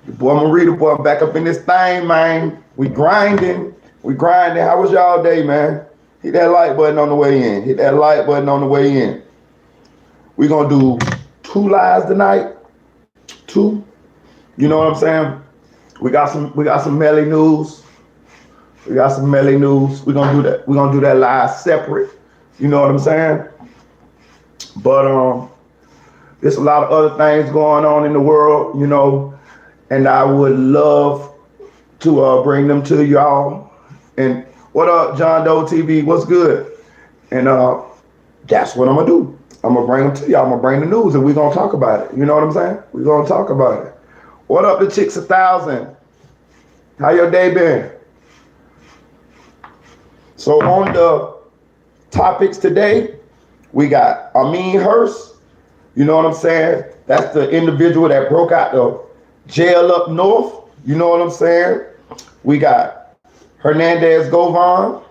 Boy, Marita, boy, I'm back up in this thing, man. We grinding. We grinding. How was y'all day, man? Hit that like button on the way in. Hit that like button on the way in. We gonna do two lives tonight. Two. You know what I'm saying? We got some Melly news. We got some Melly news. We're gonna do that. We're gonna do that live separate. You know what I'm saying? But there's a lot of other things going on in the world, you know, and I would love to bring them to y'all. And what up, John Doe TV? What's good? And that's what I'm gonna do. I'm gonna bring them to y'all. I'm gonna bring the news, and we're gonna talk about it. You know what I'm saying? We're gonna talk about it. What up, the chicks 1,000? How your day been? So on the topics today, we got Ameen Hurst. You know what I'm saying? That's the individual that broke out the jail up north. You know what I'm saying? We got Hernandez Govan.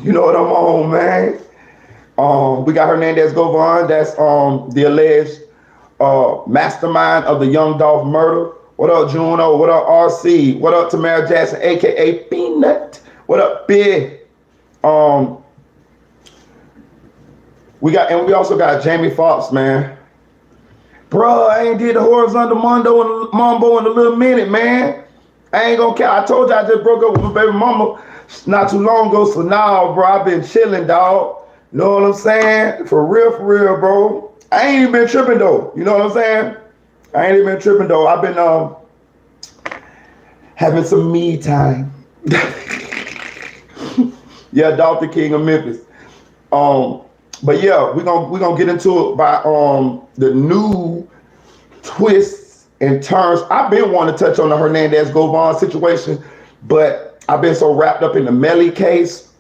You know what I'm on, man. We got Hernandez Govan. That's the alleged mastermind of the Young Dolph murder. What up, Juno? What up, RC? What up, Tamara Jackson, aka Peanut? What up, Big? We also got Jamie Foxx, man. Bruh, I ain't did the horizontal mambo in a little minute, man. I ain't gonna care. I told you I just broke up with my baby mama not too long ago, so now, bro, I've been chilling, dog. Know what I'm saying? For real, bro. I ain't even been tripping, though. You know what I'm saying? I ain't even been tripping, though. I've been having some me time. Yeah, Dolph the King of Memphis. But yeah, we're gonna get into it by the new twists and turns. I've been wanting to touch on the Hernandez Govan situation, but I've been so wrapped up in the Melly case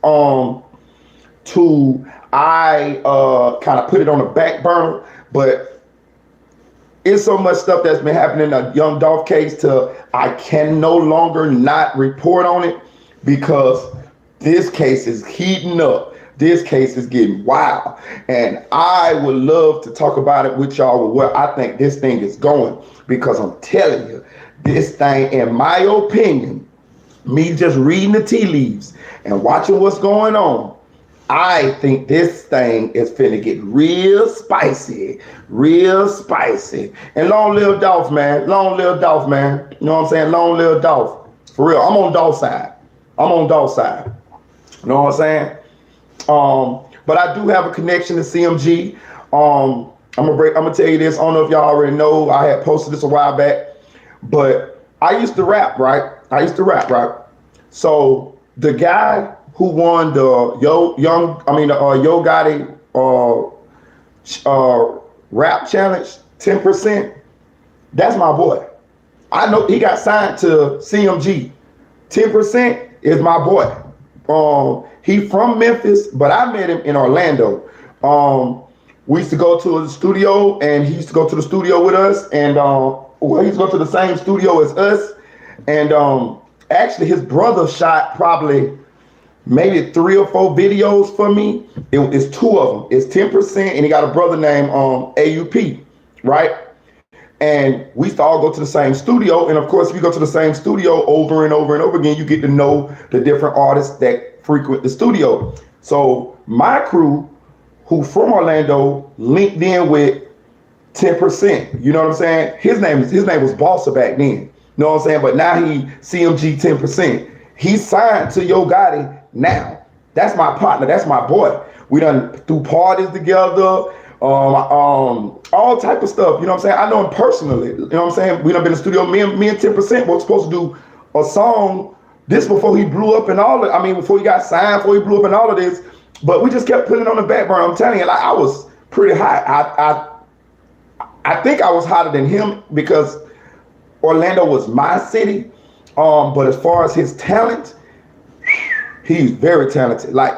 I kind of put it on the back burner. But it's so much stuff that's been happening in the Young Dolph case to I can no longer not report on it because this case is heating up. This case is getting wild. And I would love to talk about it with y'all with where I think this thing is going. Because I'm telling you, this thing, in my opinion, me just reading the tea leaves and watching what's going on, I think this thing is finna get real spicy. And long live Dolph, man. Long live Dolph, man. You know what I'm saying? Long live Dolph. For real, I'm on Dolph's side. You know what I'm saying? But I do have a connection to CMG. I'm gonna tell you this. I don't know if y'all already know. I had posted this a while back, but I used to rap, right? So the guy who won the Yo Gotti rap challenge, 10%. That's my boy. I know he got signed to CMG. 10% is my boy. He from Memphis, but I met him in Orlando. We used to go to the studio, and he used to go to the studio with us, and he used to go to the same studio as us. And actually, his brother shot probably maybe 3 or 4 videos for me. It's 2 of them. It's 10%, and he got a brother named AUP, right? And we used to all go to the same studio. And of course, if you go to the same studio over and over again, you get to know the different artists that frequent the studio. So my crew, who from Orlando, linked in with 10%. You know what I'm saying? His name was Bossa back then. You know what I'm saying? But now he CMG 10%. He's signed to Yo Gotti now. That's my partner. That's my boy. We done threw parties together. All type of stuff, you know what I'm saying? I know him personally, you know what I'm saying? We done been in the studio, me and 10% were supposed to do a song, this before he blew up and all of, before he got signed, before he blew up and all of this, but we just kept putting it on the back burner. I'm telling you, like, I was pretty hot. I think I was hotter than him because Orlando was my city, but as far as his talent, he's very talented. Like,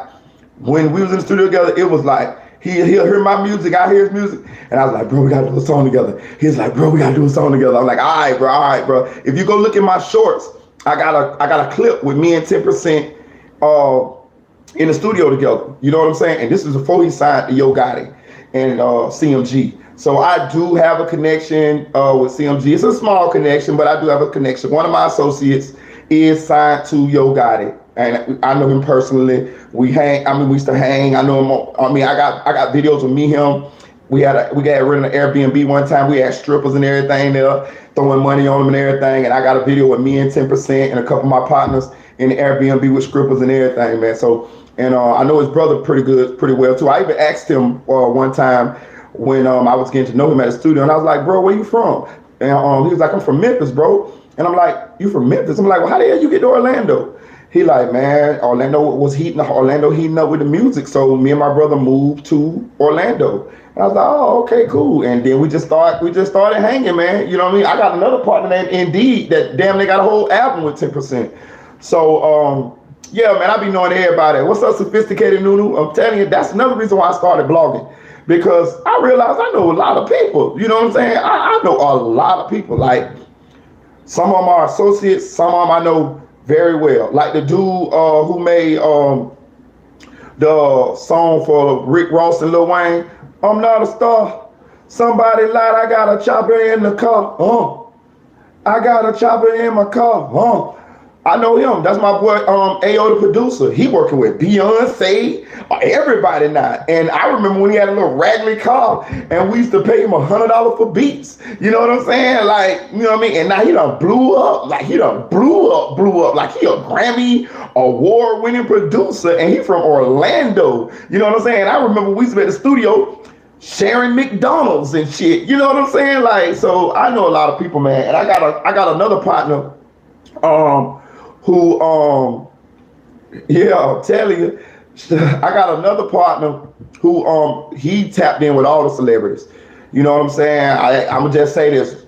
when we was in the studio together, it was like, He'll hear my music, I hear his music, and I was like, bro, we gotta do a song together. He's like, bro, we gotta do a song together. I'm like, all right, bro. If you go look at my shorts, I got a clip with me and 10% in the studio together. You know what I'm saying? And this is before he signed to Yo Gotti and CMG. So I do have a connection with CMG. It's a small connection, but I do have a connection. One of my associates is signed to Yo Gotti, and I know him personally. We hang. I mean, we used to hang. I know him. I mean, I got videos of me, him. We got rid of an Airbnb one time. We had strippers and everything there, throwing money on them and everything. And I got a video with me and 10% and a couple of my partners in the Airbnb with strippers and everything, man. So, and I know his brother pretty well too. I even asked him one time when I was getting to know him at the studio, and I was like, bro, where you from? And he was like, I'm from Memphis, bro. And I'm like, you from Memphis? I'm like, well, how the hell you get to Orlando? He like, man, Orlando heating up with the music. So me and my brother moved to Orlando. And I was like, oh, okay, cool. And then we just started hanging, man. You know what I mean? I got another partner named Indeed that damn they got a whole album with 10%. So yeah, man, I be knowing everybody. What's up, Sophisticated Nunu? I'm telling you, that's another reason why I started blogging. Because I realized I know a lot of people. You know what I'm saying? I know a lot of people. Like, some of them are associates, some of them I know very well. Like the dude who made the song for Rick Ross and Lil Wayne, I'm not a star. Somebody lied, I got a chopper in the car. I got a chopper in my car. I know him. That's my boy, AO the producer. He working with Beyonce, everybody now. And I remember when he had a little raggedy car and we used to pay him $100 for beats. You know what I'm saying? Like, you know what I mean? And now he done blew up. Like he done blew up. Like he a Grammy award-winning producer and he from Orlando. You know what I'm saying? I remember we used to be at the studio sharing McDonald's and shit. You know what I'm saying? Like, so I know a lot of people, man. And I got another partner, who yeah, I'm telling you, I got another partner who he tapped in with all the celebrities. You know what I'm saying? I'ma just say this,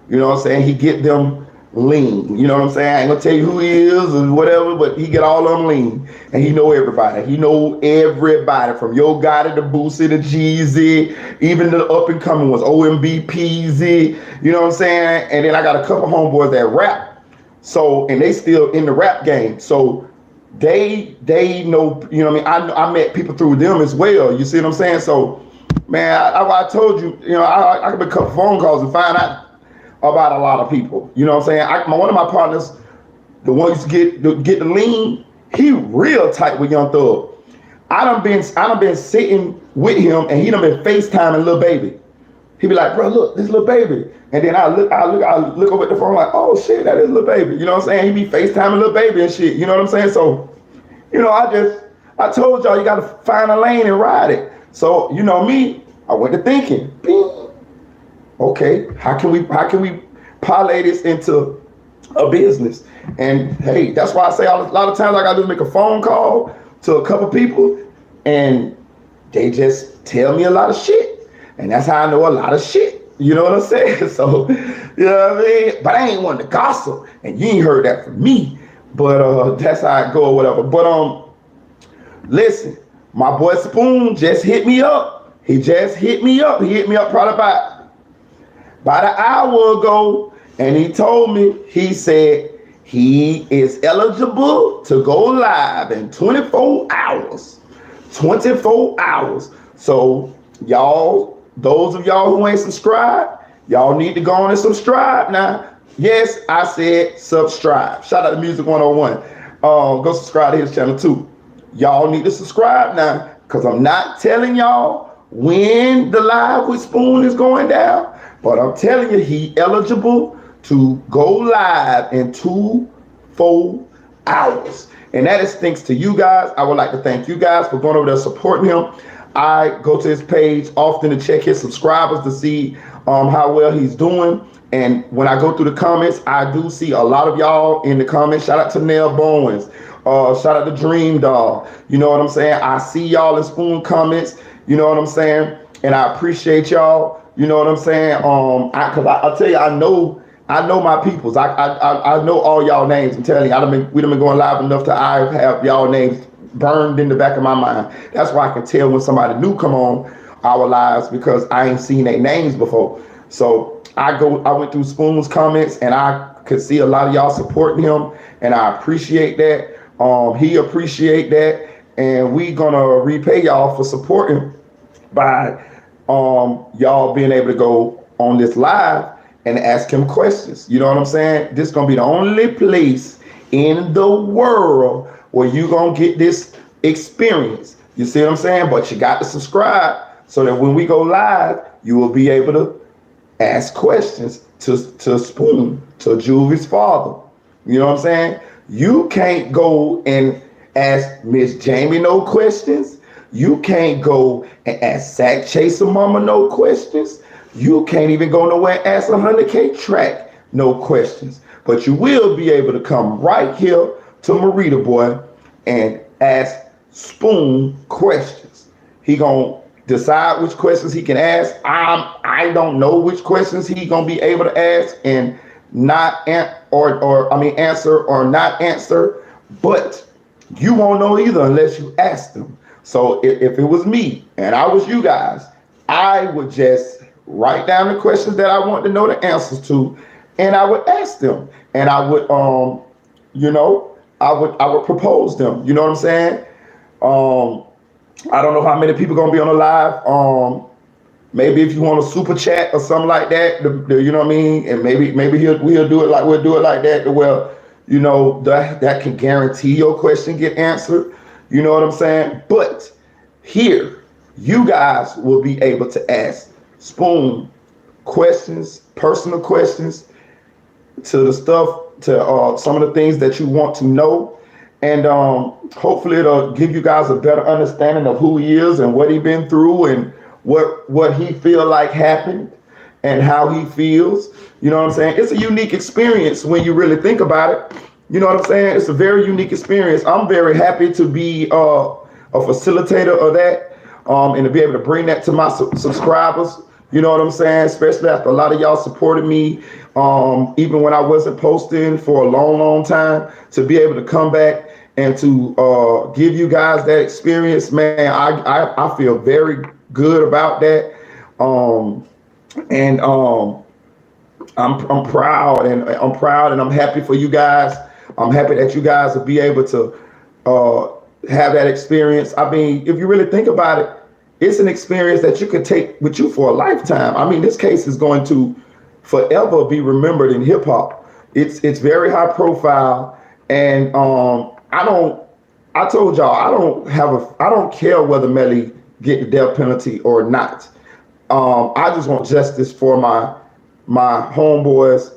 you know what I'm saying? He get them lean. You know what I'm saying? I ain't gonna tell you who he is or whatever, but he get all of them lean. And he know everybody. He know everybody from Yo Gotti to Boosie to Jeezy, even the up and coming ones, OMB, PZ, you know what I'm saying? And then I got a couple homeboys that rap. So, and they still in the rap game. So they know, you know what I mean? I met people through them as well. You see what I'm saying? So, man, I told you, you know, I could make a couple phone calls and find out about a lot of people. You know what I'm saying? One of my partners, the one used to get the lean, he real tight with Young Thug. I done been sitting with him and he done been FaceTiming Lil Baby. He be like, bro, look, this Lil Baby. And then I look over at the phone like, oh shit, that is Lil Baby. You know what I'm saying? He be FaceTiming Lil Baby and shit. You know what I'm saying? So, you know, I told y'all you gotta find a lane and ride it. So, you know me, I went to thinking, okay, how can we parlay this into a business? And hey, that's why I say a lot of times I gotta just make a phone call to a couple people and they just tell me a lot of shit. And that's how I know a lot of shit. You know what I'm saying? So, you know what I mean? But I ain't one to gossip. And you ain't heard that from me. But that's how I go or whatever. But listen, my boy Spoon just hit me up. He just hit me up. He hit me up probably about an hour ago. And he told me, he said he is eligible to go live in 24 hours. 24 hours. So y'all, those of y'all who ain't subscribed, y'all need to go on and subscribe now. Yes, I said subscribe. Shout out to Music 101. Go subscribe to his channel too. Y'all need to subscribe now because I'm not telling y'all when the live with Spoon is going down, but I'm telling you he eligible to go live in 24 hours. And that is thanks to you guys. I would like to thank you guys for going over there supporting him. I go to his page often to check his subscribers to see how well he's doing. And when I go through the comments, I do see a lot of y'all in the comments. Shout out to Nell Bowens. Shout out to Dream Doll. You know what I'm saying? I see y'all in Spoon comments. You know what I'm saying? And I appreciate y'all. You know what I'm saying? Cause I'll tell you, I know my peoples. I know all y'all names. I'm telling you, we done been going live enough to I have y'all names burned in the back of my mind. That's why I can tell when somebody new come on our lives because I ain't seen their names before. So I went through Spoon's comments and I could see a lot of y'all supporting him and I appreciate that. He appreciate that and we gonna repay y'all for supporting by y'all being able to go on this live and ask him questions. You know what I'm saying? This is gonna be the only place in the world where you gonna get this experience. You see what I'm saying? But you got to subscribe so that when we go live, you will be able to ask questions to Spoon, to Juvie's father. You know what I'm saying? You can't go and ask Miss Jamie no questions. You can't go and ask Sack Chaser Mama no questions. You can't even go nowhere and ask 100K Track no questions. But you will be able to come right here to Marita Boy and ask Spoon questions. He gonna decide which questions he can ask. I don't know which questions he gonna be able to ask and answer or not answer, but you won't know either unless you ask them. So if it was me and I was you guys, I would just write down the questions that I want to know the answers to, and I would ask them, and I would I would propose them. You know what I'm saying? I don't know how many people gonna be on the live. Maybe if you want a super chat or something like that, you know what I mean, and maybe we'll do it like that. Well, you know, that can guarantee your question get answered. You know what I'm saying? But here, you guys will be able to ask Spoon questions, personal questions, to the stuff, to some of the things that you want to know, and hopefully it'll give you guys a better understanding of who he is and what he's been through and what he feel like happened and how he feels. You know what I'm saying? It's a unique experience when you really think about it. You know what I'm saying? It's a very unique experience. I'm very happy to be a facilitator of that, and to be able to bring that to my subscribers. You know what I'm saying? Especially after a lot of y'all supported me, even when I wasn't posting for a long time, to be able to come back and to give you guys that experience, man, I feel very good about that. I'm proud, and I'm happy for you guys. I'm happy that you guys will be able to have that experience. I mean, if you really think about it, it's an experience that you could take with you for a lifetime. I mean, this case is going to forever be remembered in hip hop. It's very high profile, and I told y'all I don't care whether Melly get the death penalty or not. I just want justice for my homeboy's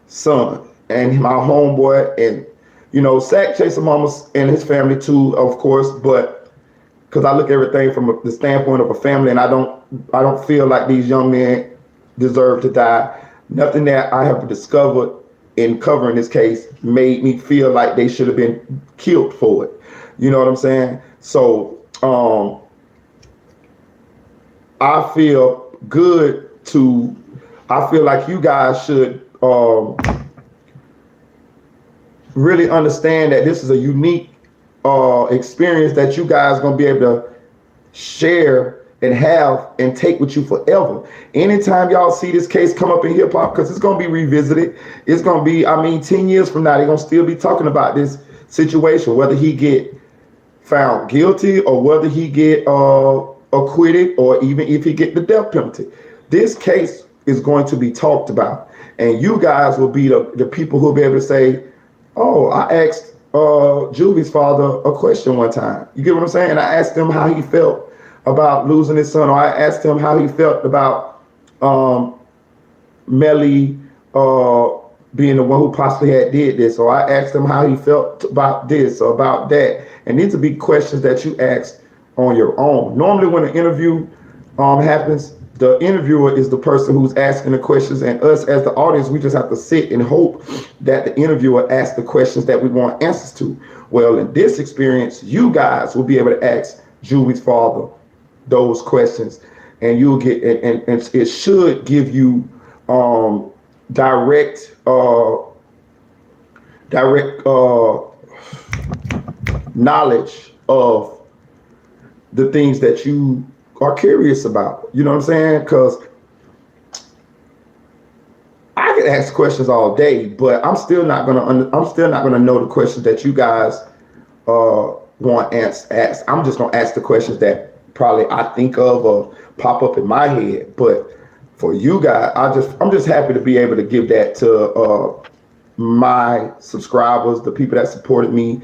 son and my homeboy, and you know, Sack Chaser Mamas and his family too, of course, but because I look at everything from the standpoint of a family, and I don't feel like these young men deserve to die. Nothing that I have discovered in covering this case made me feel like they should have been killed for it. You know what I'm saying? So I feel like you guys should really understand that this is a unique experience that you guys gonna be able to share and have and take with you forever. Anytime y'all see this case come up in hip hop, because it's gonna be revisited, it's gonna be, 10 years from now, they're gonna still be talking about this situation, whether he get found guilty or whether he get acquitted, or even if he get the death penalty. This case is going to be talked about, and you guys will be the people who will be able to say, oh, I asked Juvie's father a question one time. You get what I'm saying? I asked him how he felt about losing his son, or I asked him how he felt about Melly being the one who possibly had did this, or I asked him how he felt about this or about that. And these would be questions that you ask on your own. Normally when an interview happens, the interviewer is the person who's asking the questions, and us as the audience, we just have to sit and hope that the interviewer asks the questions that we want answers to. Well, in this experience, you guys will be able to ask Juvie's father those questions, and you'll get, and it should give you direct knowledge of the things that you are curious about. You know what I'm saying? Because I could ask questions all day, but I'm still not gonna know the questions that you guys want asked. I'm just gonna ask the questions that probably I think of or pop up in my head. But for you guys, I'm just happy to be able to give that to my subscribers, the people that supported me,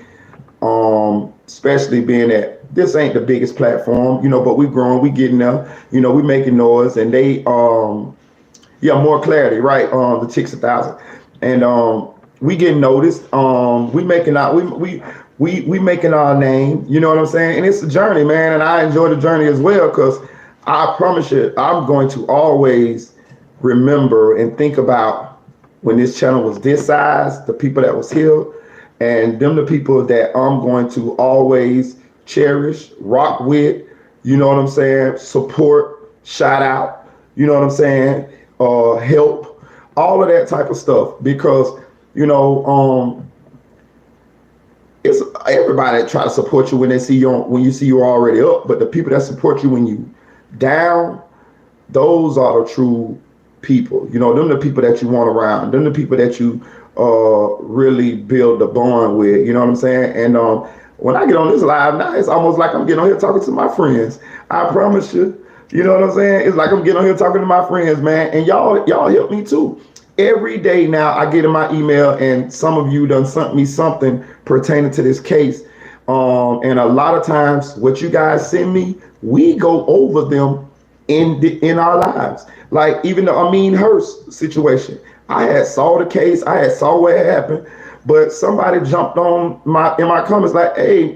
especially being that this ain't the biggest platform, but we growing, we getting there, we making noise, and they yeah, more clarity, right? The Chicks 1,000, and we getting noticed. We making out, we making our name. You know what I'm saying? And it's a journey, man, and I enjoy the journey as well because I promise you, I'm going to always remember and think about when this channel was this size, the people that was here, and them the people that I'm going to always cherish, rock with. You know what I'm saying? Support, shout out. You know what I'm saying? Help, all of that type of stuff because it's everybody that try to support you when they see you when you see you're already up, but the people that support you when you down, those are the true people. Them the people that you want around. Them the people that you really build a bond with. You know what I'm saying? And when I get on this live now, it's almost like I'm getting on here talking to my friends. I promise you. You know what I'm saying? It's like I'm getting on here talking to my friends, man. And y'all help me too. Every day now I get in my email and some of you done sent me something pertaining to this case. And a lot of times what you guys send me, we go over them in our lives. Like even the Ameen Hurst situation. I had saw the case, I had saw what had happened, but somebody jumped on in my comments like, hey,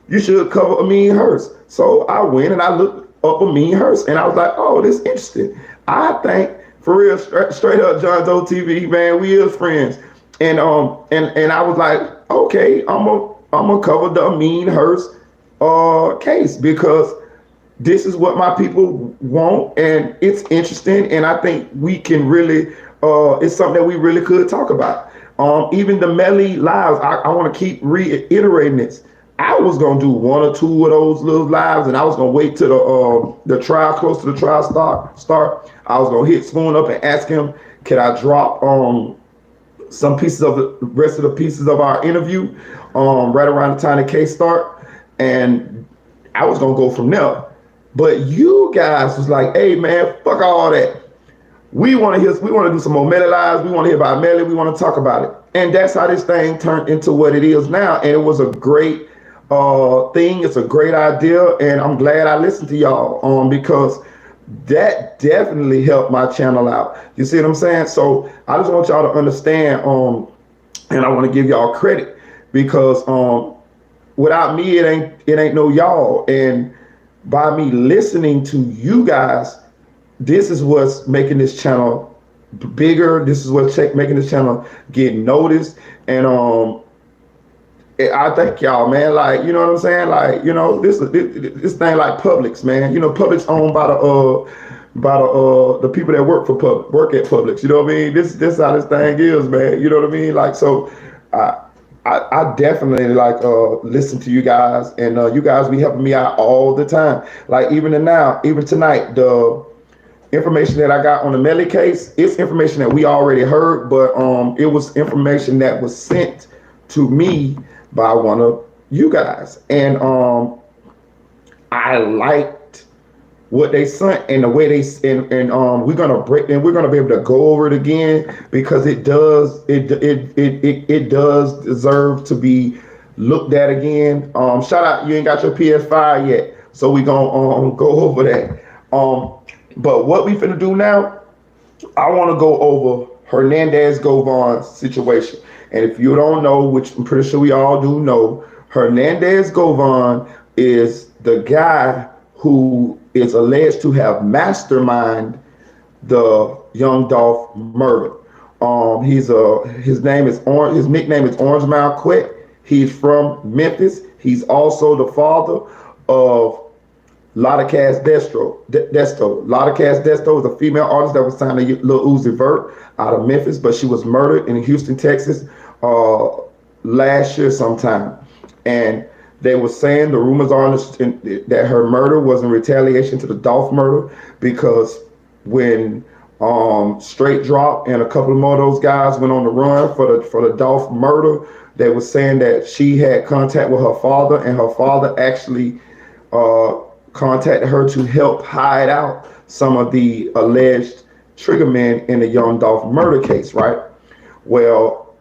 you should cover Ameen Hurst. So I went and I looked up Ameen Hurst and I was like, oh, this is interesting. I think for real, straight up John Doe TV, man, we is friends. And I was like, okay, I'm gonna cover the Ameen Hurst case because this is what my people want and it's interesting and I think we can really it's something that we really could talk about. Even the Melly lives, I want to keep reiterating this. I was gonna do one or two of those little lives, and I was gonna wait till the trial, close to the trial start. I was gonna hit Spoon up and ask him, can I drop some pieces of the rest of the pieces of our interview right around the time the case start, and I was gonna go from there. But you guys was like, hey man, fuck all that. We want to do some more Melly lives. We want to hear about Melly. We want to talk about it, and that's how this thing turned into what it is now. And it was a great thing. It's a great idea, and I'm glad I listened to y'all because that definitely helped my channel out. You see what I'm saying? So I just want y'all to understand, and I want to give y'all credit because without me, it ain't no y'all. And by me listening to you guys, this is what's making this channel bigger. This is what's making this channel get noticed. And I thank y'all, man. Like, you know what I'm saying? Like, this thing like Publix, man. Publix owned by the people that work at Publix. You know what I mean? This how this thing is, man. You know what I mean? Like, so I definitely like listen to you guys, and you guys be helping me out all the time. Like even tonight, the information that I got on the Melly case, it's information that we already heard, but it was information that was sent to me by one of you guys, and I liked what they sent and the way they and we're gonna be able to go over it again because it does deserve to be looked at again. Shout out, you ain't got your PS5 yet, so we gonna go over that. But what we finna do now, I want to go over Hernandez Govan situation. And if you don't know, which I'm pretty sure we all do know, Hernandez Govan is the guy who is alleged to have masterminded the young Dolph murder. His nickname is Orange Mouth Quet. He's from Memphis. He's also the father of Lotta Cass Desto. Lotta Cass Desto is a female artist that was signed to Lil Uzi Vert out of Memphis, but she was murdered in Houston, Texas last year sometime. And they were saying, the rumors are that her murder was in retaliation to the Dolph murder because when Straight Drop and a couple of more of those guys went on the run for the Dolph murder, they were saying that she had contact with her father, and her father actually contacted her to help hide out some of the alleged triggermen in the Young Dolph murder case, right? Well,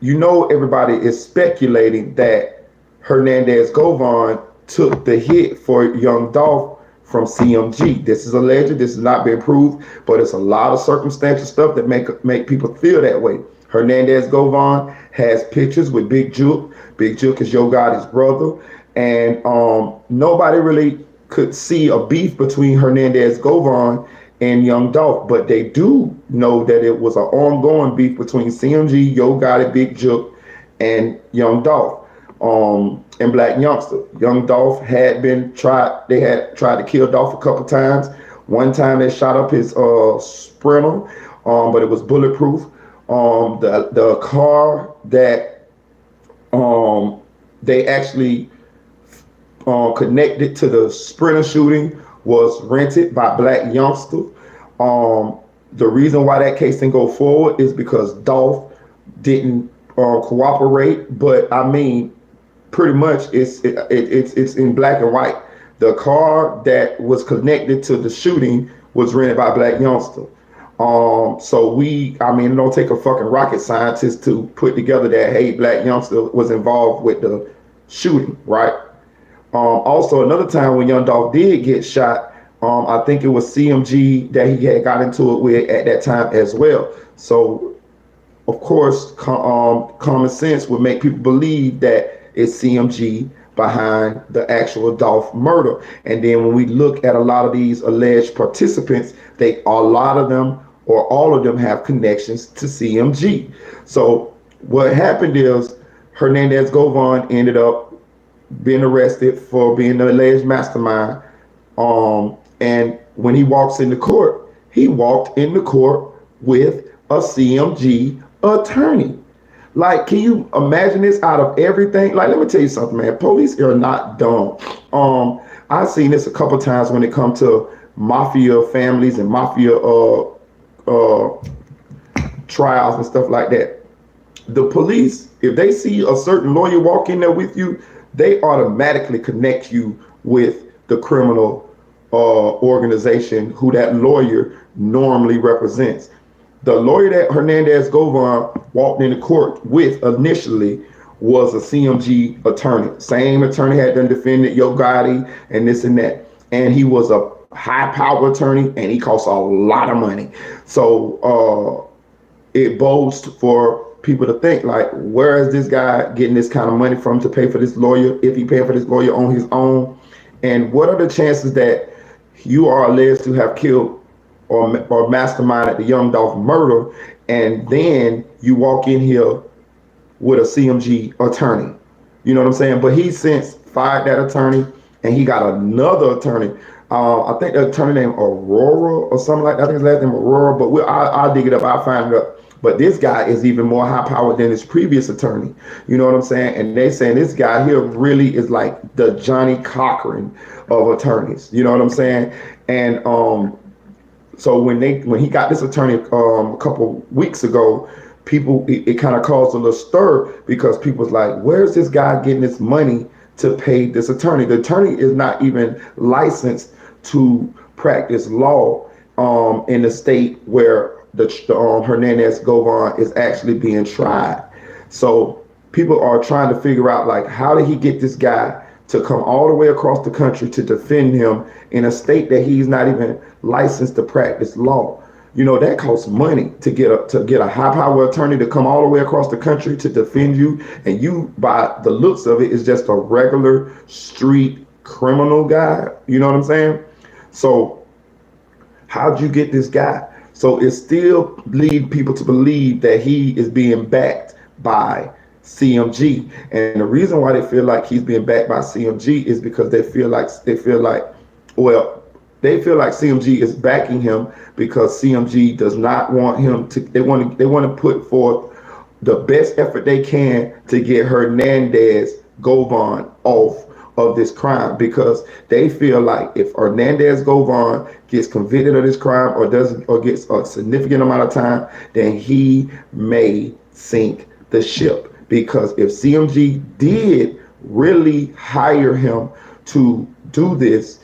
everybody is speculating that Hernandez Govan took the hit for Young Dolph from CMG. This is alleged. This has not been proved, but it's a lot of circumstantial stuff that make people feel that way. Hernandez Govan has pictures with Big Juke. Big Juke is Yo Gotti's brother, and nobody really could see a beef between Hernandez Govan and Young Dolph, but they do know that it was an ongoing beef between CMG, Yo Gotti, Big Juke, and Young Dolph. And Black Youngster. Young Dolph had been tried. They had tried to kill Dolph a couple times. One time they shot up his Sprinter, but it was bulletproof. The car that they actually connected to the Sprinter shooting was rented by Black Youngster. The reason why that case didn't go forward is because Dolph didn't cooperate. But I mean, pretty much it's in black and white. The car that was connected to the shooting was rented by Black Youngster. So it don't take a fucking rocket scientist to put together that, hey, Black Youngster was involved with the shooting, right? Also, another time when Young Dolph did get shot, I think it was CMG that he had got into it with at that time as well. So, of course, common sense would make people believe that it's CMG behind the actual Dolph murder. And then when we look at a lot of these alleged participants, a lot of them or all of them have connections to CMG. So what happened is Hernandez Govan ended up being arrested for being the alleged mastermind. And when he walks into court, he walked into court with a CMG attorney. Like, can you imagine this out of everything? Like, let me tell you something, man. Police are not dumb. I've seen this a couple times when it comes to mafia families and mafia trials and stuff like that. The police, if they see a certain lawyer walk in there with you, they automatically connect you with the criminal organization who that lawyer normally represents. The lawyer that Hernandez Govan walked into court with initially was a CMG attorney. Same attorney had done defended Yo Gotti and this and that. And he was a high power attorney and he costs a lot of money. So it bodes for people to think, like, where is this guy getting this kind of money from to pay for this lawyer, if he paid for this lawyer on his own? And what are the chances that you are alleged to have killed or masterminded the Young Dolph murder, and then you walk in here with a CMG attorney? You know what I'm saying? But he since fired that attorney, and he got another attorney. I think the attorney named Aurora or something like that. I think his last name Aurora, but I'll dig it up. I'll find it up. But this guy is even more high powered than his previous attorney. You know what I'm saying? And they saying this guy here really is like the Johnny Cochran of attorneys. You know what I'm saying? And so when he got this attorney a couple weeks ago, it kind of caused a little stir because people was like, where's this guy getting this money to pay this attorney? The attorney is not even licensed to practice law in the state where the Hernandez Govan is actually being tried. So people are trying to figure out, like, how did he get this guy to come all the way across the country to defend him in a state that he's not even licensed to practice law? You know, that costs money to get a high power attorney to come all the way across the country to defend you. And you, by the looks of it, is just a regular street criminal guy. You know what I'm saying? So how'd you get this guy? So it still leads people to believe that he is being backed by CMG. And the reason why they feel like he's being backed by CMG is because they feel like CMG is backing him because CMG does not want him to. They want to put forth the best effort they can to get Hernandez Govan off of this crime, because they feel like if Hernandez Govan gets convicted of this crime or gets a significant amount of time, then he may sink the ship. Because if CMG did really hire him to do this.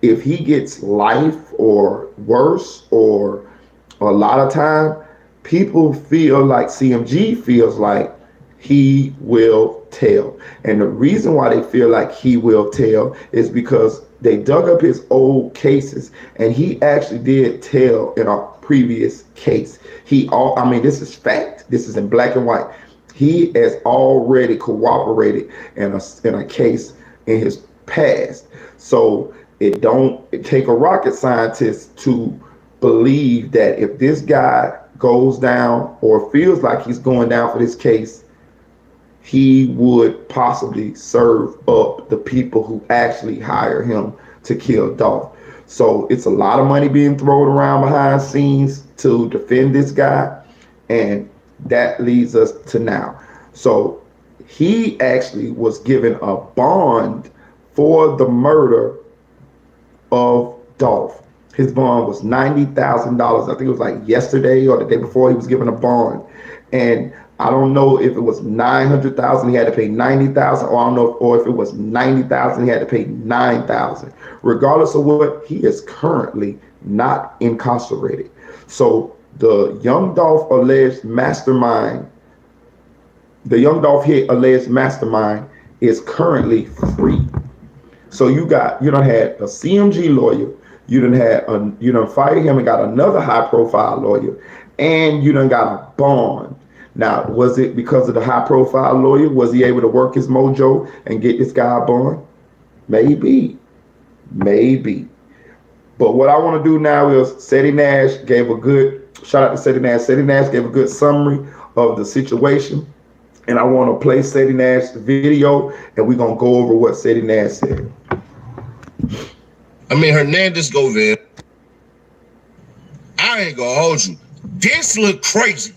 If he gets life or worse, or a lot of time, people feel like CMG feels like he will tell. And the reason why they feel like he will tell is because they dug up his old cases, and he actually did tell in a previous case. I mean, this is fact. This is in black and white. He has already cooperated in a case in his past. So it don't take a rocket scientist to believe that if this guy goes down or feels like he's going down for this case, he would possibly serve up the people who actually hire him to kill Dolph. So it's a lot of money being thrown around behind scenes to defend this guy, and that leads us to now. So he actually was given a bond for the murder of Dolph. His bond was $90,000. I think it was like yesterday or the day before he was given a bond. And I don't know if it was $900,000 he had to pay $90,000, or I don't know, or if it was $90,000 he had to pay $9,000. Regardless of what, he is currently not incarcerated. So the young Dolph alleged mastermind, the young Dolph hit alleged mastermind is currently free. So you done had a CMG lawyer, you done fired him and got another high profile lawyer, and you done got a bond. Now, was it because of the high profile lawyer? Was he able to work his mojo and get this guy a bond? Maybe. But what I want to do now is Seti Nash gave a good, shout out to Seti Nash. Seti Nash gave a good summary of the situation. And I want to play Seti Nash's video, and we're going to go over what Seti Nash said. Hernandez-Govan, I ain't going to hold you. This look crazy.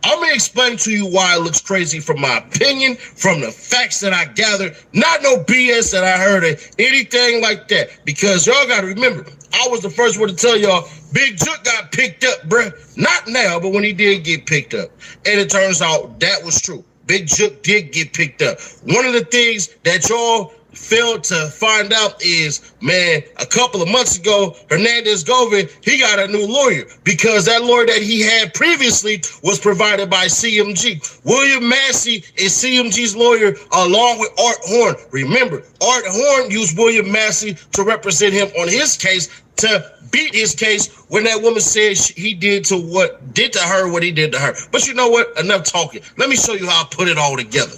I'm going to explain to you why it looks crazy from my opinion, from the facts that I gathered, not no BS that I heard or anything like that. Because y'all got to remember, I was the first one to tell y'all, Big Jook got picked up, bruh. Not now, but when he did get picked up. And it turns out that was true. Big Jook did get picked up. One of the things that y'all failed to find out is, man, a couple of months ago, Hernandez-Govan, he got a new lawyer because that lawyer that he had previously was provided by CMG. William Massey is CMG's lawyer along with Art Horn. Remember, Art Horn used William Massey to represent him on his case to beat his case when that woman said he did to her what he did to her. But you know what? Enough talking. Let me show you how I put it all together.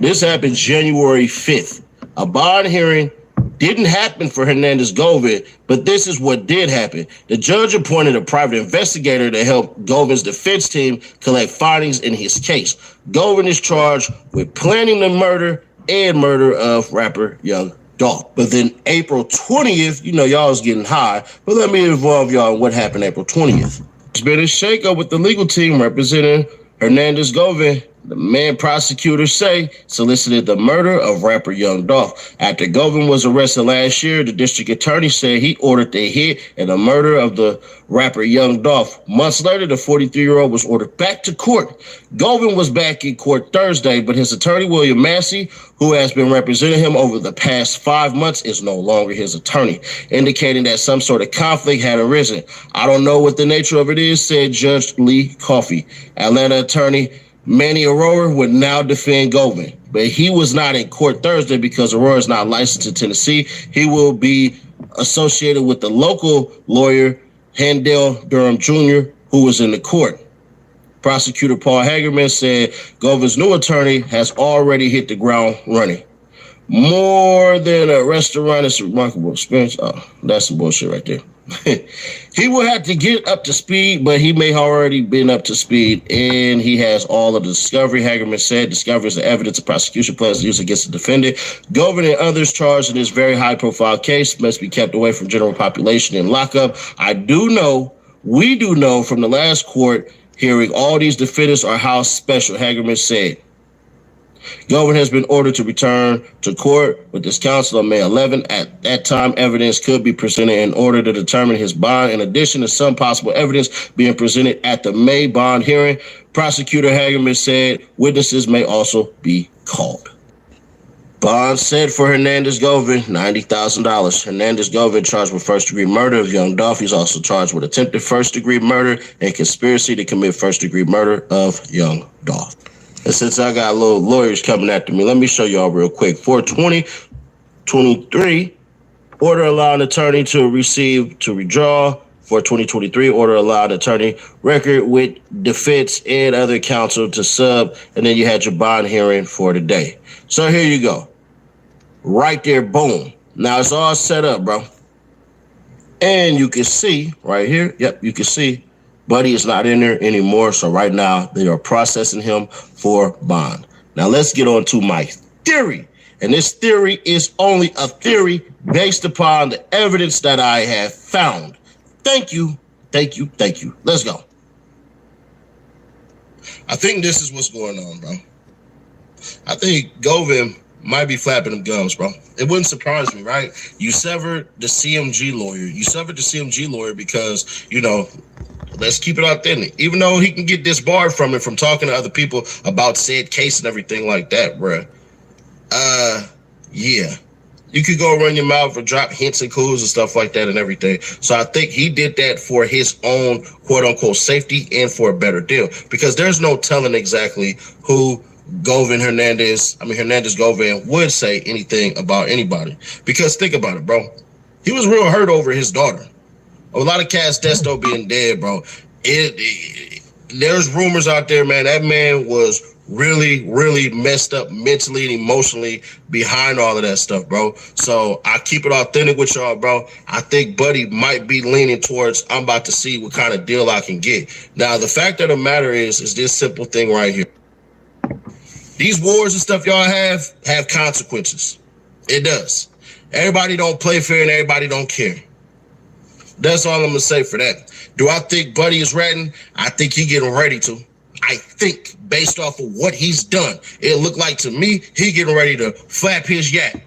This happened January 5th. A bond hearing didn't happen for Hernandez-Govan, but this is what did happen. The judge appointed a private investigator to help Govan's defense team collect findings in his case. Govan is charged with planning the murder and murder of rapper Young Dolph. But then April 20th, y'all was getting high, but let me involve y'all in what happened April 20th. There's been a shakeup with the legal team representing Hernandez-Govan. The man prosecutors say solicited the murder of rapper Young Dolph. After Govan was arrested last year, the district attorney said he ordered the hit and the murder of the rapper Young Dolph. Months later, the 43-year-old was ordered back to court. Govan was back in court Thursday, but his attorney, William Massey, who has been representing him over the past 5 months, is no longer his attorney, indicating that some sort of conflict had arisen. I don't know what the nature of it is, said Judge Lee Coffey. Atlanta attorney Manny Aurora would now defend Govan, but he was not in court Thursday because Aurora is not licensed in Tennessee. He will be associated with the local lawyer, Handel Durham Jr., who was in the court. Prosecutor Paul Hagerman said Govan's new attorney has already hit the ground running. More than a restaurant, it's a remarkable experience. Oh, that's some bullshit right there. He will have to get up to speed, but he may have already been up to speed, and he has all of the discovery. Hagerman said discovery is the evidence the prosecution plans to use against the defendant. Govan and others charged in this very high-profile case must be kept away from general population and lockup. We do know from the last court hearing all these defendants are house special, Hagerman said. Govan has been ordered to return to court with his counsel on May 11. At that time, evidence could be presented in order to determine his bond, in addition to some possible evidence being presented at the May bond hearing. Prosecutor Hagerman said witnesses may also be called. Bond said for Hernandez Govan, $90,000. Hernandez Govan charged with first-degree murder of young Dolph. He's also charged with attempted first-degree murder and conspiracy to commit first-degree murder of young Dolph. And since I got little lawyers coming after me, let me show y'all real quick. For 2023, order allowing attorney to withdraw. For 2023, order allowed attorney record with defense and other counsel to sub, and then you had your bond hearing for today. So here you go. Right there, boom. Now it's all set up, bro. And you can see right here, yep, you can see Buddy is not in there anymore. So right now they are processing him for bond. Now let's get on to my theory. And this theory is only a theory based upon the evidence that I have found. Thank you. Let's go. I think this is what's going on, bro. I think Govan might be flapping them gums, bro. It wouldn't surprise me, right? You severed the CMG lawyer. Because, let's keep it authentic. Even though he can get disbarred from it from talking to other people about said case and everything like that, bro. Yeah. You could go run your mouth or drop hints and clues and stuff like that and everything. So I think he did that for his own quote unquote safety and for a better deal, because there's no telling exactly who Hernandez Govan would say anything about anybody. Because think about it, bro. He was real hurt over his daughter. A lot of cats, Desto being dead, bro. There's rumors out there, man. That man was really, really messed up mentally and emotionally behind all of that stuff, bro. So I keep it authentic with y'all, bro. I think Buddy might be leaning towards, I'm about to see what kind of deal I can get. Now, the fact of the matter is this simple thing right here. These wars and stuff y'all have consequences. It does. Everybody don't play fair and everybody don't care. That's all I'm going to say for that. Do I think Buddy is ratting? I think he getting ready to. I think based off of what he's done, it looked like to me he getting ready to flap his yak.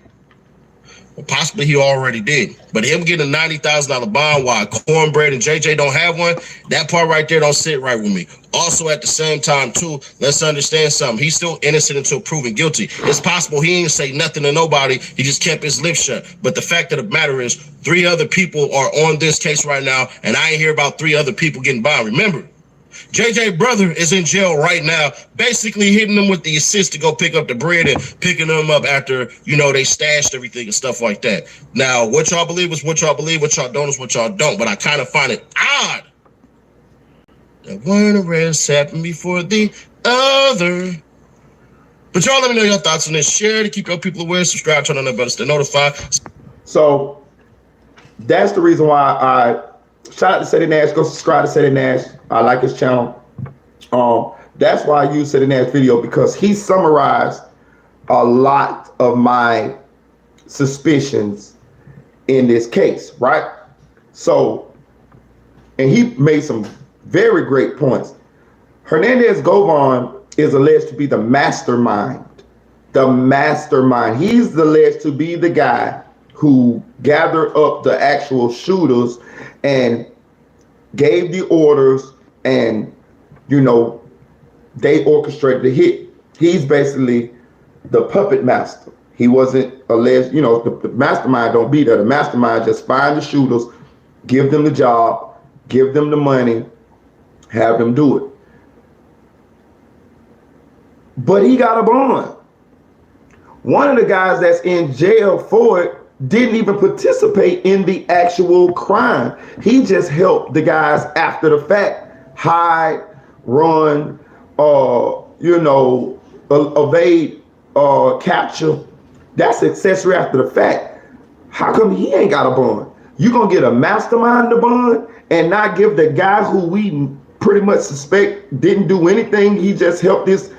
Well, possibly he already did. But him getting a $90,000 bond while Cornbread and JJ don't have one, that part right there don't sit right with me. Also, at the same time, too, let's understand something. He's still innocent until proven guilty. It's possible he ain't say nothing to nobody. He just kept his lips shut. But the fact of the matter is 3 other people are on this case right now, and I ain't hear about 3 other people getting bond. Remember, JJ brother is in jail right now, basically hitting them with the assist to go pick up the bread and picking them up after, they stashed everything and stuff like that. Now, what y'all believe is what y'all believe, what y'all don't is what y'all don't. But I kind of find it odd that one arrest happened before the other. But y'all let me know your thoughts on this. Share to keep your people aware. Subscribe, turn on the bell to stay notified. So that's the reason why I shout out to Ceddy Nash. Go subscribe to Ceddy Nash. I like his channel. That's why I use Ceddy Nash video, because he summarized a lot of my suspicions in this case, right? So, and he made some very great points. Hernandez Govan is alleged to be the mastermind. He's alleged to be the guy who gathered up the actual shooters and gave the orders, and they orchestrated the hit. He's basically the puppet master. He wasn't alleged, the mastermind don't be there. The mastermind just find the shooters, give them the job, give them the money, have them do it. But he got a bond. One of the guys that's in jail for it didn't even participate in the actual crime. He just helped the guys after the fact hide, run, evade, capture. That's accessory after the fact. How come he ain't got a bond? You gonna get a mastermind the bond and not give the guy who we pretty much suspect didn't do anything? He just helped his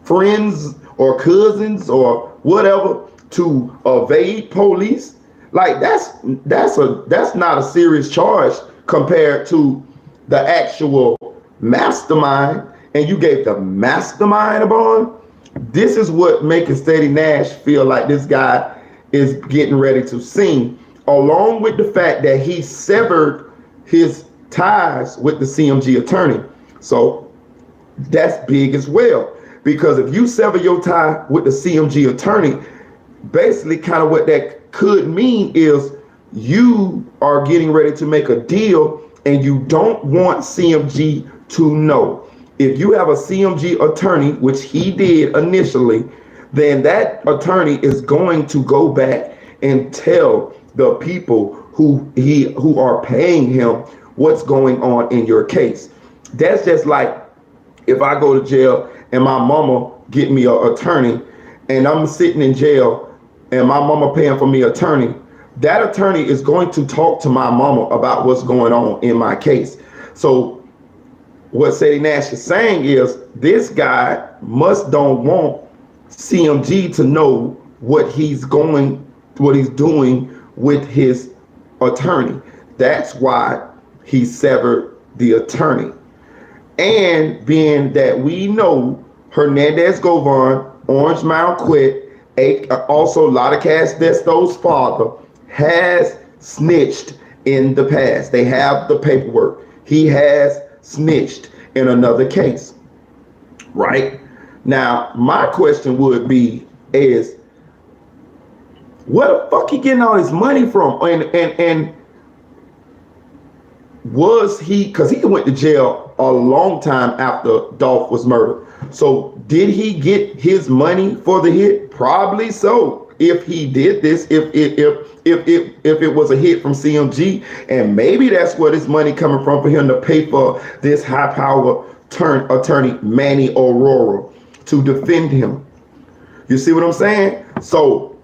friends or cousins or whatever to evade police. Like that's not a serious charge compared to the actual mastermind, and you gave the mastermind a bond. This is what making Ceddy Nash feel like this guy is getting ready to sing, along with the fact that he severed his ties with the CMG attorney. So that's big as well, because if you sever your tie with the CMG attorney, basically kind of what that could mean is you are getting ready to make a deal and you don't want CMG to know. If you have a CMG attorney, which he did initially, then that attorney is going to go back and tell the people who are paying him what's going on in your case. That's just like if I go to jail and my mama get me an attorney and I'm sitting in jail and my mama paying for me attorney, that attorney is going to talk to my mama about what's going on in my case. So what Sadie Nash is saying is this guy don't want CMG to know what he's doing with his attorney. That's why he severed the attorney. And being that we know Hernandez Govan, Orange Mound also Lotta Cash Desto's father, has snitched in the past. They have the paperwork. He has snitched in another case. Right? Now, my question would be is, where the fuck he getting all his money from? And was he, because he went to jail a long time after Dolph was murdered. So did he get his money for the hit? Probably so. If he did this, if it was a hit from CMG, and maybe that's where this money coming from for him to pay for this high power attorney Manny Aurora to defend him. You see what I'm saying? So,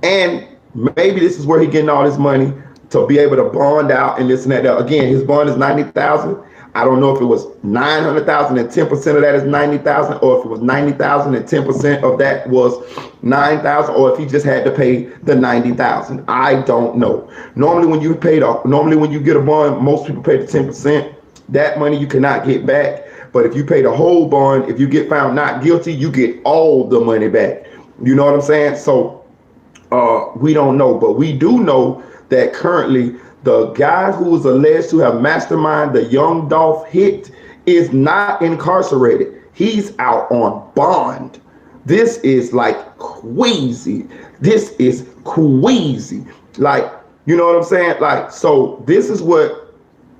and maybe this is where he getting all this money to be able to bond out and this and that. Again, his bond is $90,000. I don't know if it was $900,000 and 10% of that is $90,000, or if it was $90,000 and 10% of that was $9,000, or if he just had to pay the $90,000. I don't know. Normally, when you get a bond, most people pay the 10%. That money you cannot get back. But if you pay the whole bond, if you get found not guilty, you get all the money back. You know what I'm saying? So we don't know, but we do know that currently the guy who is alleged to have masterminded the young Dolph hit is not incarcerated. He's out on bond. This is like crazy. This is crazy. Like, you know what I'm saying? Like, so this is what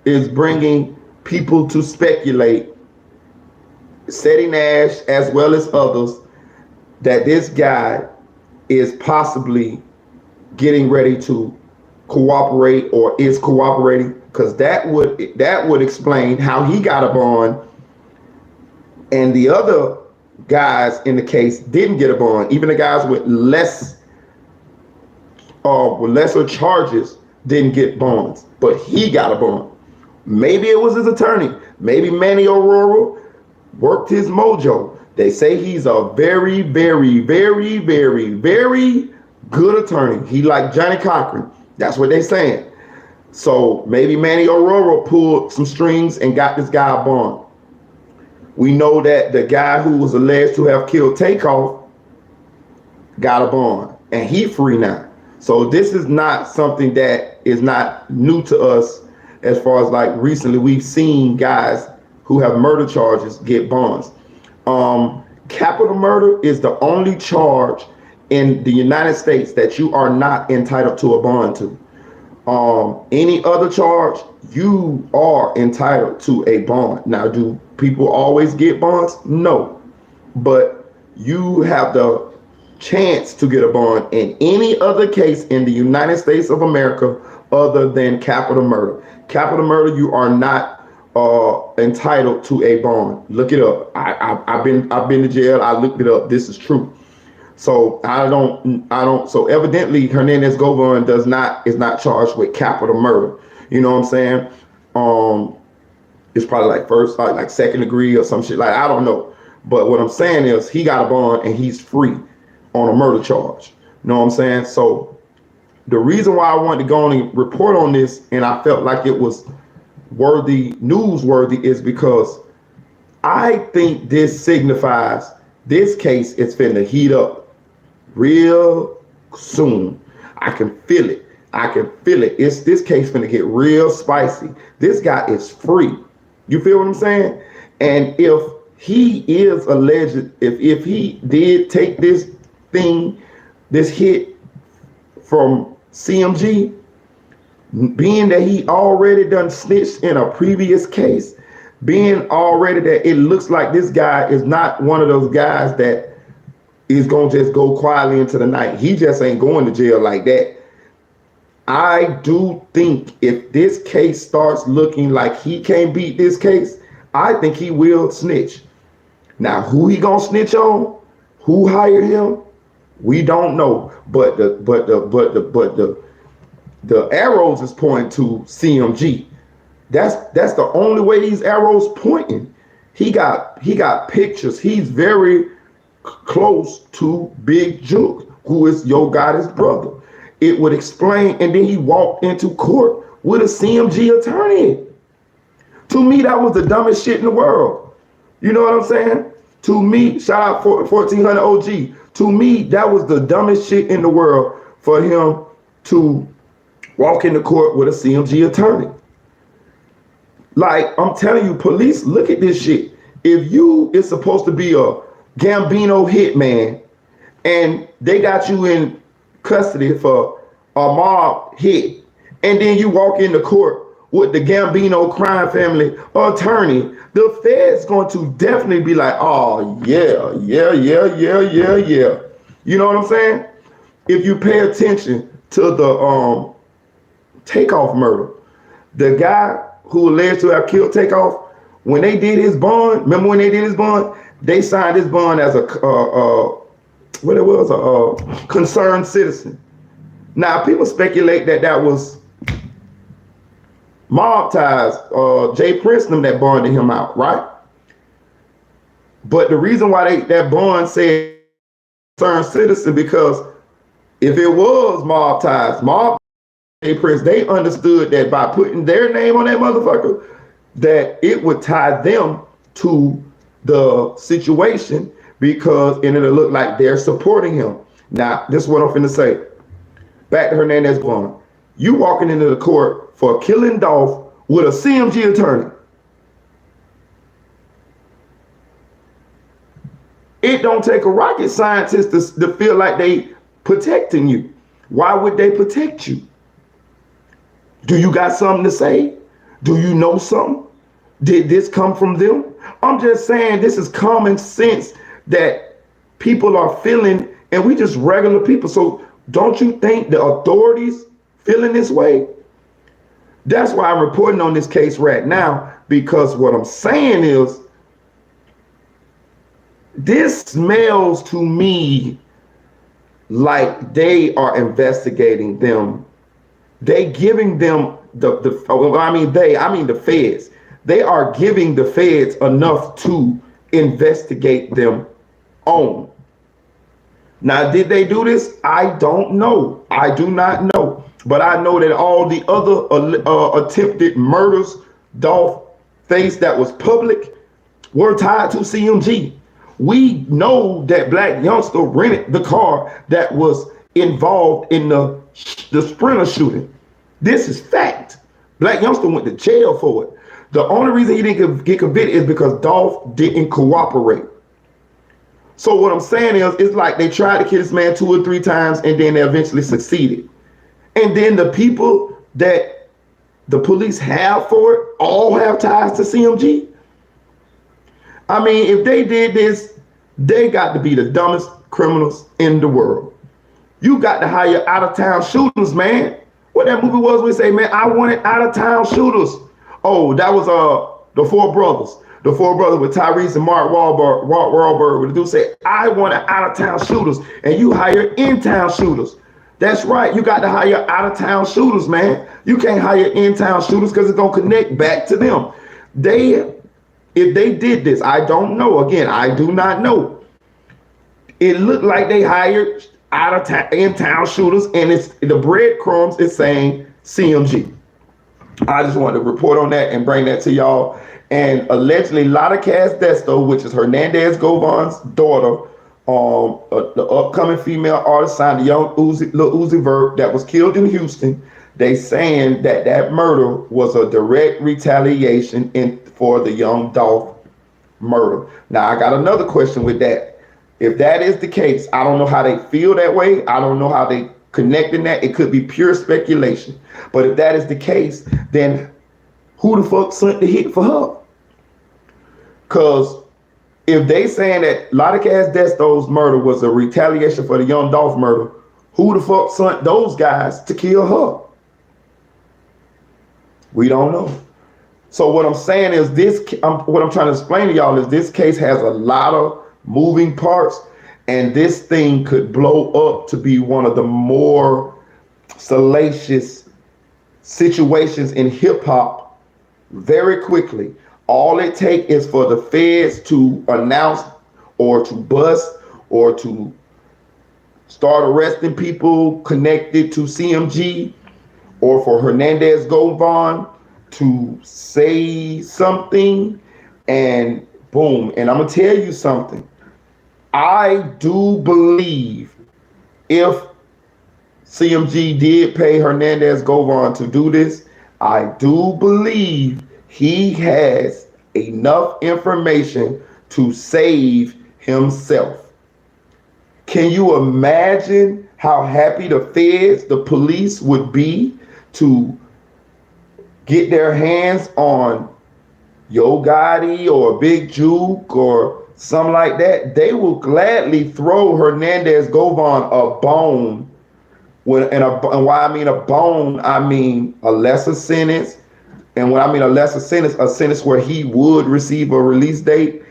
is bringing people to speculate, Sadie Nash as well as others, that this guy is possibly getting ready to cooperate or is cooperating, because that would explain how he got a bond and the other guys in the case didn't get a bond. Even the guys with lesser charges didn't get bonds, but he got a bond. Maybe it was his attorney. Maybe Manny Aurora worked his mojo. They say he's a very, very, very, very, very good attorney. He like Johnny Cochran. That's what they're saying. So maybe Manny Aurora pulled some strings and got this guy a bond. We know that the guy who was alleged to have killed Takeoff got a bond, and he free now. So this is not something that is not new to us. As far as like recently, we've seen guys who have murder charges get bonds. Capital murder is the only charge in the United States that you are not entitled to a bond to. Any other charge, you are entitled to a bond. Now, do people always get bonds? No, but you have the chance to get a bond in any other case in the United States of America other than capital murder. Capital murder, you are not entitled to a bond. Look it up. I've been to jail. I looked it up. This is true. So I don't. So evidently Hernandez Govan is not charged with capital murder. You know what I'm saying? It's probably like second degree or some shit. Like, I don't know. But what I'm saying is he got a bond and he's free on a murder charge. You know what I'm saying? So the reason why I wanted to go on and report on this, and I felt like it was newsworthy, is because I think this signifies this case is finna heat up real soon. I can feel it. It's this case finna get real spicy. This guy is free. You feel what I'm saying? And if he is alleged, if he did take this thing, this hit from CMG, being that he already done snitched in a previous case, being already that it looks like this guy is not one of those guys that is gonna just go quietly into the night. He just ain't going to jail like that. I do think if this case starts looking like he can't beat this case, I think he will snitch. Now, who he gonna snitch on? Who hired him? We don't know. But the arrows is pointing to CMG. That's the only way these arrows pointing. He got pictures. He's very close to Big Juke, who is Yo Gotti's brother. It would explain, and then he walked into court with a CMG attorney. To me, that was the dumbest shit in the world. You know what I'm saying? To me, shout out for 1400 OG. To me, that was the dumbest shit in the world for him to walk into court with a CMG attorney. Like, I'm telling you, police, look at this shit. If you is supposed to be a Gambino hitman and they got you in custody for a mob hit, and then you walk into court with the Gambino crime family attorney, the Fed's going to definitely be like, oh, yeah. You know what I'm saying? If you pay attention to the Takeoff murder, the guy who alleged to have killed Takeoff, when they did his bond, remember when they did his bond? They signed his bond as a concerned citizen. Now, people speculate that was mob ties, Jay Princeton that bonded him out, right? But the reason why that bond said concerned citizen, because if it was mob ties, Jay Prince, they understood that by putting their name on that motherfucker, that it would tie them to the situation, because it'll look like they're supporting him. Now, this is what I'm finna say. Back to Hernandez bond. You walking into the court for killing Dolph with a CMG attorney. It don't take a rocket scientist to feel like they protecting you. Why would they protect you? Do you got something to say? Do you know something? Did this come from them? I'm just saying, this is common sense that people are feeling, and we just regular people. So don't you think the authorities feeling this way? That's why I'm reporting on this case right now, because what I'm saying is, this smells to me like they are investigating them. They giving them the feds. They are giving the feds enough to investigate them on. Now, did they do this? I don't know. I do not know. But I know that all the other attempted murders Dolph faced that was public were tied to CMG. We know that Black Youngster rented the car that was involved in the Sprinter shooting. This is fact. Black Youngster went to jail for it. The only reason he didn't get convicted is because Dolph didn't cooperate. So what I'm saying is, it's like they tried to kill this man 2 or 3 times and then they eventually succeeded. And then the people that the police have for it all have ties to CMG. I mean, if they did this, they got to be the dumbest criminals in the world. You got to hire out-of-town shooters, man. What that movie was, we say, man, I wanted out-of-town shooters. Oh, that was the Four Brothers. The Four Brothers with Tyrese and Mark Wahlberg. Where the dude said, I wanted out-of-town shooters, and you hire in-town shooters. That's right. You got to hire out-of-town shooters, man. You can't hire in-town shooters because it's going to connect back to them. If they did this, I don't know. Again, I do not know. It looked like they hired out-of-town, in-town shooters, and it's the breadcrumbs is saying CMG. I just wanted to report on that and bring that to y'all. And allegedly, Lotta Casdesto, which is Hernandez Govan's daughter, the upcoming female artist signed, the young Lil Uzi Vert that was killed in Houston. They saying that murder was a direct retaliation for the young Dolph murder. Now, I got another question with that. If that is the case, I don't know how they feel that way. I don't know how they connect in that. It could be pure speculation. But if that is the case, then who the fuck sent the hit for her? Because if they saying that Lodicaz Desto's murder was a retaliation for the young Dolph murder, who the fuck sent those guys to kill her? We don't know. So what I'm saying is what I'm trying to explain to y'all is this case has a lot of moving parts, and this thing could blow up to be one of the more salacious situations in hip hop very quickly. All it takes is for the feds to announce or to bust or to start arresting people connected to CMG, or for Hernandez Govan to say something, and boom. And I'm gonna tell you something. I do believe if CMG did pay Hernandez Govan to do this, I do believe he has enough information to save himself. Can you imagine how happy the feds, the police would be to get their hands on Yo Gotti or Big Juke or something like that? They will gladly throw Hernandez Govan a bone. And why I mean a bone, I mean a lesser sentence. And when I mean a lesser sentence, a sentence where he would receive a release date,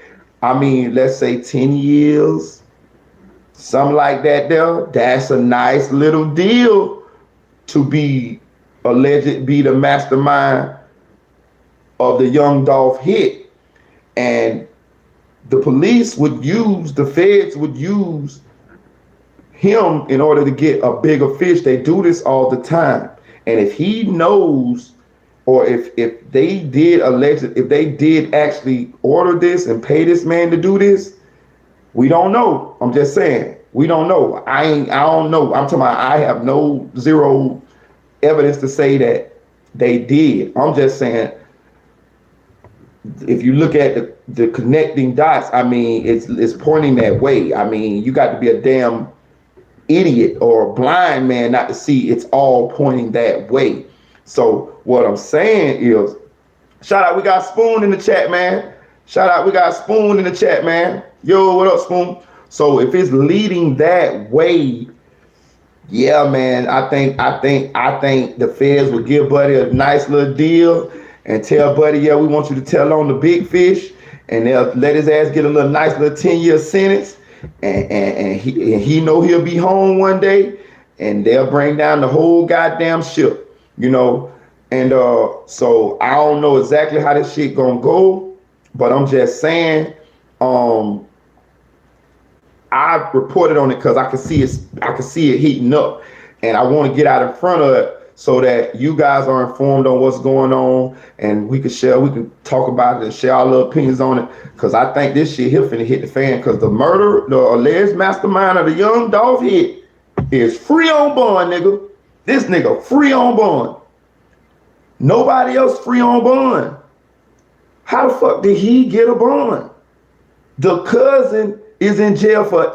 I mean, let's say 10 years, something like that there. That's a nice little deal to be alleged be the mastermind of the young Dolph hit. And the police would use, the feds would use him in order to get a bigger fish. They do this all the time. And if he knows, or if they did actually order this and pay this man to do this, we don't know. I'm just saying, we don't know. I don't know. I'm talking about, I have zero evidence to say that they did. I'm just saying, if you look at the connecting dots, I mean, it's pointing that way. I mean, you got to be a damn idiot or a blind man not to see it's all pointing that way. So what I'm saying is, shout out, we got Spoon in the chat, man. Shout out, we got Spoon in the chat, man. Yo, what up, Spoon? So if it's leading that way, yeah, man, I think the feds would give Buddy a nice little deal and tell Buddy, yeah, we want you to tell on the big fish, and they'll let his ass get a nice little 10-year sentence, and he know he'll be home one day, and they'll bring down the whole goddamn ship, you know. And so I don't know exactly how this shit gonna go, but I'm just saying, I reported on it because I can see it heating up, and I want to get out in front of it so that you guys are informed on what's going on, and we can talk about it and share our little opinions on it, because I think this shit here finna hit the fan, because the alleged mastermind of the young Dolph hit is free on bond, nigga. This nigga free on bond. Nobody else free on bond. How the fuck did he get a bond? The cousin is in jail for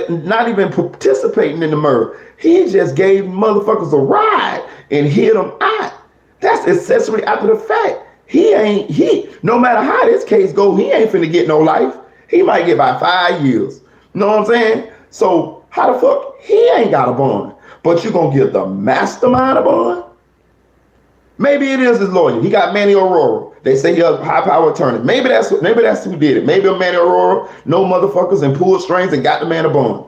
not even participating in the murder. He just gave motherfuckers a ride and hit them out. That's accessory after the fact. No matter how this case go, he ain't finna get no life. He might get by 5 years. You know what I'm saying? So how the fuck he ain't got a bond? But you gonna give the mastermind a bond? Maybe it is his lawyer. He got Manny Aurora. They say he's a high power attorney. Maybe that's who did it. Maybe a Manny Aurora, no motherfuckers, and pulled strings and got the man a bond.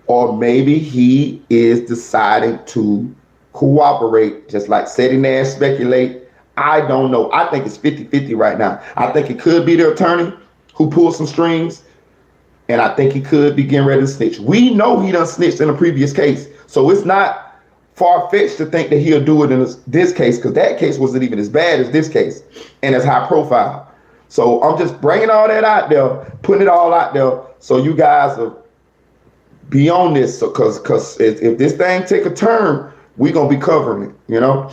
Or maybe he is deciding to cooperate, just like Seti Nash speculate. I don't know. I think it's 50-50 right now. I think it could be the attorney who pulled some strings, and I think he could be getting ready to snitch. We know he done snitched in a previous case, so it's not far-fetched to think that he'll do it in this case, because that case wasn't even as bad as this case and as high profile. So I'm just bringing all that out there, putting it all out there, so you guys will be on this. So because if this thing take a turn, we're gonna be covering it, you know.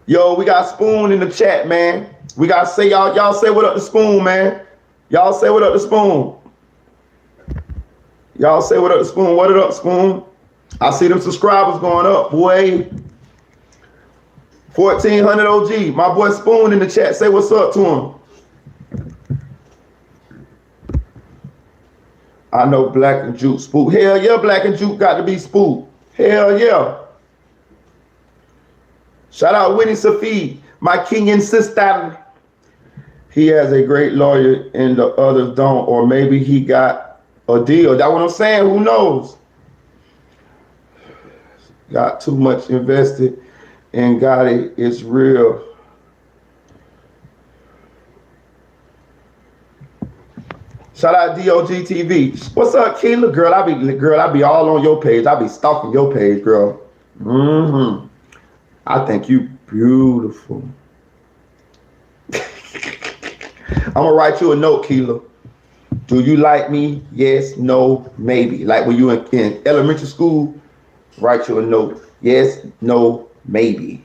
Yo, we got Spoon in the chat, man. We gotta say y'all say what up to Spoon, man. Y'all say what up to Spoon. Y'all say what up to Spoon. What it up, Spoon? I see them subscribers going up, boy. 1400 OG. My boy Spoon in the chat. Say what's up to him. I know Black and Juke spook. Hell yeah, Black and Juke got to be spooked. Hell yeah. Shout out Winnie Safi, my Kenyan sister. He has a great lawyer and the others don't, or maybe he got a deal. That's what I'm saying. Who knows? Got too much invested and got it. It's real. Shout out DOG TV. What's up, Keela? Girl, I be all on your page. I be stalking your page, girl. Mm-hmm. I think you beautiful. I'm gonna write you a note, Keela. Do you like me? Yes, no, maybe. Like when you in elementary school, write you a note. Yes, no, maybe.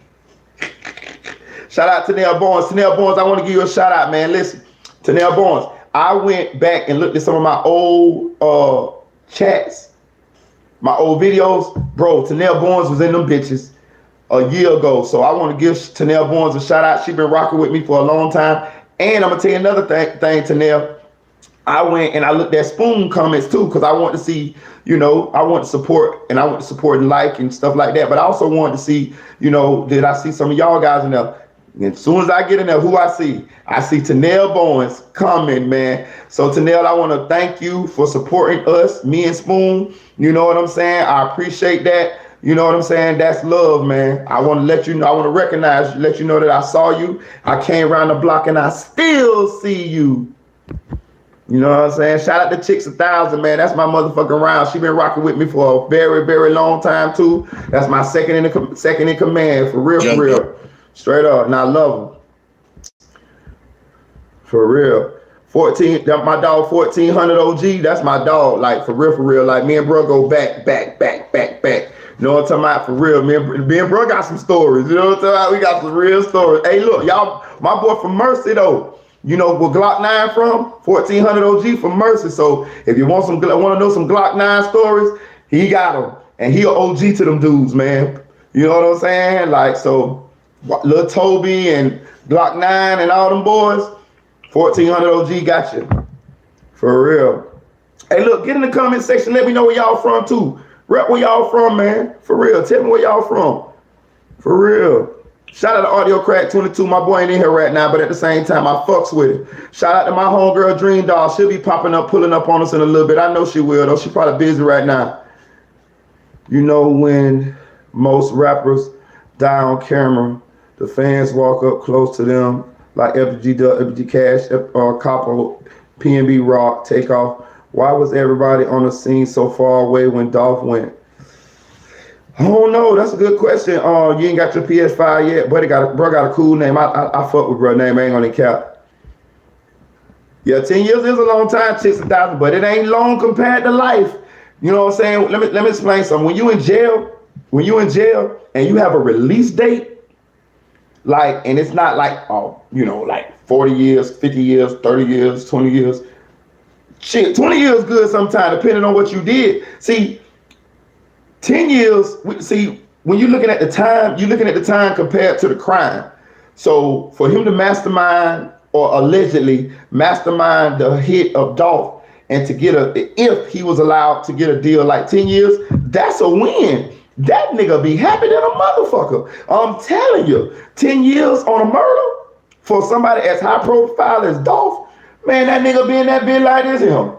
Shout out to Tanel Barnes. Tanel Barnes, I want to give you a shout out, man. Listen, Tanel Barnes. I went back and looked at some of my old chats, my old videos. Bro, Tanel Barnes was in them bitches a year ago. So I want to give Tanel Barnes a shout out. She been rocking with me for a long time. And I'm going to tell you another thing, Tanel. I went and I looked at Spoon comments too, because I want to see, I want to support and like and stuff like that. But I also wanted to see, did I see some of y'all guys in there? And as soon as I get in there, who I see Tanel Bowens coming, man. So Tanel, I want to thank you for supporting us, me and Spoon. You know what I'm saying? I appreciate that. You know what I'm saying? That's love, man. I want to let you know, I want to recognize, let you know that I saw you. I came around the block and I still see you. You know what I'm saying? Shout out to Chicks 1000, man. That's my motherfucking round. She been rocking with me for a very, very long time too. That's my second in command, for real, for real. Straight up, and I love them. For real. 14, my dog 1400 OG, that's my dog. Like, for real. Like, me and bro go back. You know what I'm talking about? For real. Me and bro got some stories. You know what I'm talking about? We got some real stories. Hey, look, y'all, my boy from Mercy, though. You know where Glock 9 from? 1400 OG from Mercy. So, if you want to know some Glock 9 stories, he got them. And he an OG to them dudes, man. You know what I'm saying? Like, so... Lil Toby and Glock 9 and all them boys, 1400 OG got you. For real. Hey, look, get in the comment section. Let me know where y'all from, too. Rep where y'all from, man. For real. Tell me where y'all from. For real. Shout out to Audio Crack 22. My boy ain't in here right now, but at the same time, I fucks with it. Shout out to my homegirl, Dream Doll. She'll be pulling up on us in a little bit. I know she will, though. She's probably busy right now. You know when most rappers die on camera, the fans walk up close to them like FG Cash, Capo, PNB Rock, Takeoff. Why was everybody on the scene so far away when Dolph went? I don't know. That's a good question. You ain't got your PS5 yet, but bro got a cool name. I fuck with bro name. I ain't gonna cap. Yeah, 10 years is a long time, Chicks 1000, but it ain't long compared to life. You know what I'm saying? Let me explain something. When you in jail and you have a release date, like, and it's not like, like 40 years, 50 years, 30 years, 20 years. Shit, 20 years good sometimes, depending on what you did. See, 10 years, when you're looking at the time, compared to the crime. So for him to mastermind or allegedly mastermind the hit of Dolph and to get if he was allowed to get a deal like 10 years, that's a win. That nigga be happy than a motherfucker. I'm telling you, 10 years on a murder for somebody as high profile as Dolph, man, that nigga be in that bit like this him.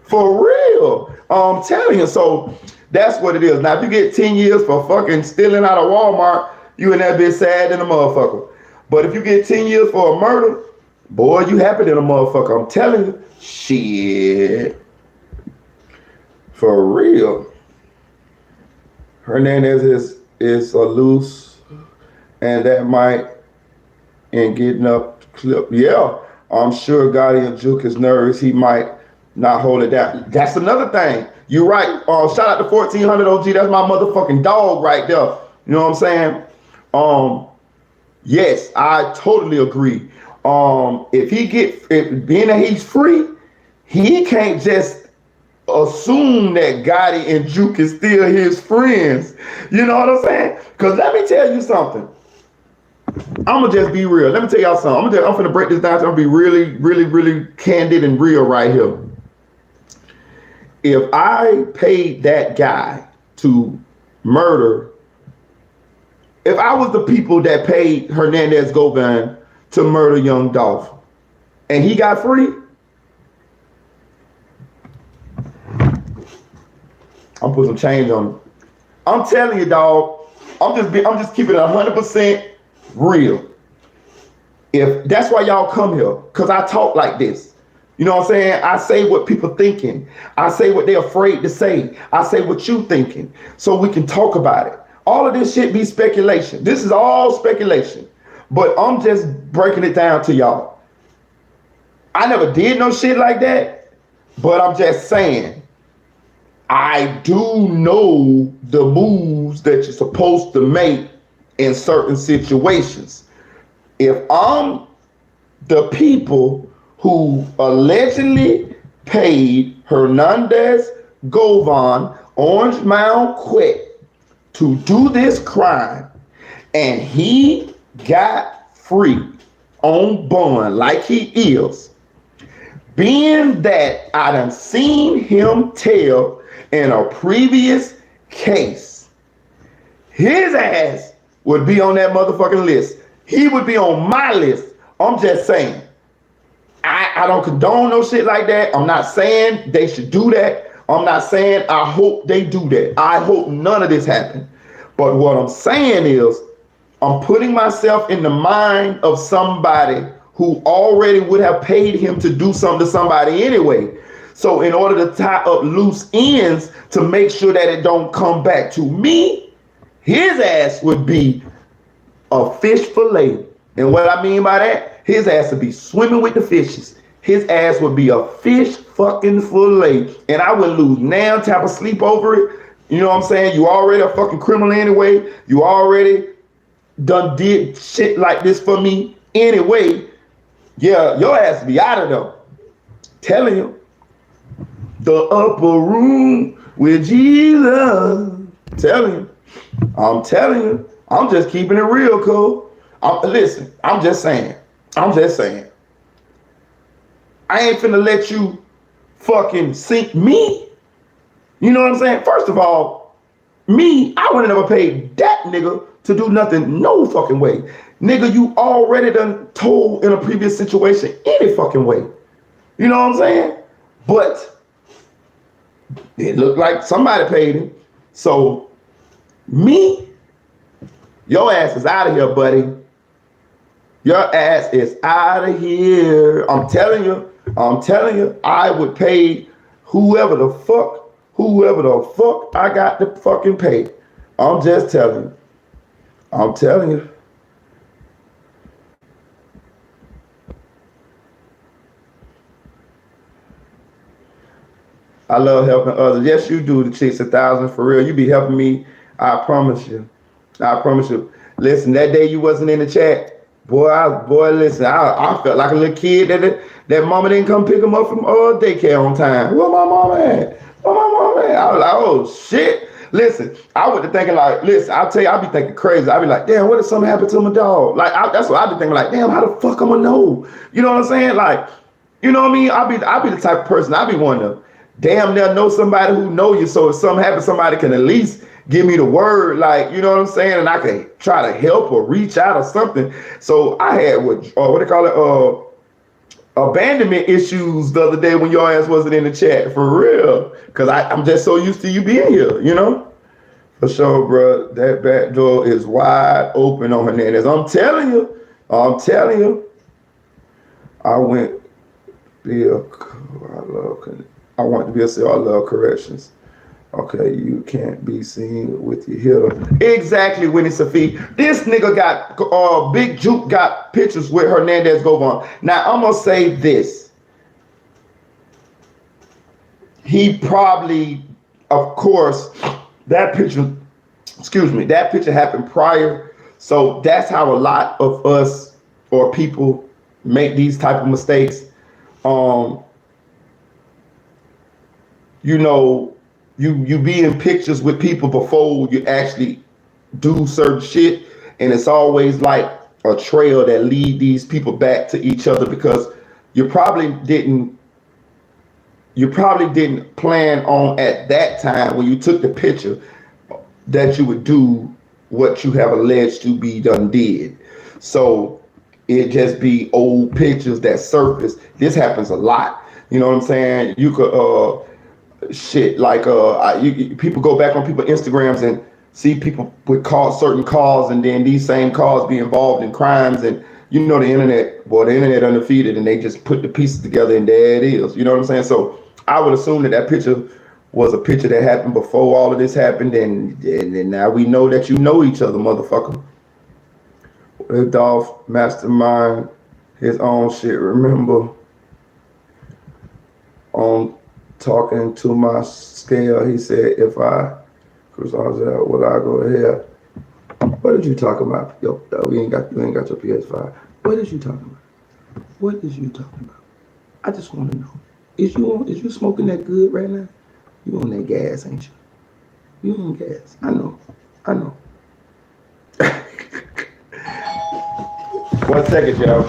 For real. I'm telling you. So that's what it is. Now, if you get 10 years for fucking stealing out of Walmart, you in that bit sad than a motherfucker. But if you get 10 years for a murder, boy, you happy than a motherfucker. I'm telling you. Shit. For real. Hernandez is a loose, and that might and getting up clip. Yeah, I'm sure Gotti and Juke is nervous. He might not hold it down. That's another thing. You're right. Shout out to 1400 OG. That's my motherfucking dog right there. You know what I'm saying? Yes, I totally agree. If being that he's free, he can't just assume that Gotti and Juke is still his friends. You know what I'm saying? Because let me tell you something. I'm gonna just be real. Let me tell y'all something. I'm gonna break this down. I'm gonna be really, really, really candid and real right here. If I paid that guy to murder, if I was the people that paid Hernandez Govan to murder young Dolph, and he got free, I'm putting some change on him. I'm telling you, dog. I'm just keeping it 100% real. If that's why y'all come here, cause I talk like this. You know what I'm saying? I say what people thinking. I say what they're afraid to say. I say what you thinking, so we can talk about it. All of this shit be speculation. This is all speculation, but I'm just breaking it down to y'all. I never did no shit like that, but I'm just saying, I do know the moves that you're supposed to make in certain situations. If I'm the people who allegedly paid Hernandez Govan, Orange Mound Quet, to do this crime, and he got free on bond like he is, being that I done seen him tell in a previous case, his ass would be on that motherfucking list. He would be on my list. I'm just saying. I don't condone no shit like that. I'm not saying they should do that. I'm not saying I hope they do that. I hope none of this happens. But what I'm saying is, I'm putting myself in the mind of somebody who already would have paid him to do something to somebody anyway. So in order to tie up loose ends to make sure that it don't come back to me, his ass would be a fish fillet. And what I mean by that, his ass would be swimming with the fishes. His ass would be a fish fucking fillet. And I wouldn't lose now type of sleep over it. You know what I'm saying? You already a fucking criminal anyway. You already done did shit like this for me anyway. Yeah, your ass be out of there. Telling you. The upper room with Jesus. Telling you. I'm telling you. I'm just keeping it real, Cole. Listen, I'm just saying. I ain't finna let you fucking sink me. You know what I'm saying? First of all, me, I would have never paid that nigga to do nothing no fucking way. Nigga, you already done told in a previous situation any fucking way. You know what I'm saying? But it looked like somebody paid him. So me, your ass is out of here, buddy. Your ass is out of here. I'm telling you, I would pay whoever the fuck I got to fucking pay. I'm just telling you. I love helping others. Yes, you do. The chicks 1,000 for real. You be helping me. I promise you. Listen, that day you wasn't in the chat. Listen, I felt like a little kid that mama didn't come pick him up from daycare on time. Where my mama at? I was like, oh shit. Listen, I was thinking like, I'll tell you, I be thinking crazy. I be like, damn, what if something happened to my dog? Like, that's what I be thinking. Like, damn, how the fuck I'm gonna know? You know what I'm saying? Like, you know what I mean? I be the type of person. I be wanting to damn near know somebody who know you. So if something happens, somebody can at least give me the word, like, you know what I'm saying? And I can try to help or reach out or something. So I had what they call it, abandonment issues the other day when your ass wasn't in the chat, for real. Cause I'm just so used to you being here, you know? For sure, bro. That back door is wide open on Hernandez. I'm telling you. I want to be a I love corrections. Okay, you can't be seen with your hitter. Exactly, Winnie Safi. This nigga got, Big Juke got pictures with Hernandez Govan. Now, I'm going to say this. He probably, of course, that picture happened prior So that's how a lot of us or people make these type of mistakes. Um, you know, you be in pictures with people before you actually do certain shit, and it's always like a trail that lead these people back to each other because you probably didn't plan on at that time when you took the picture that you would do what you have alleged to be done did. So it just be old pictures that surface. This happens a lot. You know what I'm saying? You could shit like people go back on people's Instagrams and see people with certain cars, and then these same cars be involved in crimes, and you know the internet undefeated, and they just put the pieces together and there it is. You know what I'm saying? So I would assume that picture was a picture that happened before all of this happened, and now we know that you know each other, motherfucker. Dolph mastermind his own shit. Remember on talking to my scale, he said, if I cruise on out, would I go ahead? What did you talk about? Yo, you ain't got your PS5. What is you talking about? What is you talking about? I just want to know. Is you smoking that good right now? You on that gas, ain't you? You on gas. I know. 1 second, y'all.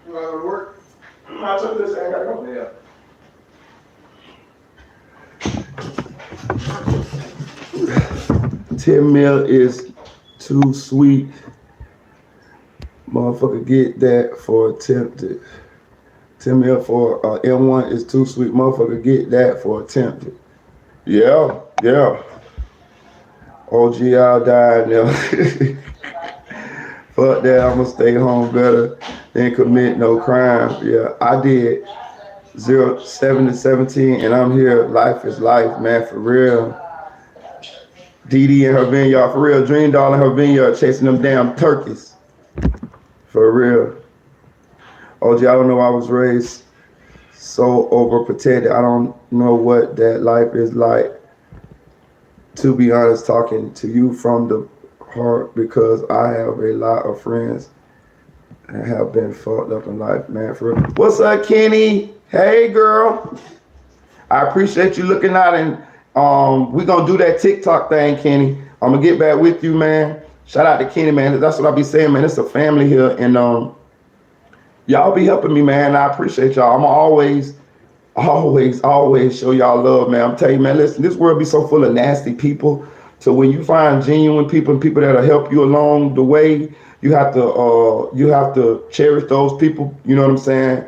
You gotta go to work? I took this, I gotta go. Yeah. $10 mil is too sweet. Motherfucker get that for attempted. 10 mil for M1 is too sweet. Motherfucker get that for attempted. Yeah. OG, I'll die now. Fuck that, I'ma stay home better than commit no crime. Yeah, I did 7 to 17 and I'm here. Life is life, man, for real. Dee in her vineyard, for real. Dream Doll in her vineyard chasing them damn turkeys. For real. OG, I don't know, I was raised so overprotected. I don't know what that life is like. To be honest, talking to you from the heart, because I have a lot of friends that have been fucked up in life, man. For real. What's up, Kenny? Hey, girl. I appreciate you looking out, and we're gonna do that TikTok thing, Kenny. I'm gonna get back with you, man. Shout out to Kenny, man. That's what I be saying, man. It's a family here, and y'all be helping me, man. I appreciate y'all. I'm always show y'all love, man. I'm telling you, man, listen, this world be so full of nasty people. So when you find genuine people and people that'll help you along the way, you have to cherish those people. You know what I'm saying?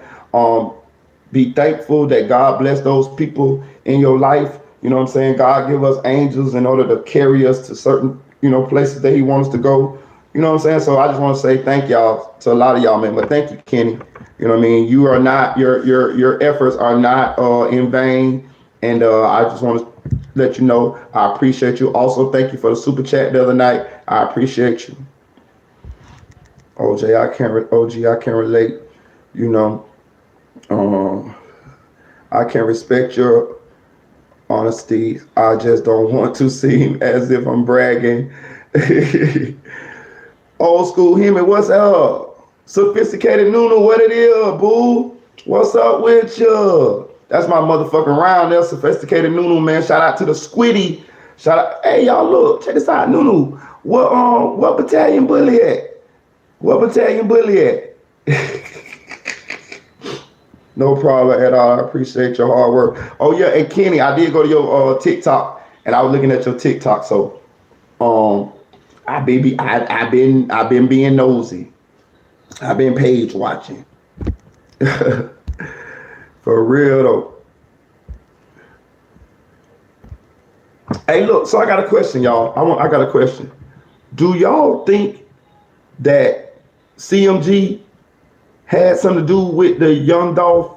Be thankful that God bless those people in your life. You know what I'm saying? God give us angels in order to carry us to certain, places that he wants us to go. You know what I'm saying? So I just want to say thank y'all to a lot of y'all, man. But thank you, Kenny. You know what I mean? You are not, your efforts are not in vain. And I just want to let you know I appreciate you. Also, thank you for the super chat the other night. I appreciate you. OG, I can relate. I can respect your honesty. I just don't want to seem as if I'm bragging. Old school Hemi, what's up? Sophisticated Nunu, what it is, boo? What's up with you? That's my motherfucking round there, Sophisticated Nunu, man. Shout out to the Squiddy. Shout out. Hey, y'all, look, check this out, Nunu. What battalion bully at? What battalion bully at? No problem at all. I appreciate your hard work. Oh yeah, and Kenny, I did go to your TikTok, and I was looking at your TikTok. So, I've been being nosy. I've been page watching. For real though. Hey, look. So I got a question, y'all. I got a question. Do y'all think that CMG had something to do with the Young Dolph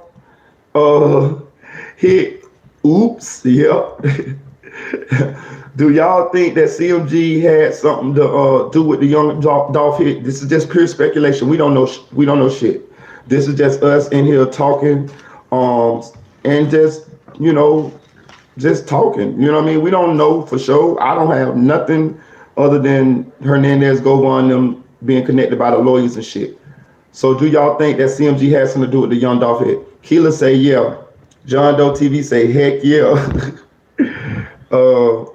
hit? Oops, yep. Do y'all think that CMG had something to do with the Young Dolph hit? This is just pure speculation. We don't know shit. This is just us in here talking, and just, you know, just talking. You know what I mean? We don't know for sure. I don't have nothing other than Hernandez, Govan, and them being connected by the lawyers and shit. So do y'all think that CMG has something to do with the Young Dolph hit? Keela say yeah. John Doe TV say heck yeah. uh,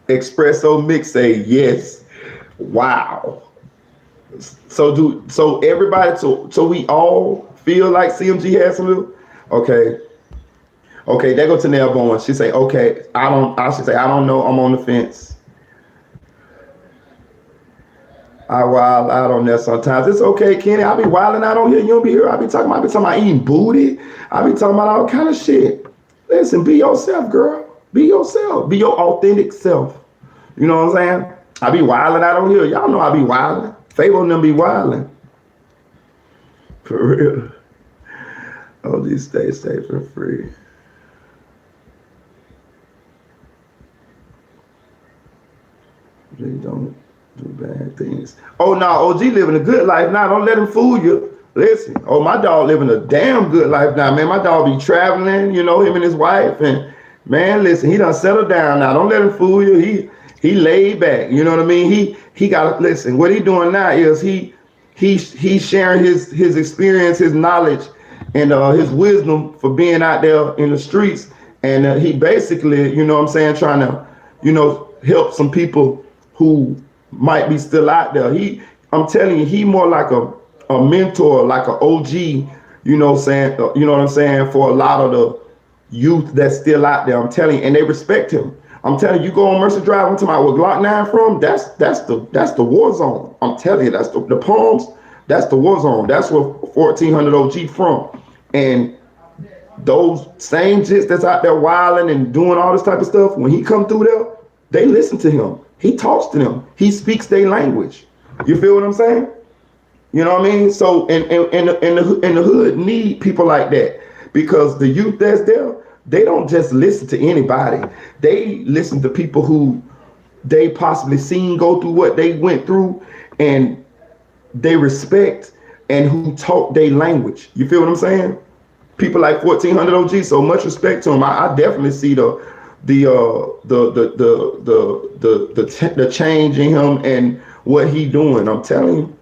Espresso Mix say yes. Wow. So everybody, so we all feel like CMG has some little. Okay. Okay, they go to Nail Bowen. She say, okay, I should say, I don't know, I'm on the fence. I wild out on that sometimes. It's okay, Kenny. I be wilding out on here. You don't be here. I be talking about eating booty. I be talking about all kind of shit. Listen, be yourself, girl. Be yourself. Be your authentic self. You know what I'm saying? I be wilding out on here. Y'all know I be wilding. Fable and them be wilding. For real. Oh, these stay safe and free. They don't do bad things. Oh no, OG living a good life now. Don't let him fool you. Listen, oh, my dog living a damn good life now, man. My dog be traveling, you know, him and his wife. And man, listen, he done settled down now. Don't let him fool you. He laid back. You know what I mean? He got, listen, what he doing now is he's sharing his experience, his knowledge, and his wisdom for being out there in the streets. And he basically, you know what I'm saying, trying to, you know, help some people who might be still out there. I'm telling you, he more like a mentor, like an OG, you know what I'm saying, for a lot of the youth that's still out there. I'm telling you, and they respect him. I'm telling you, go on Mercer Drive, I'm talking about where Glock 9 from, that's the war zone. I'm telling you, that's the Palms, that's the war zone. That's where 1400 OG from. And those same jits that's out there wilding and doing all this type of stuff, when he come through there, they listen to him. He talks to them. He speaks their language. You feel what I'm saying? You know what I mean? So, and the hood need people like that, because the youth that's there, they don't just listen to anybody. They listen to people who they possibly seen go through what they went through, and they respect, and who talk their language. You feel what I'm saying? People like 1400 OG. So much respect to him. I definitely see the change in him and what he doing. I'm telling you.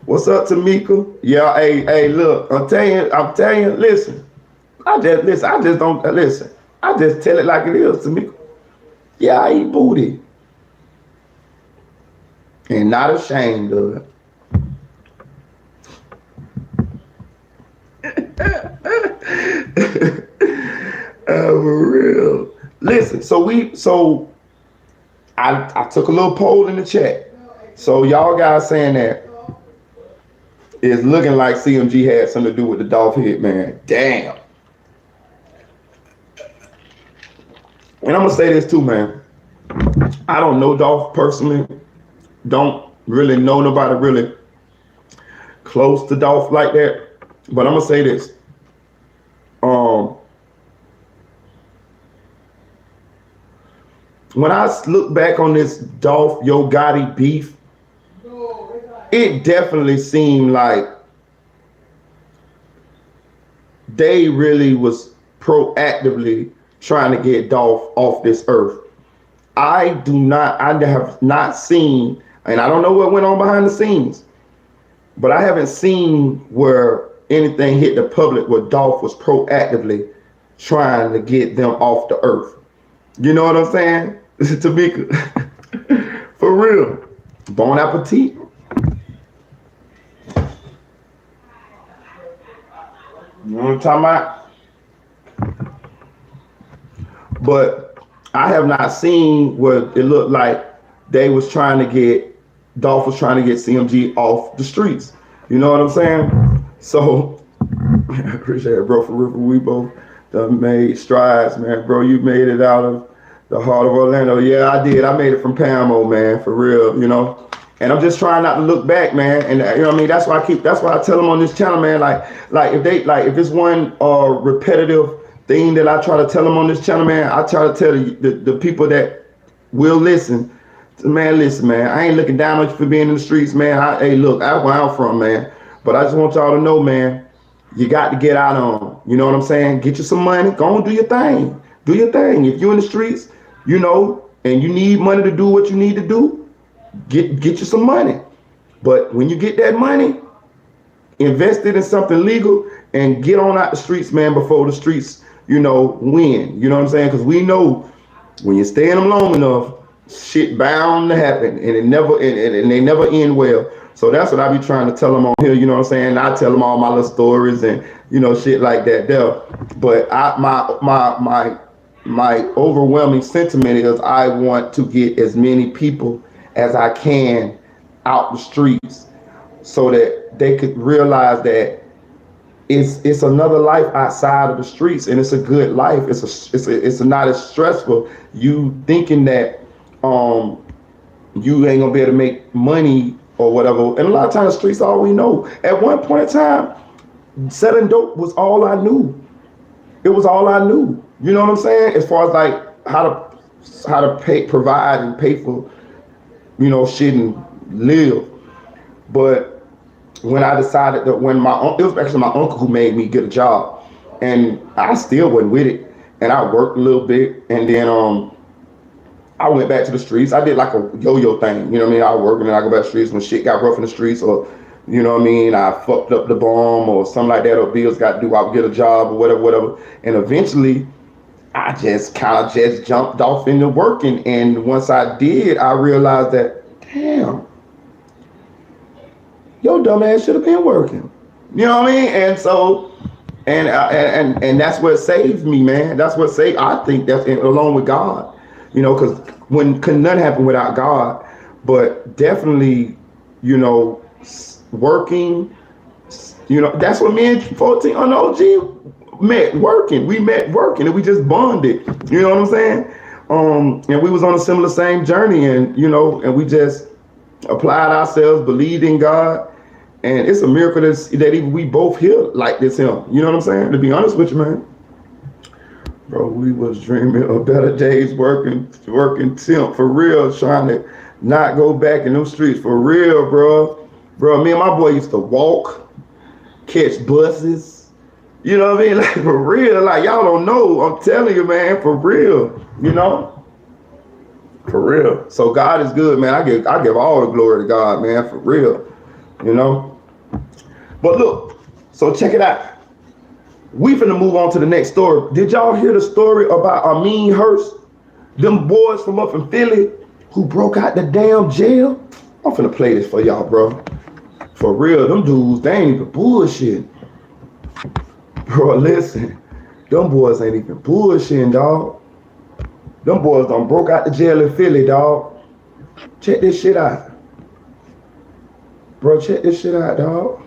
What's up, Tamika? Yeah, hey, look, I'm telling you, listen. I just tell it like it is, Tamika. Yeah, I eat booty. And not ashamed of it. For real. Listen, so I took a little poll in the chat. So y'all guys saying that it's looking like CMG had something to do with the Dolph hit, man. Damn. And I'm gonna say this too, man. I don't know Dolph personally. Don't really know nobody really close to Dolph like that. But I'm gonna say this. When I look back on this Dolph Yo Gotti beef, it definitely seemed like they really was proactively trying to get Dolph off this earth. I have not seen, and I don't know what went on behind the scenes, but I haven't seen where anything hit the public where Dolph was proactively trying to get them off the earth. You know what I'm saying? Tamika, for real. Bon appetit. You know what I'm talking about? But I have not seen what it looked like Dolph was trying to get CMG off the streets. You know what I'm saying? So, I appreciate it, bro. For real, we both done made strides, man. Bro, you made it out of the heart of Orlando. Yeah, I did. I made it from Pamo, man, for real, you know. And I'm just trying not to look back, man. And you know what I mean? That's why I tell them on this channel, man, like if it's one repetitive thing that I try to tell them on this channel, man, I try to tell the people that will listen, man, listen, man, I ain't looking down on you for being in the streets, man. Hey, look, that's where I'm from, man. But I just want y'all to know, man, you got to get out on, you know what I'm saying? Get you some money, go and do your thing. Do your thing. If you're in the streets, you know, and you need money to do what you need to do, get you some money. But when you get that money, invest it in something legal and get on out the streets, man, before the streets, you know, win. You know what I'm saying? Because we know when you stay in them long enough, shit bound to happen, and they never end well. So that's what I be trying to tell them on here. You know what I'm saying? I tell them all my little stories and, you know, shit like that there. But my overwhelming sentiment is I want to get as many people as I can out the streets so that they could realize that it's another life outside of the streets, and it's a good life. It's not as stressful. You thinking that you ain't gonna be able to make money or whatever, and a lot of times the streets all we know. At one point in time, selling dope was all I knew. It was all I knew. You know what I'm saying? As far as like how to provide and pay for, you know, shit and live. But when I decided that it was actually my uncle who made me get a job, and I still wasn't with it, and I worked a little bit, and then I went back to the streets. I did like a yo-yo thing, you know what I mean? I work and then I go back to the streets when shit got rough in the streets, or you know what I mean, I fucked up the bomb or something like that, or bills got due, I would get a job or whatever. And eventually I just kind of just jumped off into working. And once I did, I realized that, damn, your dumb ass should have been working. You know what I mean? And so, and that's what saved me, man. That's what saved, I think that's along with God, you know, because couldn't nothing happen without God. But definitely, you know, working, you know, that's what me and 14 on OG met working. We met working and we just bonded. You know what I'm saying? And we was on a same journey, and you know, and we just applied ourselves, believed in God, and it's a miracle that even we both here like this him. You know what I'm saying? To be honest with you, man, bro, we was dreaming of better days, working temp for real, trying to not go back in those streets for real, bro. Bro, me and my boy used to walk, catch buses. You know what I mean? Like for real, like y'all don't know. I'm telling you, man, for real. You know, for real. So God is good, man. I give all the glory to God, man, for real. You know. But look, so check it out. We finna move on to the next story. Did y'all hear the story about Ameen Hurst? Them boys from up in Philly who broke out the damn jail? I'm finna play this for y'all, bro. For real, them dudes, they ain't even bullshitting. Bro, listen, them boys ain't even bullshitting, dog. Them boys done broke out the jail in Philly, dog. Check this shit out. Bro, check this shit out, dog.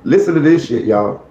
Listen to this shit, y'all.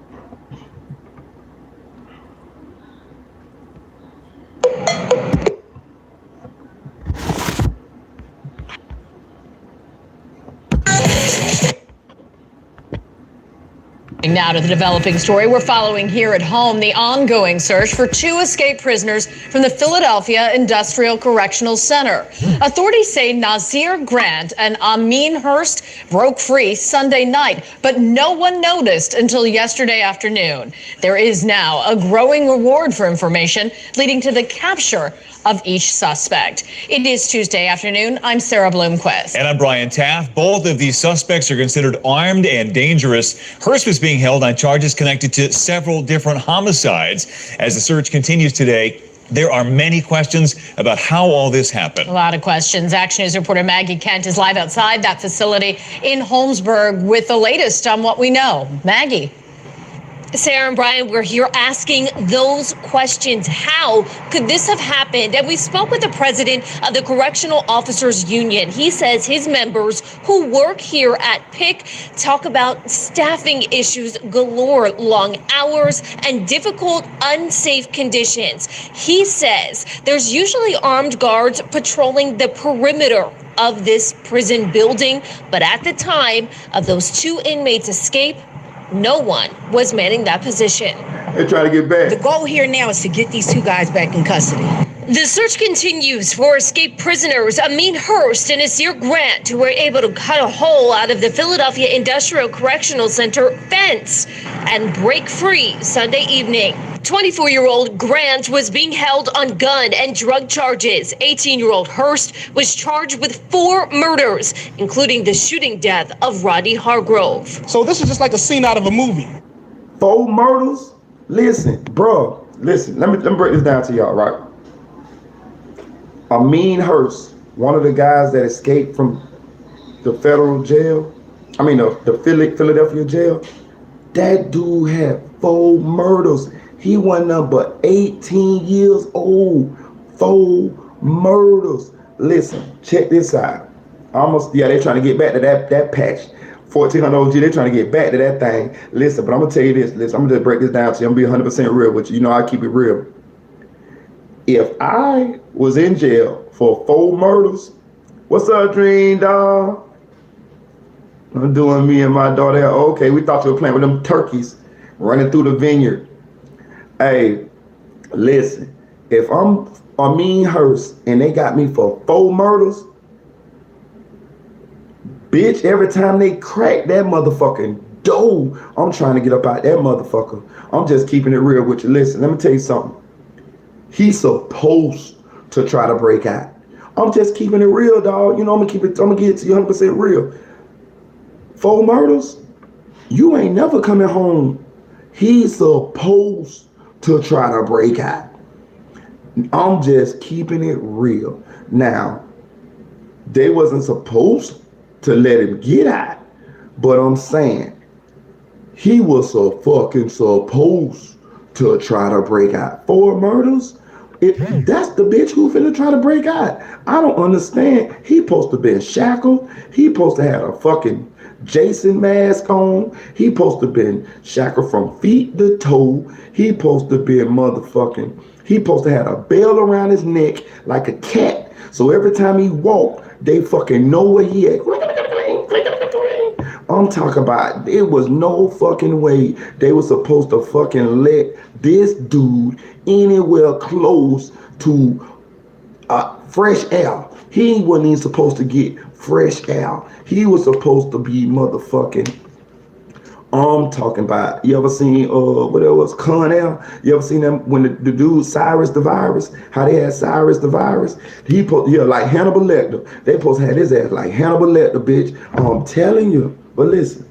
Now to the developing story we're following here at home, the ongoing search for two escaped prisoners from the Philadelphia Industrial Correctional Center. Authorities say Nazir Grant and Ameen Hurst broke free Sunday night, but no one noticed until yesterday afternoon. There is now a growing reward for information leading to the capture of each suspect. It is Tuesday afternoon. I'm Sarah Bloomquist. And I'm Brian Taff. Both of these suspects are considered armed and dangerous. Hurst was being held on charges connected to several different homicides. As the search continues today, there are many questions about how all this happened. A lot of questions. Action News reporter Maggie Kent is live outside that facility in Holmesburg with the latest on what we know. Maggie. Sarah and Brian, we're here asking those questions. How could this have happened? And we spoke with the president of the Correctional Officers Union. He says his members who work here at PIC talk about staffing issues galore, long hours, and difficult, unsafe conditions. He says there's usually armed guards patrolling the perimeter of this prison building, but at the time of those 2 inmates' escape, no one was manning that position. They're trying to get back. The goal here now is to get these 2 guys back in custody. The search continues for escaped prisoners Ameen Hurst and Nasir Grant, who were able to cut a hole out of the Philadelphia Industrial Correctional Center fence and break free Sunday evening. 24-year-old Grant was being held on gun and drug charges. 18-year-old Hurst was charged with 4 murders, including the shooting death of Rodney Hargrove. So this is just like a scene out of a movie. 4 murders? Listen, bro, listen, let me break this down to y'all, right? Ameen Hurst, one of the guys that escaped from the federal jail, the Philadelphia jail, that dude had 4 murders. He was number 18 years old. 4 murders. Listen, check this out. They're trying to get back to that patch. 1400 OG, they're trying to get back to that thing. Listen, but I'm gonna tell you this. Listen, I'm gonna just break this down to you. I'm gonna be 100% real with you. You know I keep it real. If I was in jail for 4 murders, what's up, Dream Dog? I'm doing me and my daughter. Okay, we thought you were playing with them turkeys running through the vineyard. Hey, listen, if I'm Ameen Hurst and they got me for 4 murders, bitch, every time they crack that motherfucking door, I'm trying to get up out that motherfucker. I'm just keeping it real with you. Listen, let me tell you something. He's supposed to try to break out. I'm just keeping it real, dog. You know, I'm gonna get it to you 100% real. 4 murders, you ain't never coming home. He's supposed to try to break out. I'm just keeping it real. Now, they wasn't supposed to let him get out, but I'm saying he was so fucking supposed to try to break out. 4 murders? That's the bitch who finna try to break out. I don't understand. He supposed to been shackled. He supposed to have a fucking Jason mask on. He supposed to been shackled from feet to toe. He supposed to be he supposed to have a bell around his neck like a cat. So every time he walked, they fucking know where he at. I'm talking about, it was no fucking way they were supposed to fucking let this dude anywhere close to fresh air. He wasn't even supposed to get fresh air. He was supposed to be motherfucking, I'm talking about, you ever seen, what it was, Con Air? You ever seen them when the dude, Cyrus the Virus, how they had Cyrus the Virus? Like Hannibal Lecter. They supposed to have his ass like Hannibal Lecter, bitch. I'm telling you. But listen.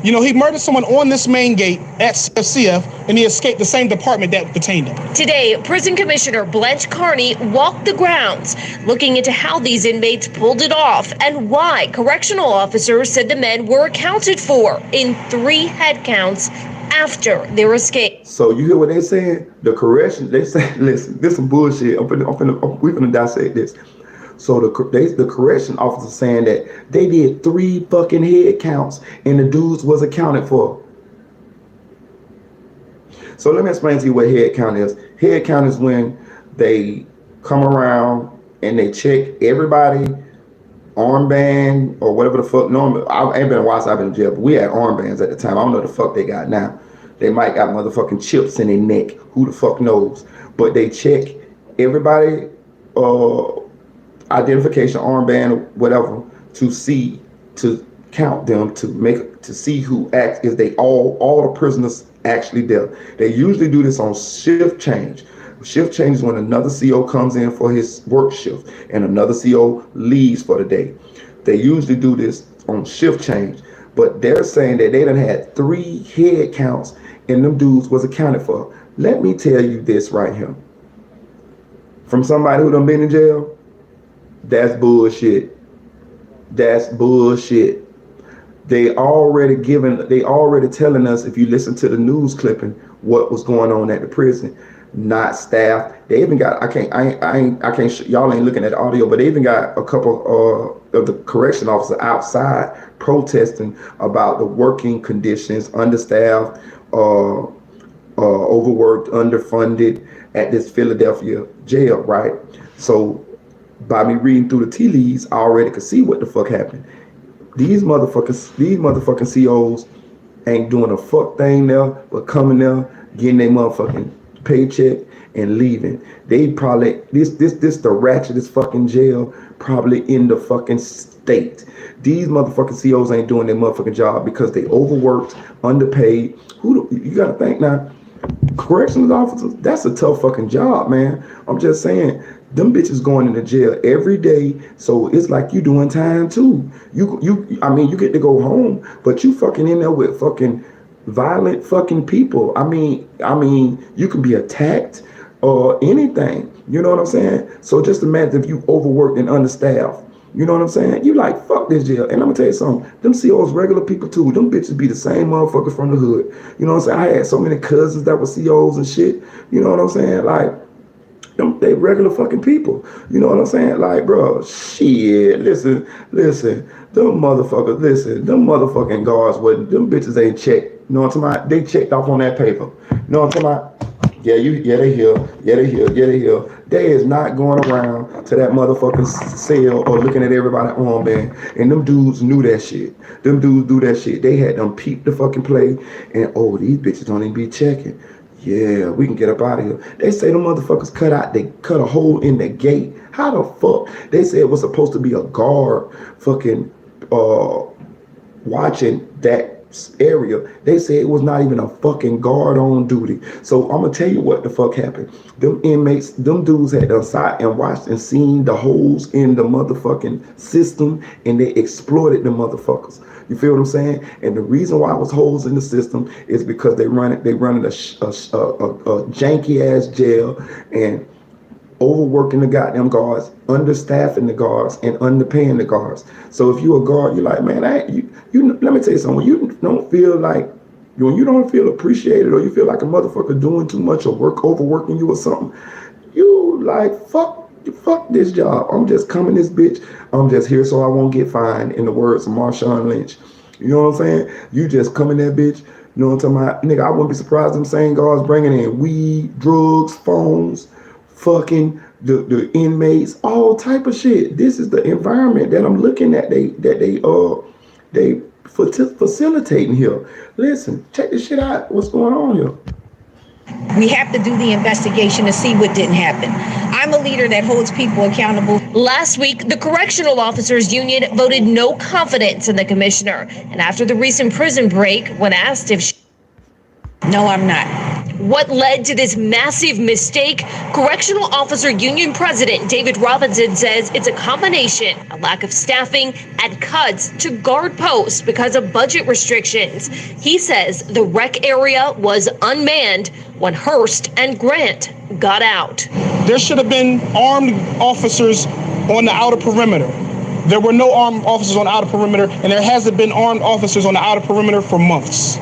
You know, he murdered someone on this main gate at CF, and he escaped the same department that detained him. Today, Prison Commissioner Blanche Carney walked the grounds, looking into how these inmates pulled it off and why correctional officers said the men were accounted for in 3 head counts after their escape. So you hear what they saying? The correction, they say, listen, this is some bullshit. we're gonna dissect this. So the correction officer saying that they did 3 fucking head counts and the dudes was accounted for. So let me explain to you what head count is. Head count is when they come around and they check everybody, armband or whatever the fuck. Normally, I ain't been a while since I've been in jail, but we had armbands at the time. I don't know the fuck they got now. They might got motherfucking chips in their neck. Who the fuck knows? But they check everybody, identification, armband, whatever, to count them, to see who acts, is they all the prisoners actually there. They usually do this on shift change. Shift change is when another CO comes in for his work shift and another CO leaves for the day. They usually do this on shift change, but they're saying that they done had 3 head counts and them dudes was accounted for. Let me tell you this right here. From somebody who done been in jail, that's bullshit. That's bullshit. They already telling us, if you listen to the news clipping, what was going on at the prison. Not staff. They even got, y'all ain't looking at the audio, but they even got a couple of the correction officers outside protesting about the working conditions, understaffed, overworked, underfunded at this Philadelphia jail, right? So by me reading through the tea leaves, I already could see what the fuck happened. These motherfucking COs ain't doing a fuck thing there, but coming there, getting their motherfucking paycheck and leaving. They probably this the ratchetest fucking jail probably in the fucking state. These motherfucking COs ain't doing their motherfucking job because they overworked, underpaid. You gotta think now, corrections officers, that's a tough fucking job, man. I'm just saying, them bitches going into jail every day, so it's like you doing time too. You get to go home, but you fucking in there with fucking violent fucking people. I mean, you can be attacked or anything. You know what I'm saying? So just imagine if you overworked and understaffed. You know what I'm saying? You like, fuck this jail. And I'm gonna tell you something, them COs regular people too. Them bitches be the same motherfuckers from the hood. You know what I'm saying? I had so many cousins that were COs and shit. You know what I'm saying? Like, they regular fucking people. You know what I'm saying? Like, bro, shit, listen, them motherfucking guards wasn't, them bitches ain't checked. You know what I'm talking about? They checked off on that paper. You know what I'm talking about? Yeah, they here. They is not going around to that motherfucking cell or looking at everybody armband. And them dudes knew that shit. Them dudes do that shit. They had them peep the fucking play and, oh, these bitches don't even be checking. Yeah, we can get up out of here. They say the motherfuckers cut a hole in the gate. How the fuck? They said it was supposed to be a guard fucking watching that area. They said it was not even a fucking guard on duty. So I'm gonna tell you what the fuck happened. Them inmates, them dudes had done sat and watched and seen the holes in the motherfucking system, and they exploited the motherfuckers. You feel what I'm saying? And the reason why it was holes in the system is because they running a janky ass jail and overworking the goddamn guards, understaffing the guards, and underpaying the guards. So if you're a guard, you're like, man, let me tell you something. When you don't feel appreciated, or you feel like a motherfucker doing too much or overworking you or something, you like, fuck this job. I'm just coming this bitch. I'm just here so I won't get fined, in the words of Marshawn Lynch. You know what I'm saying? You just come in that bitch. You know what I'm talking about? Nigga, I wouldn't be surprised them same guards bringing in weed, drugs, phones, fucking the inmates, all type of shit. This is the environment that I'm looking at. They facilitating here. Listen, check this shit out. What's going on here? We have to do the investigation to see what didn't happen. I'm a leader that holds people accountable. Last week, the Correctional Officers Union voted no confidence in the commissioner. And after the recent prison break, when asked if she... No, I'm not. What led to this massive mistake? Correctional Officer Union President David Robinson says it's a combination, a lack of staffing and cuts to guard posts because of budget restrictions. He says the rec area was unmanned when Hurst and Grant got out. There should have been armed officers on the outer perimeter. There were no armed officers on the outer perimeter, and there hasn't been armed officers on the outer perimeter for months.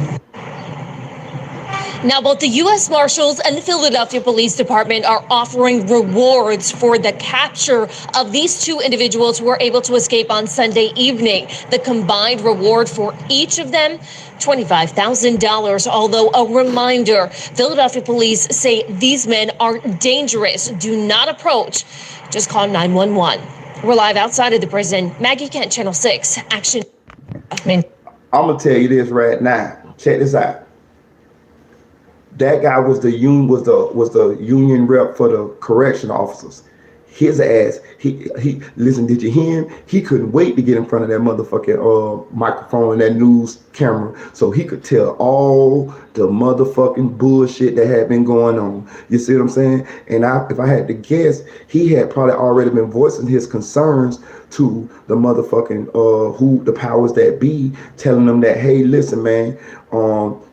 Now, both the U.S. Marshals and the Philadelphia Police Department are offering rewards for the capture of these two individuals who were able to escape on Sunday evening. The combined reward for each of them, $25,000. Although a reminder, Philadelphia police say these men are dangerous. Do not approach. Just call 911. We're live outside of the prison. Maggie Kent, Channel 6, Action. I'm going to tell you this right now. Check this out. That guy was the union rep for the correction officers. His ass, he listen, did you hear him? He couldn't wait to get in front of that motherfucking microphone and that news camera so he could tell all the motherfucking bullshit that had been going on. You see what I'm saying? And if I had to guess, he had probably already been voicing his concerns to the motherfucking who the powers that be, telling them that, hey, listen, man,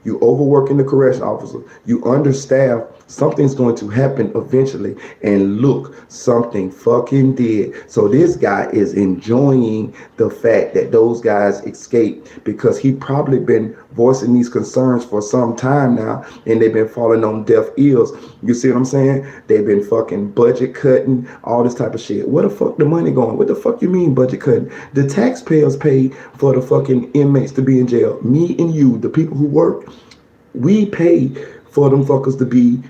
you overworking the correction officer, you understaffed, something's going to happen eventually. And look, something fucking did. So this guy is enjoying the fact that those guys escaped, because he probably been voicing these concerns for some time now, and they've been falling on deaf ears. You see what I'm saying? They've been fucking budget cutting, all this type of shit. Where the fuck the money going? What the fuck you mean budget cutting? The taxpayers pay for the fucking inmates to be in jail. Me and you, the people who work, we pay for them fuckers to be,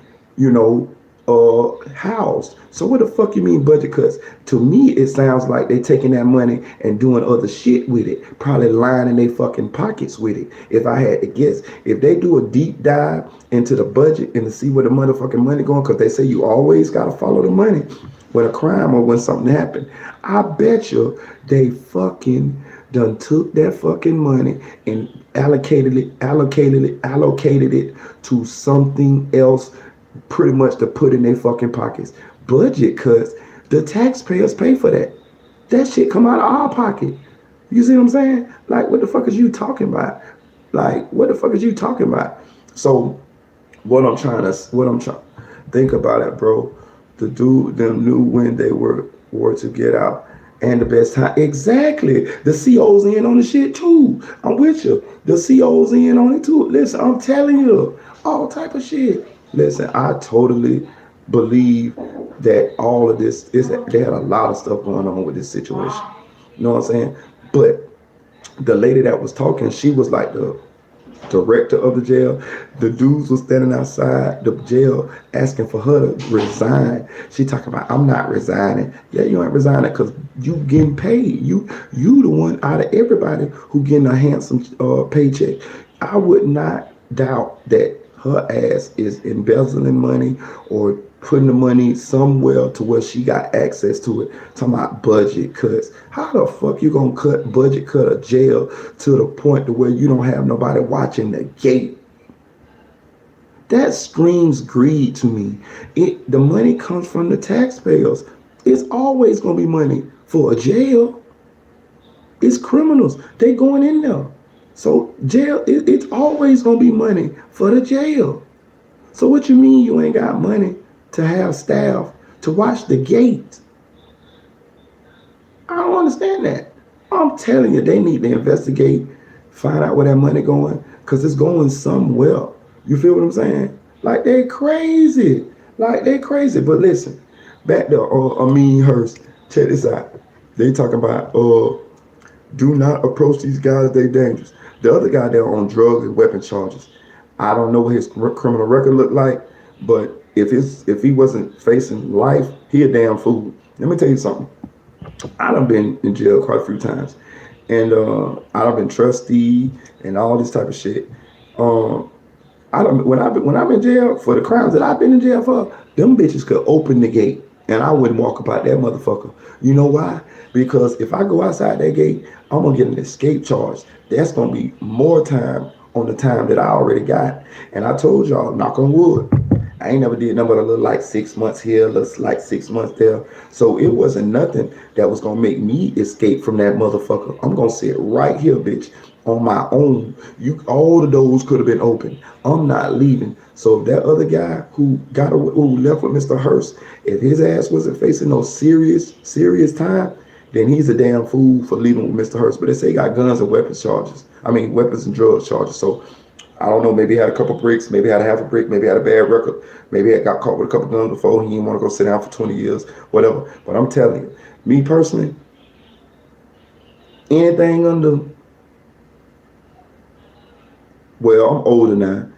housed. So what the fuck you mean budget cuts? To me, it sounds like they taking that money and doing other shit with it, probably lining their fucking pockets with it. If I had to guess, if they do a deep dive into the budget and to see where the motherfucking money going, because they say you always gotta follow the money when a crime or when something happened. I bet you they fucking done took that fucking money and allocated it to something else, pretty much to put in their fucking pockets. Budget cuts, the taxpayers pay for that. That shit come out of our pocket. You see what I'm saying? Like, what the fuck is you talking about? So what I'm trying to think about it, bro. The dude them knew when they were to get out. And the best time, exactly. The CO's in on the shit too. I'm with you. The CO's in on it too. Listen, I'm telling you, all type of shit. Listen, I totally believe that all of this is, they had a lot of stuff going on with this situation. You know what I'm saying? But the lady that was talking, she was like the director of the jail. The dudes was standing outside the jail asking for her to resign. She talking about, I'm not resigning. Yeah, you ain't resigning because you getting paid. You the one out of everybody who getting a handsome paycheck. I would not doubt that her ass is embezzling money or putting the money somewhere to where she got access to it. Talking about budget cuts. How the fuck you gonna budget cut a jail to the point to where you don't have nobody watching the gate? That screams greed to me. The money comes from the taxpayers. It's always gonna be money for a jail. It's criminals. They going in there. So jail, it's always gonna be money for the jail. So what you mean you ain't got money to have staff to watch the gate? I don't understand that. I'm telling you, they need to investigate, find out where that money going, because it's going somewhere. You feel what I'm saying? Like, they crazy. But listen, back to Ameen Hurst. Check this out. They talking about do not approach these guys, they dangerous. The other guy there on drugs and weapon charges. I don't know what his criminal record looked like, but if he wasn't facing life, he a damn fool. Let me tell you something. I done been in jail quite a few times, and I done been trustee and all this type of shit. When I'm in jail for the crimes that I've been in jail for, them bitches could open the gate and I wouldn't walk about that motherfucker. You know why? Because if I go outside that gate, I'm gonna get an escape charge. That's gonna be more time on the time that I already got. And I told y'all, knock on wood, I ain't never did nothing but a little like 6 months here, like 6 months there. So it wasn't nothing that was gonna make me escape from that motherfucker. I'm gonna sit right here, bitch, on my own. All the doors could have been open. I'm not leaving. So that other guy who left with Mr. Hurst, if his ass wasn't facing no serious time, then he's a damn fool for leaving with Mr. Hurst. But they say he got guns and weapons charges. I mean, weapons and drugs charges. So I don't know, maybe he had a couple bricks, maybe had a half a brick, maybe had a bad record, maybe he got caught with a couple guns before, he didn't want to go sit down for 20 years, whatever. But I'm telling you, me personally, anything under, well, I'm older now,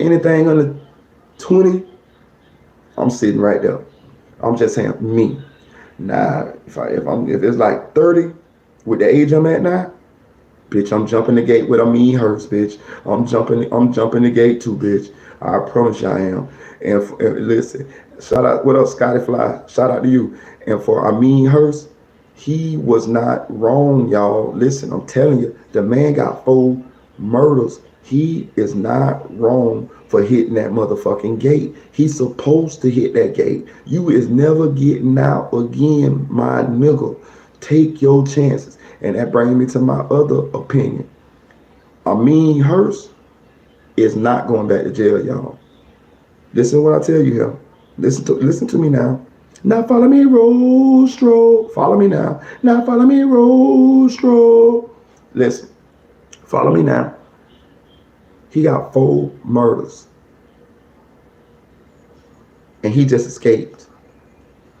anything under 20, I'm sitting right there. I'm just saying, me. Nah, if it's like 30, with the age I'm at now, bitch, I'm jumping the gate with Ameen Hurst, bitch. I'm jumping the gate too, bitch. I promise you I am. And listen, shout out, what up, Scotty Fly? Shout out to you. And for Ameen Hurst, He was not wrong, y'all. Listen, I'm telling you, the man got 4 murders. He is not wrong for hitting that motherfucking gate. He's supposed to hit that gate. You is never getting out again, my nigga. Take your chances. And that brings me to my other opinion. Ameen Hurst is not going back to jail, y'all. Listen to what I tell you here. Listen to me now. Now follow me, Rostro. Follow me now. Now follow me, Rostro. Listen, follow me now. He got 4 murders. And he just escaped.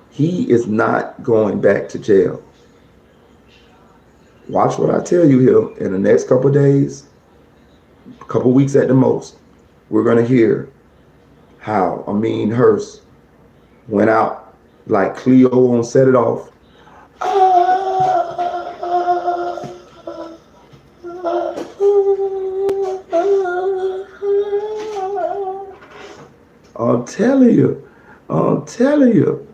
He is not going back to jail. Watch what I tell you here. In the next couple of days, a couple weeks at the most, we're going to hear how Ameen Hurst went out like Cleo on Set It Off. I'm telling you.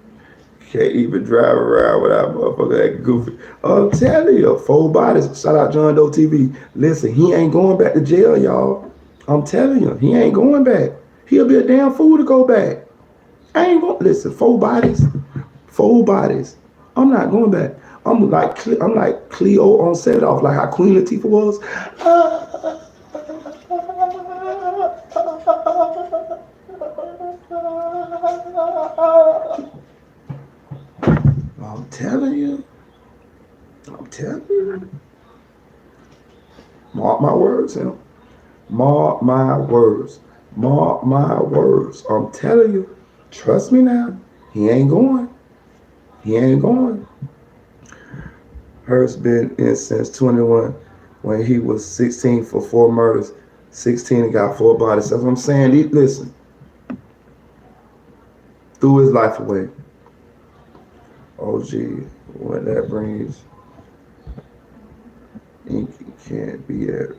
Can't even drive around without motherfucker that goofy. I'm telling you, 4 bodies. Shout out John Doe TV. Listen, he ain't going back to jail, y'all. I'm telling you, he ain't going back. He'll be a damn fool to go back. I ain't going. Listen, 4 bodies. 4 bodies. I'm not going back. I'm like Cleo on Set It Off, like how Queen Latifah was. I'm telling you. Mark my words, him. Mark my words. I'm telling you. Trust me now. He ain't going. Hurst been in since 21 when he was 16 for 4 murders. 16 and got 4 bodies. That's what I'm saying. Listen. Threw his life away. Oh gee, what that brings. Can't be that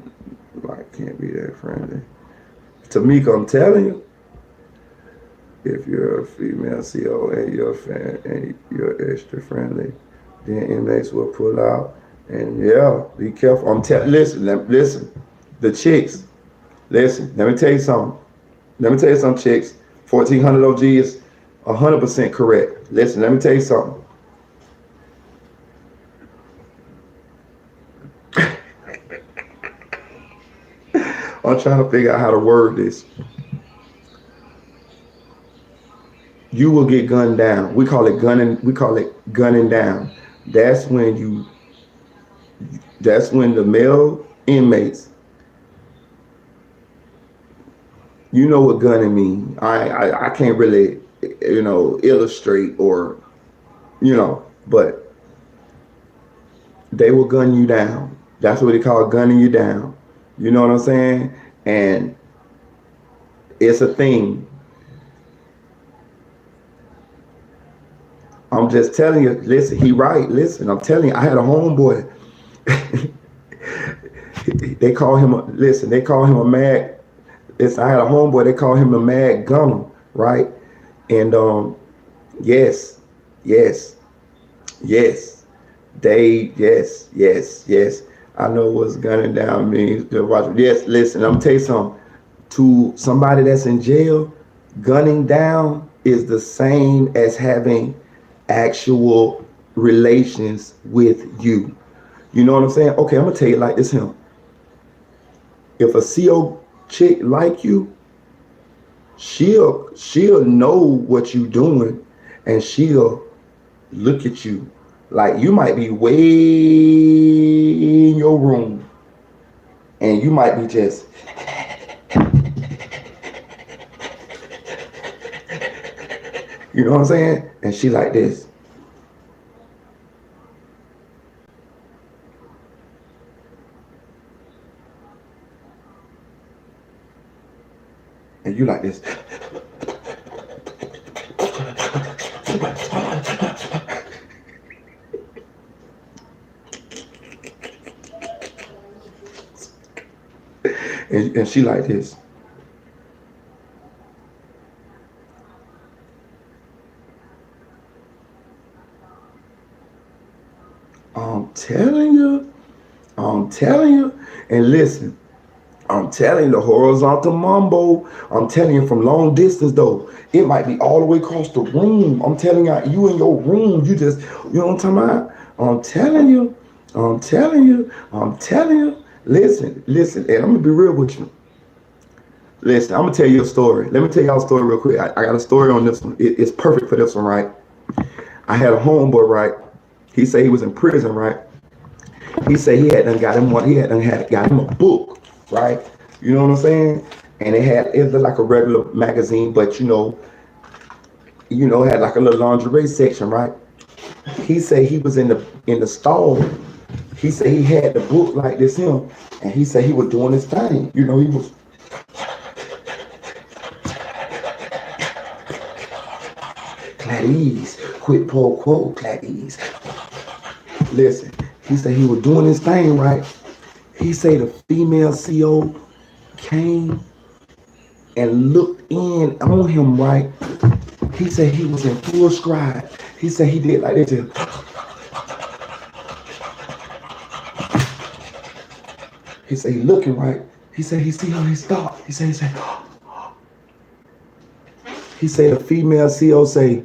friendly. Tamika, I'm telling you, if you're a female CO and you're a fan and you're extra friendly, then inmates will pull out. And yeah, be careful. Listen, the chicks. Listen, let me tell you something. Chicks. 1400 OG is 100% correct. Listen, let me tell you something. I'm trying to figure out how to word this. You will get gunned down. We call it gunning down. That's when the male inmates, you know what gunning mean. I can't really, illustrate or, but they will gun you down. That's what they call gunning you down. You know what I'm saying? And it's a thing. I'm just telling you, listen, he right. Listen, I'm telling you, I had a homeboy. They call him a mad. I had a homeboy, they call him a mad gunner, right? And yes. I know what's gunning down means. Yes, listen, I'm gonna tell you something. To somebody that's in jail, gunning down is the same as having actual relations with you. You know what I'm saying? Okay, I'm gonna tell you like this here. If a CO chick like you, she'll know what you doing, and she'll look at you like you might be way in your room, and you might be just you know what I'm saying? And she like this. And you like this. And she like this. telling you. I'm telling you. And listen, I'm telling you, the horizontal mambo. I'm telling you, from long distance though, it might be all the way across the room. I'm telling you in your room, you just, you know what I'm talking about? I'm telling you, I'm telling you, I'm telling you. Listen, and I'm gonna be real with you. Listen, I'm gonna tell you a story. Let me tell y'all a story real quick. I got a story on this one. It's perfect for this one, right? I had a homeboy, right? He said he was in prison, right? He said he had done got him one. He had got him a book, right? You know what I'm saying? And it was like a regular magazine, but it had like a little lingerie section, right? He said he was in the stall. He said he had the book like this him, and he said he was doing his thing. He was. Clarice, quid pro quo, Clarice. Listen, he said he was doing his thing, right? He said the female CO came and looked in on him, right? He said he was in full stride. He said he did like this. He said he looking, right? He said he see how he stopped. He said the female CO say,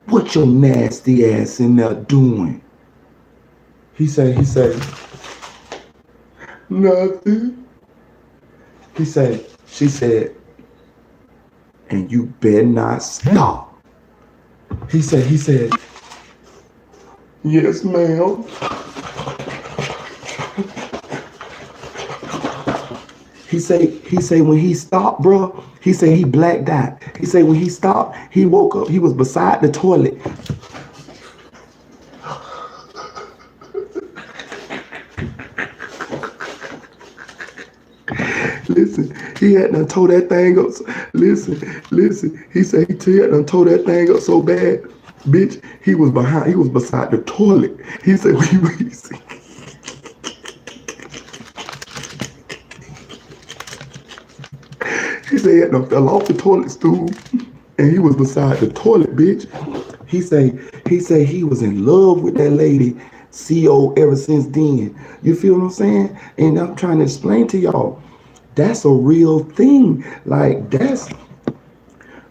"What your nasty ass in there doing?" He said, "Nothing." She said, "And you better not stop." He said, "Yes, ma'am." He say when he stopped, bro, he said he blacked out. He said when he stopped, he woke up, he was beside the toilet. Listen, he had done tore that thing up. Listen. He said he had done tore that thing up so bad, bitch. He was beside the toilet. He said he said he had done fell off the toilet stool, and he was beside the toilet, bitch. He said he was in love with that lady, CO, ever since then. You feel what I'm saying? And I'm trying to explain to y'all. That's a real thing. Like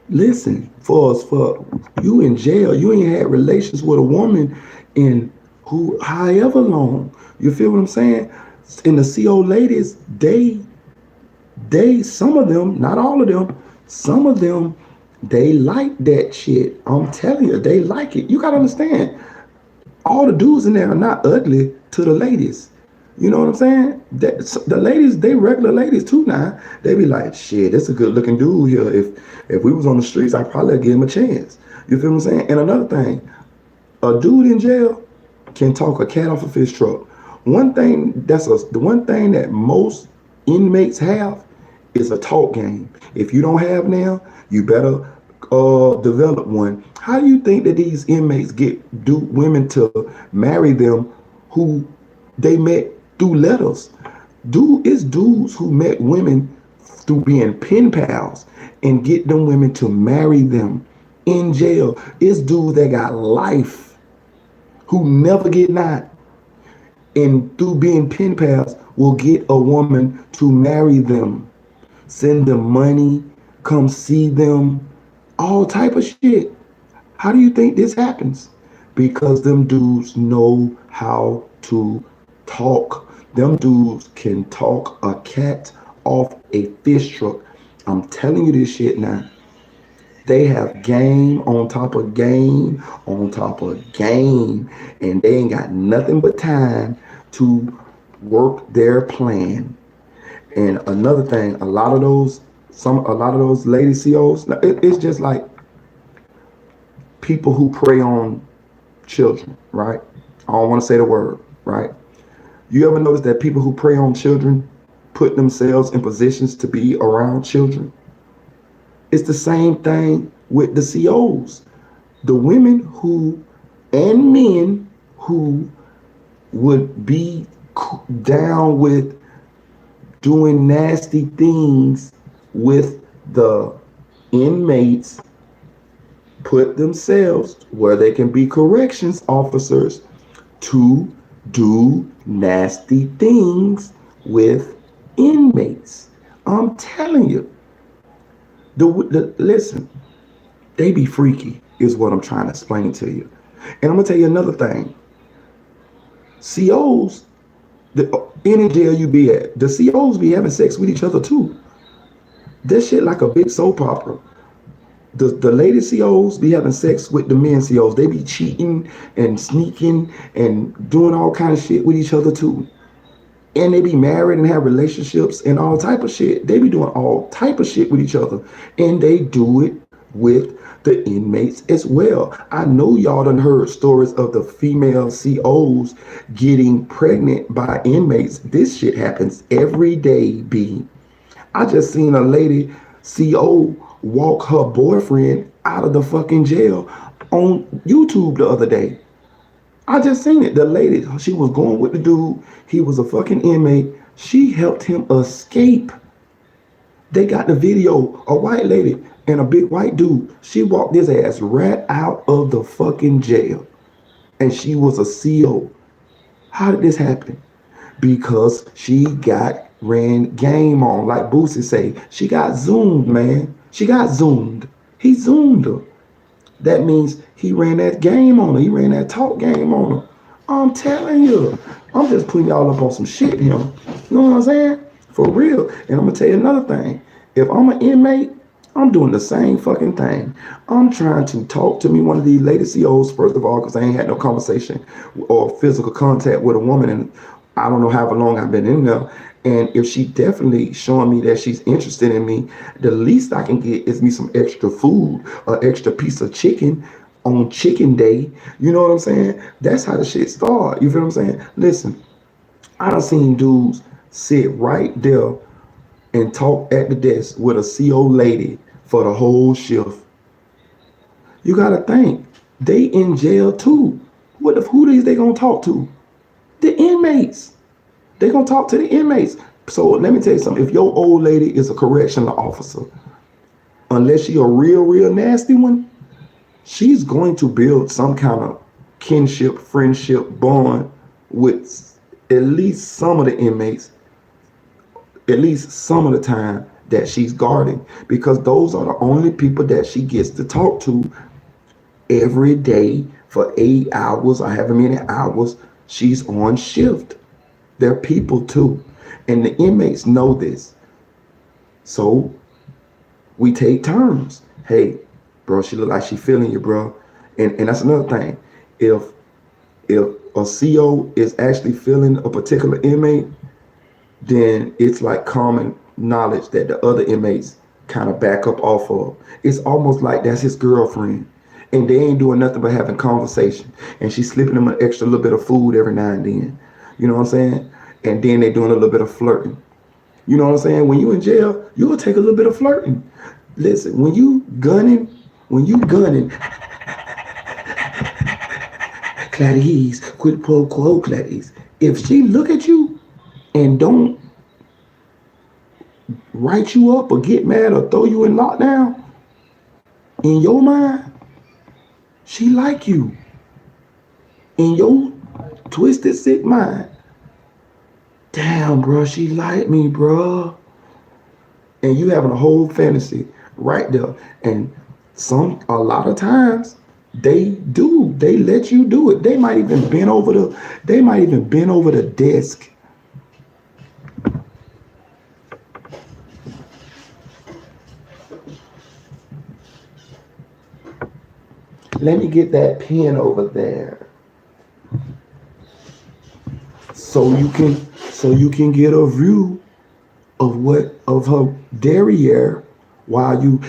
listen, for you in jail, you ain't had relations with a woman in however long. You feel what I'm saying? And the CO ladies, they some of them, not all of them, some of them, they like that shit. I'm telling you, they like it. You gotta understand, all the dudes in there are not ugly to the ladies. You know what I'm saying? The ladies, they regular ladies too now. They be like, shit, that's a good looking dude here. If we was on the streets, I'd probably give him a chance. You feel what I'm saying? And another thing, a dude in jail can talk a cat off a fish truck. The one thing that most inmates have is a talk game. If you don't have now, you better develop one. How do you think that these inmates get women to marry them who they met through letters? It's dudes who met women through being pen pals and get them women to marry them in jail. It's dudes that got life who never get out, and through being pen pals will get a woman to marry them, send them money, come see them, all type of shit. How do you think this happens? Because them dudes know how to talk. Them dudes can talk a cat off a fish truck. I'm telling you this shit now. They have game on top of game on top of game, and they ain't got nothing but time to work their plan. And another thing, a lot of those lady COs, it's just like people who prey on children, right? I don't want to say the word, right? You ever notice that people who prey on children put themselves in positions to be around children? It's the same thing with the COs. The women who and men who would be down with doing nasty things with the inmates put themselves where they can be corrections officers to do nasty things with inmates. I'm telling you. Listen, they be freaky, is what I'm trying to explain to you. And I'm gonna tell you another thing. COs, any jail you be at, the COs be having sex with each other too. This shit like a big soap opera. The lady COs be having sex with the men COs. They be cheating and sneaking and doing all kind of shit with each other too. And they be married and have relationships and all type of shit. They be doing all type of shit with each other. And they do it with the inmates as well. I know y'all done heard stories of the female COs getting pregnant by inmates. This shit happens every day, B. I just seen a lady CO walk her boyfriend out of the fucking jail on YouTube the other day. I just seen it. The lady, she was going with the dude. He was a fucking inmate. She helped him escape. They got the video. A white lady and a big white dude. She walked his ass right out of the fucking jail. And she was a CO. How did this happen? Because she ran game on, like Boosie say. She got zoomed, man. She got zoomed. He zoomed her. That means he ran that game on her. He ran that talk game on her. I'm telling you. I'm just putting y'all up on some shit, you know. You know what I'm saying? For real. And I'm going to tell you another thing. If I'm an inmate, I'm doing the same fucking thing. I'm trying to talk to me one of these lady COs, first of all, because I ain't had no conversation or physical contact with a woman in I don't know how long I've been in there. And if she definitely showing me that she's interested in me, the least I can get is me some extra food, an extra piece of chicken on chicken day. You know what I'm saying? That's how the shit start. You feel what I'm saying? Listen, I done seen dudes sit right there and talk at the desk with a CO lady for the whole shift. You gotta think, they in jail too. Who is they gonna talk to? The inmates. They're going to talk to the inmates. So let me tell you something. If your old lady is a correctional officer, unless she a real nasty one, she's going to build some kind of kinship, friendship, bond with at least some of the inmates, at least some of the time that she's guarding, because those are the only people that she gets to talk to every day for 8 hours or however many hours she's on shift. They're people too. And the inmates know this. So we take turns. Hey, bro, she look like she feeling you, bro. And that's another thing. If a CO is actually feeling a particular inmate, then it's like common knowledge that the other inmates kind of back up off of. It's almost like that's his girlfriend. And they ain't doing nothing but having conversation. And she's slipping him an extra little bit of food every now and then. You know what I'm saying? And then they're doing a little bit of flirting. You know what I'm saying? When you in jail, you will take a little bit of flirting. Listen, when you gunning, Clarice, quid pro quo, Clarice. If she look at you and don't write you up or get mad or throw you in lockdown, in your mind, she like you. In your twisted, sick mind, damn, bro, she like me, bro. And you having a whole fantasy right there. And a lot of times, they let you do it. They might even bend over the desk. Let me get that pen over there. So you can get a view of her derriere while you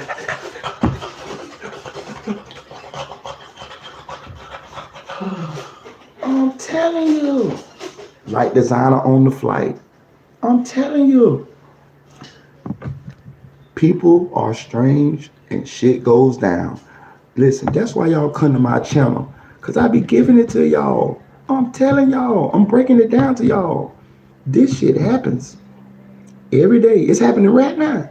I'm telling you. Like designer on the flight. I'm telling you. People are strange and shit goes down. Listen, that's why y'all come to my channel. Cause I be giving it to y'all. I'm telling y'all. I'm breaking it down to y'all. This shit happens every day. It's happening right now.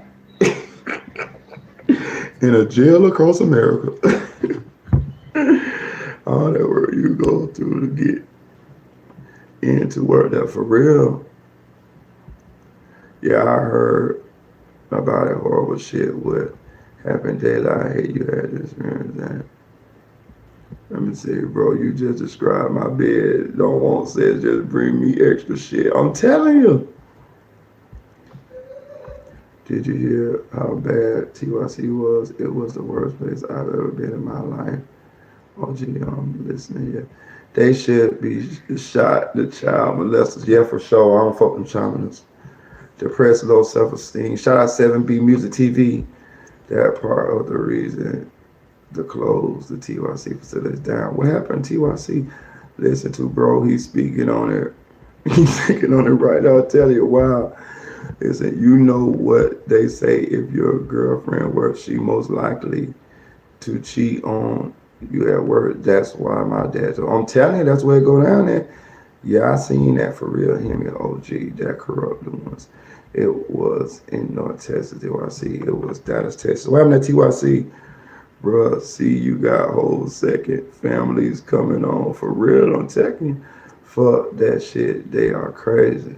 In a jail across America. All that work you go through to get into work there for real. Yeah, I heard about it horrible shit what happened daylight. Hey, you had this experience that. Let me see, bro, you just described my bed. Don't want says just bring me extra shit. I'm telling you. Did you hear how bad TYC was? It was the worst place I've ever been in my life. Oh, gee, I'm listening here. They should be shot, the child molesters. Yeah, for sure. I don't fuck with child molesters. Depressed, low self-esteem. Shout out 7B Music TV. That part of the reason to close the TYC facilities down. What happened to TYC? Listen to bro, he's speaking on it. He's speaking on it right now. I'll tell you, wow. Listen, you know what they say, if your girlfriend works, she most likely to cheat on you at work. That's why my dad. So I'm telling you, that's where it go down there. Yeah, I seen that for real. Him and OG, that corrupt ones. It was in North Texas, TYC. It was Dallas, Texas. What happened to TYC? Bruh, see, you got whole second families coming on for real. I'm telling you, fuck that shit. They are crazy.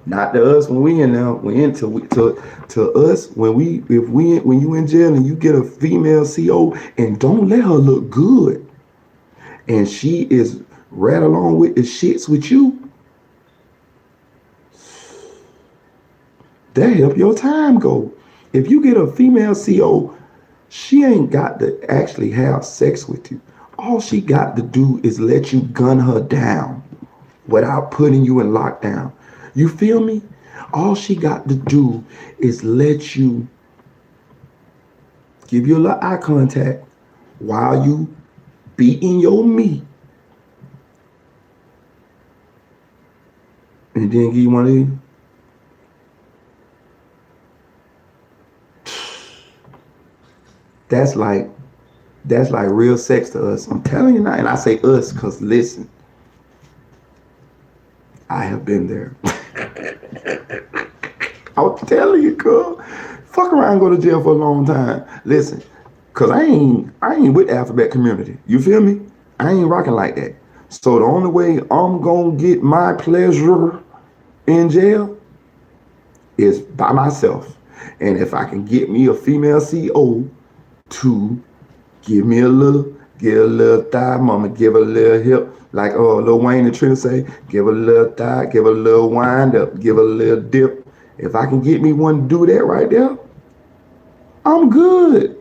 Not to us when we in there. We into to us when when you in jail and you get a female CO and don't let her look good, and she is right along with the shits with you. That help your time go. If you get a female CO, she ain't got to actually have sex with you. All she got to do is let you gun her down without putting you in lockdown. You feel me? All she got to do is let you give you a little eye contact while you beating your meat. And then give you one of these. That's like real sex to us. I'm telling you now. And I say us because listen, I have been there. I'm telling you, cuz. Fuck around and go to jail for a long time. Listen, cause I ain't with the alphabet community. You feel me? I ain't rocking like that. So the only way I'm gonna get my pleasure in jail is by myself. And if I can get me a female CO to give me a little thigh, mama, give a little hip, like Lil Wayne and Trina say, give a little thigh, give a little wind up, give a little dip. If I can get me one to do that right there, I'm good.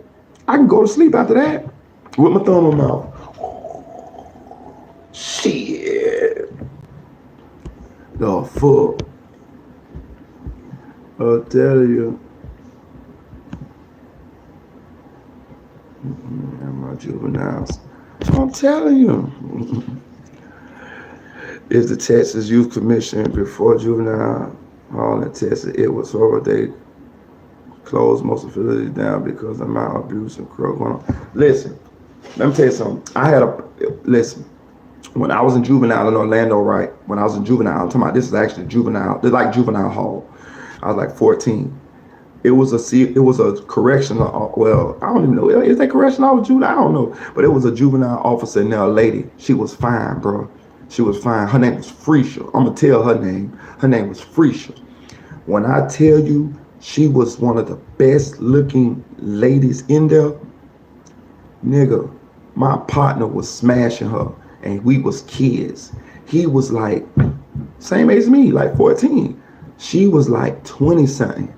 I can go to sleep after that with my thumb in my mouth. Shit. The fuck. I'll tell you. My juveniles. I'm telling you. Is the Texas Youth Commission before juvenile hall in Texas? It was horrible. They closed most of the facilities down because of my abuse and corrupt going on. Listen, let me tell you something. Listen, when I was in juvenile in Orlando, right? When I was in juvenile, I'm talking about this is actually juvenile. They're like juvenile hall. I was like 14. It was a correctional. Well, I don't even know. Is that correctional juvenile? I don't know. But it was a juvenile officer and a lady. She was fine, bro. She was fine. Her name was Freesia. I'm gonna tell her name. Her name was Freesia. When I tell you, she was one of the best looking ladies in there. Nigga, my partner was smashing her, and we was kids. He was like same age as me, like 14. She was like 20 something.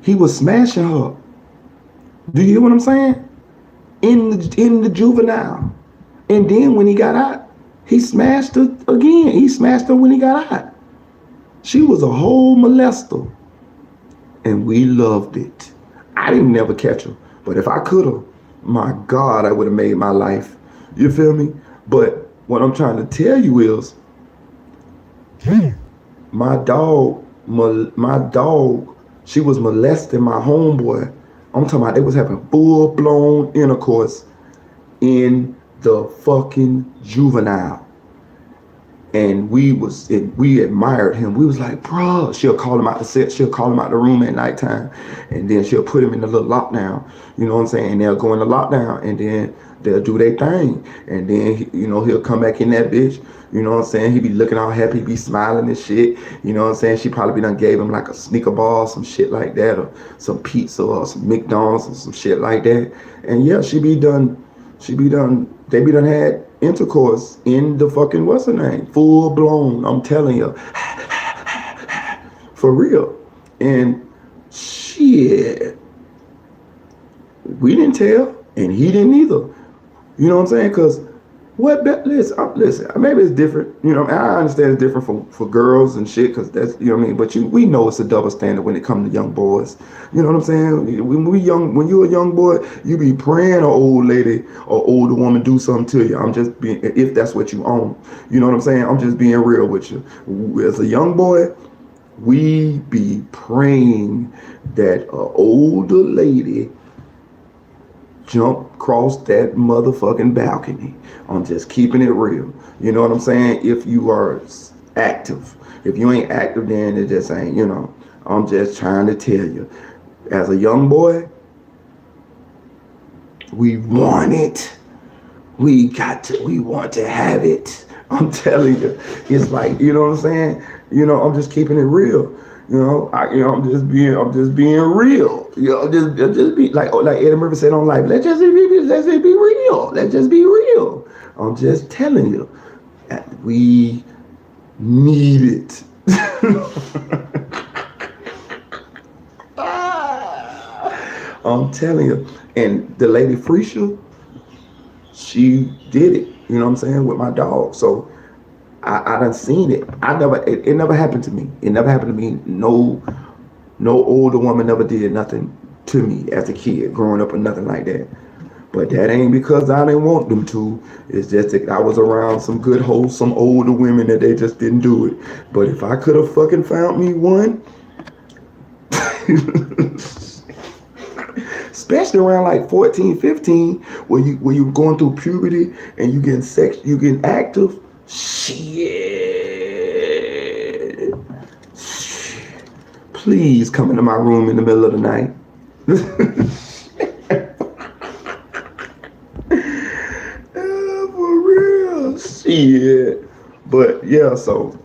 He was smashing her. Do you hear what I'm saying? In the juvenile. And then when he got out, he smashed her again. He smashed her when he got out. She was a whole molester. And we loved it. I didn't never catch her. But if I could have, my God, I would have made my life. You feel me? But what I'm trying to tell you is, my dog, she was molesting my homeboy. I'm talking about they was having full-blown intercourse in the fucking juvenile. And we admired him. We was like, bro, she'll call him out the set, she'll call him out the room at nighttime, and then she'll put him in the little lockdown. You know what I'm saying? And they'll go in the lockdown, and then they'll do their thing. And then he'll come back in that bitch. You know what I'm saying? He be looking all happy, he be smiling and shit. You know what I'm saying? She probably done gave him like a sneaker ball, some shit like that, or some pizza or some McDonald's or some shit like that. And yeah, they be done had intercourse in the fucking, what's her name? Full blown, I'm telling you. For real. And shit, we didn't tell, and he didn't either. You know what I'm saying? Because listen, maybe it's different. You know, I understand it's different for girls and shit, because that's, you know what I mean? But we know it's a double standard when it comes to young boys. You know what I'm saying? When you're a young boy, you be praying an old lady or older woman do something to you. I'm just being, if that's what you own. You know what I'm saying? I'm just being real with you. As a young boy, we be praying that an older lady jump across that motherfucking balcony. I'm just keeping it real. You know what I'm saying? If you are active. If you ain't active, then it just ain't, you know. I'm just trying to tell you. As a young boy, we want it. We want to have it. I'm telling you. It's like, you know what I'm saying? You know, I'm just keeping it real. You know, I'm just being real. You know, just be like Eddie Murphy said on Life. Let's just be real. Let's just be real. I'm just telling you, we need it. I'm telling you. And the lady Freisha, she did it. You know what I'm saying, with my dog. So I done seen it. It never happened to me. It never happened to me. No older woman never did nothing to me as a kid, growing up or nothing like that. But that ain't because I didn't want them to. It's just that I was around some good, wholesome older women that they just didn't do it. But if I could have fucking found me one, especially around like 14, 15, where you going through puberty and you getting active. Shit. Please come into my room in the middle of the night. For real. Shit. But yeah, so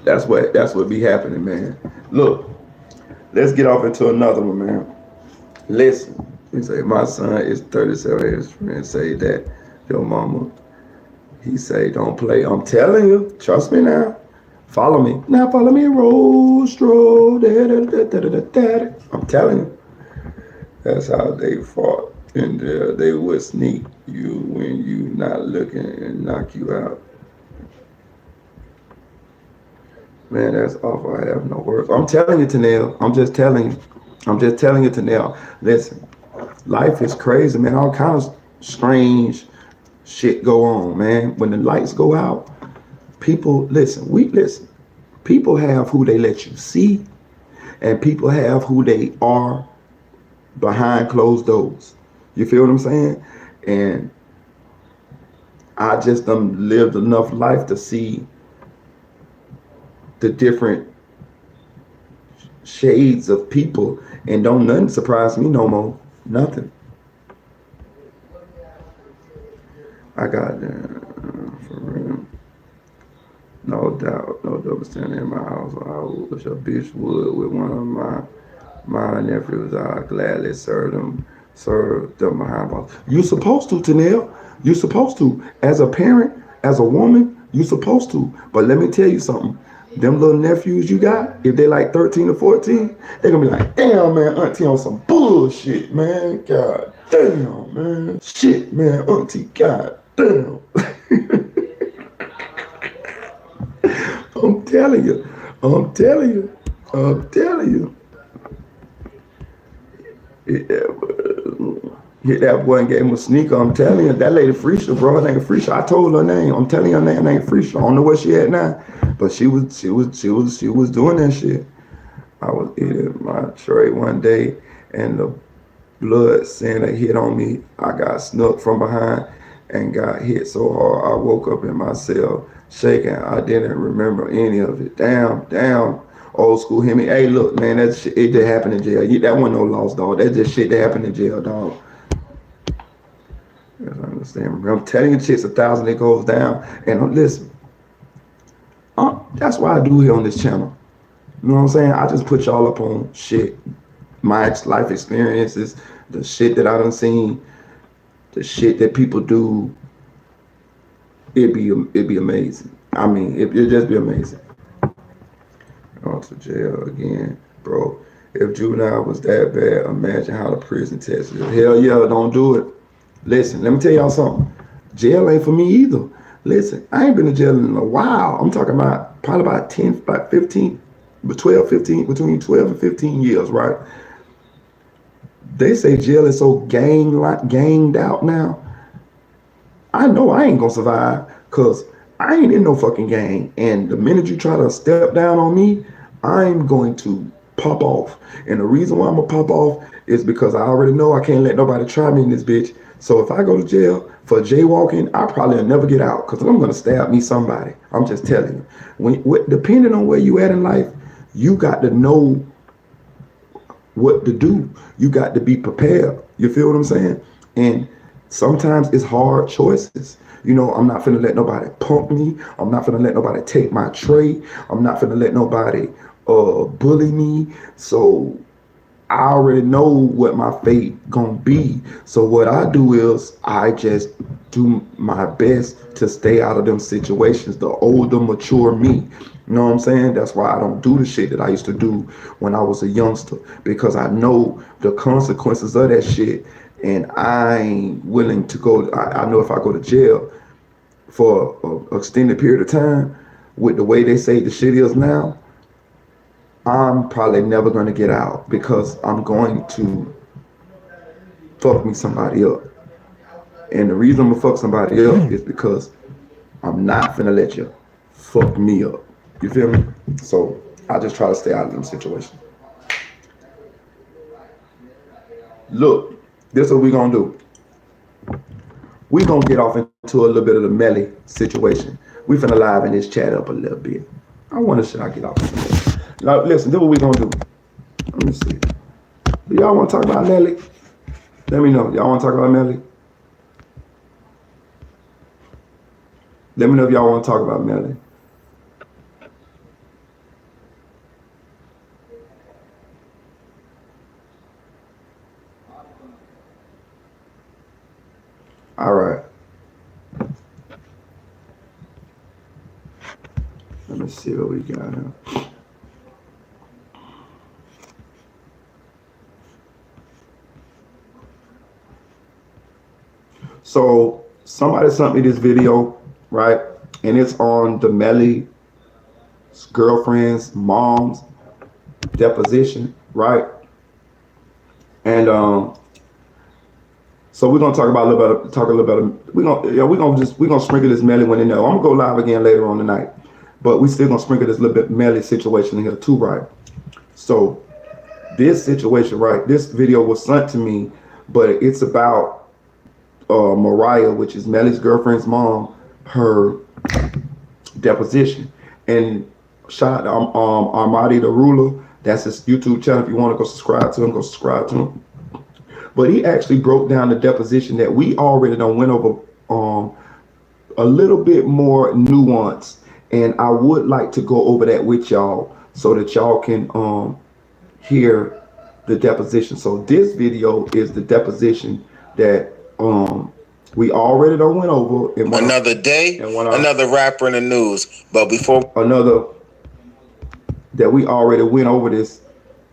that's what be happening, man. Look, let's get off into another one, man. Listen, he say my son is 37. His friend say that your mama. He say, don't play. I'm telling you. Trust me now. Follow me. Now follow me. Roll, stroll. I'm telling you. That's how they fought. And they would sneak you when you not looking and knock you out. Man, that's awful. I have no words. I'm telling you, Tanel. I'm just telling you, Tanel. Listen, life is crazy, man. All kinds of strange shit go on, man. When the lights go out, people listen. People have who they let you see, and people have who they are behind closed doors. You feel what I'm saying? And I just lived enough life to see the different shades of people, and don't nothing surprise me no more. Nothing. I got for real. No doubt, no double standing in my house. I wish a bitch would with one of my nephews. I gladly serve them behind bars. You supposed to, Tanel. You supposed to. As a parent, as a woman, you supposed to. But let me tell you something. Them little nephews you got, if they like 13 or 14, they're gonna be like, damn, man, auntie on some bullshit, man. God damn, man. Shit, man, auntie, god damn. I'm telling you. Hit that boy and gave him a sneaker. I'm telling you, that lady Freisha, bro, her name Freisha. I told her name. I'm telling you, her name ain't Freisha. I don't know where she at now, but she was doing that shit. I was eating my tray one day, and the blood center hit on me. I got snuck from behind and got hit so hard. I woke up in my cell Shaking, I didn't remember any of it. Damn. Old school Hemi. Hey, look, man, that shit, it just happened in jail. That wasn't no loss, dog. That's just shit that happened in jail, dog. Yes, I understand. I'm telling you, shit's 1,000, it goes down. And listen, that's why I do here on this channel. You know what I'm saying? I just put y'all up on shit. My life experiences, the shit that I done seen, the shit that people do. It'd be amazing. I mean, it'd just be amazing. Going to jail again, bro. If juvenile was that bad, imagine how the prison test is. Hell yeah, don't do it. Listen, let me tell y'all something. Jail ain't for me either. Listen, I ain't been to jail in a while. I'm talking about probably about 10, about 15, between 12 and 15 years, right? They say jail is so ganged out now. I know I ain't gonna survive because I ain't in no fucking gang. And the minute you try to step down on me, I'm going to pop off. And the reason why I'm gonna pop off is because I already know I can't let nobody try me in this bitch. So if I go to jail for jaywalking, I probably will never get out because I'm gonna stab me somebody. I'm just telling you. Depending on where you at in life, you got to know what to do. You got to be prepared. You feel what I'm saying? And sometimes it's hard choices. You know, I'm not finna let nobody pump me. I'm not finna let nobody take my tray. I'm not finna let nobody bully me. So I already know what my fate gonna be. So what I do is I just do my best to stay out of them situations. The older, mature me. You know what I'm saying? That's why I don't do the shit that I used to do when I was a youngster, because I know the consequences of that shit. And I ain't willing to go. I know if I go to jail for an extended period of time, with the way they say the shit is now, I'm probably never going to get out because I'm going to fuck me somebody up. And the reason I'm going to fuck somebody up is because I'm not finna let you fuck me up. You feel me? So I just try to stay out of them situations. Look, this is what we gonna do. We gonna get off into a little bit of the Melly situation. We finna liven this chat up a little bit. I wonder should I get off? Now listen, this is what we gonna do. Let me see. Do y'all wanna talk about Melly? Let me know. Y'all wanna talk about Melly? Let me know if y'all wanna talk about Melly. All right. Let me see what we got here. So somebody sent me this video, right? And it's on the Melly's girlfriend's mom's deposition, right? And so we're gonna talk a little bit. We're gonna sprinkle this Melly one in there. I'm gonna go live again later on tonight, but we still gonna sprinkle this little bit Melly situation in here too, right? So this situation, right? This video was sent to me, but it's about Mariah, which is Melly's girlfriend's mom, her deposition. And shout out to Armadi the Ruler. That's his YouTube channel. If you want to go subscribe to him, go subscribe to him. But he actually broke down the deposition that we already done went over a little bit more nuanced. And I would like to go over that with y'all so that y'all can hear the deposition. So this video is the deposition that we already done went over. In another day, another rapper in the news. But before another that we already went over this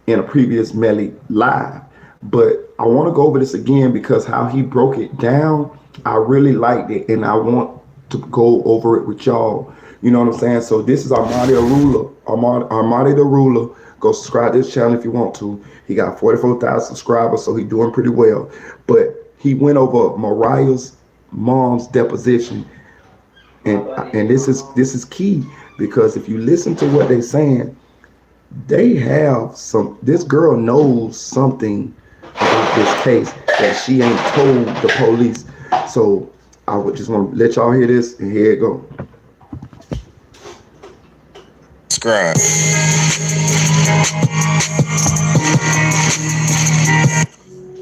in a previous Melly live. But I want to go over this again because how he broke it down, I really liked it, and I want to go over it with y'all. You know what I'm saying? So this is Armadi the Ruler. Armadi the Ruler. Go subscribe to this channel if you want to. He got 44,000 subscribers, so he's doing pretty well. But he went over Mariah's mom's deposition, and this is key because if you listen to what they're saying, they have some. This girl knows something about this case that she ain't told the police. So I would just want to let y'all hear this, and here it go. subscribe.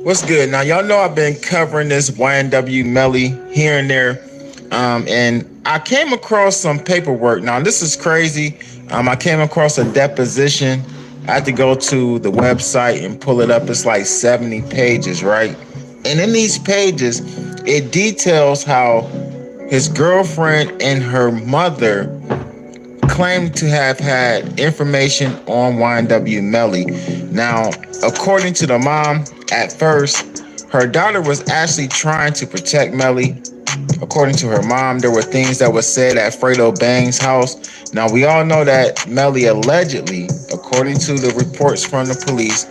What's good? Now, y'all know I've been covering this YNW Melly here and there, and I came across some paperwork. Now, this is crazy. I came across a deposition. I had to go to the website and pull it up. It's like 70 pages, right? And in these pages, it details how his girlfriend and her mother claimed to have had information on YNW Melly. Now, according to the mom, at first, her daughter was actually trying to protect Melly. According to her mom, there were things that were said at Fredo Bang's house. Now, we all know that Melly allegedly, according to the reports from the police,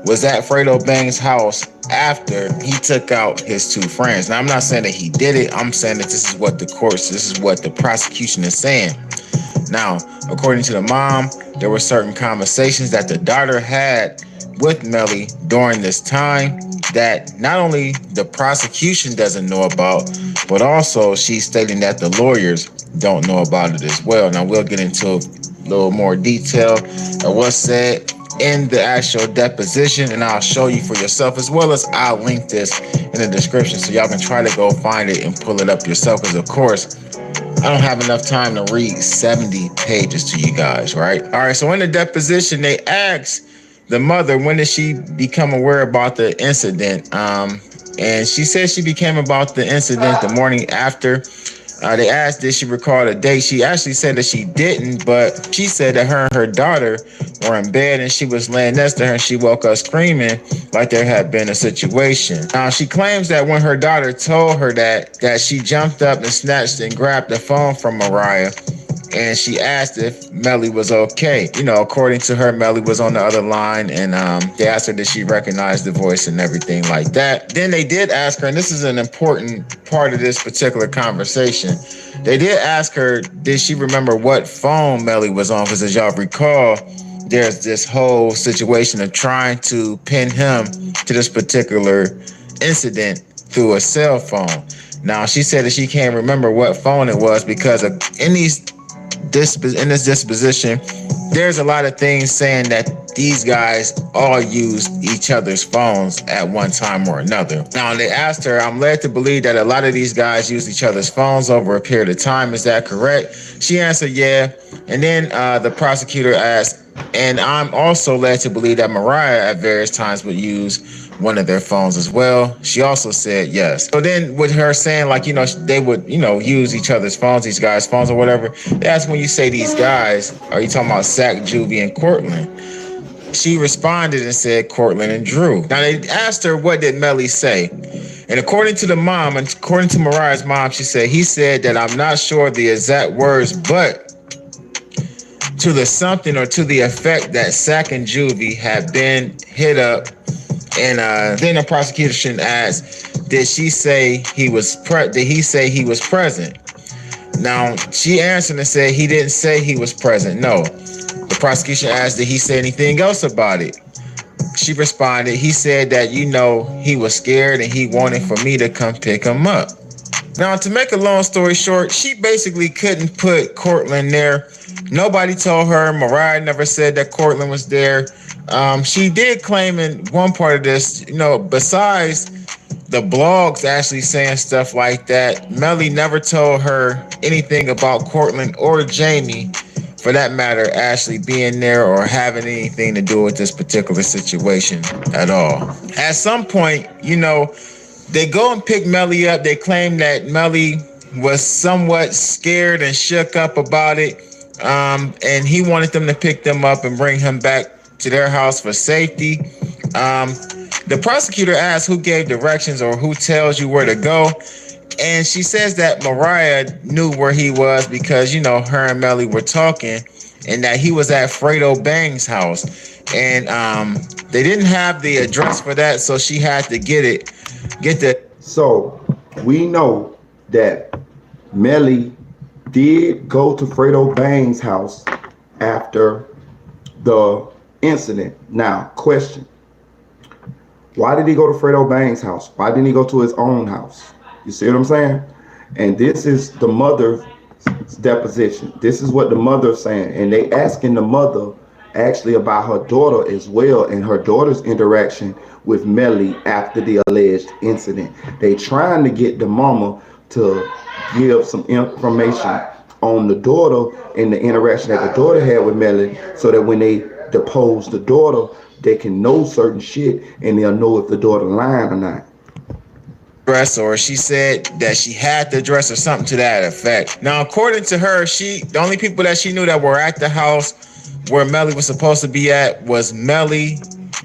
was at Fredo Bang's house after he took out his two friends. Now, I'm not saying that he did it. I'm saying that this is what the prosecution is saying. Now, according to the mom, there were certain conversations that the daughter had with Melly during this time that not only the prosecution doesn't know about, but also she's stating that the lawyers don't know about it as well. Now, we'll get into a little more detail of what's said in the actual deposition, and I'll show you for yourself, as well as I'll link this in the description so y'all can try to go find it and pull it up yourself, because of course I don't have enough time to read 70 pages to you guys, right? All right, so in the deposition, they asked the mother, when did she become aware about the incident? And she said she became about the incident the morning after. They asked, did she recall the date? She actually said that she didn't, but she said that her and her daughter were in bed and she was laying next to her and she woke up screaming like there had been a situation. Now, she claims that when her daughter told her that she jumped up and snatched and grabbed the phone from Mariah, and she asked if Melly was okay. You know, according to her, Melly was on the other line, and they asked her did she recognize the voice and everything like that. Then they did ask her, and this is an important part of this particular conversation, they did ask her, did she remember what phone Melly was on? Because as y'all recall, there's this whole situation of trying to pin him to this particular incident through a cell phone. Now, she said that she can't remember what phone it was because in this disposition, there's a lot of things saying that these guys all used each other's phones at one time or another. Now, they asked her, I'm led to believe that a lot of these guys used each other's phones over a period of time. Is that correct? She answered, yeah. And then the prosecutor asked, and I'm also led to believe that Mariah at various times would use one of their phones as well. She also said yes. So then with her saying, like, they would, use each other's phones, these guys' phones or whatever, they asked, when you say these guys, are you talking about Sack, Juvie, and Cortland? She responded and said Cortland and Drew. Now, they asked her, what did Melly say? And according to the mom, and according to Mariah's mom, he said that I'm not sure the exact words, but to the something or to the effect that Sack and Juvie had been hit up. And then the prosecution asked, did he say he was present? Now, she answered and said he didn't say he was present. No. The prosecution asked, did he say anything else about it? She responded, he said that, he was scared and he wanted for me to come pick him up. Now, to make a long story short, she basically couldn't put Cortland there. Nobody told her. Mariah never said that Cortland was there. She did claim in one part of this, besides the blogs actually saying stuff like that, Melly never told her anything about Cortland or Jamie, for that matter, actually being there or having anything to do with this particular situation at all. At some point, they go and pick Melly up. They claim that Melly was somewhat scared and shook up about it. And he wanted them to pick them up and bring him back to their house for safety. The prosecutor asked who gave directions or who tells you where to go. And she says that Mariah knew where he was because, her and Melly were talking and that he was at Fredo Bang's house. And they didn't have the address for that, so she had to get the. So we know that Melly did go to Fredo Bang's house after the incident. Now, question. Why did he go to Fredo Bang's house? Why didn't he go to his own house? You see what I'm saying? And this is the mother deposition. This is what the mother's saying, and they asking the mother actually about her daughter as well, and her daughter's interaction with Melly after the alleged incident. They trying to get the mama to give some information on the daughter and the interaction that the daughter had with Melly, so that when they depose the daughter, they can know certain shit and they'll know if the daughter lying or not. Dress, or she said that she had the dress or something to that effect. Now, according to her, the only people that she knew that were at the house where Melly was supposed to be at was Melly,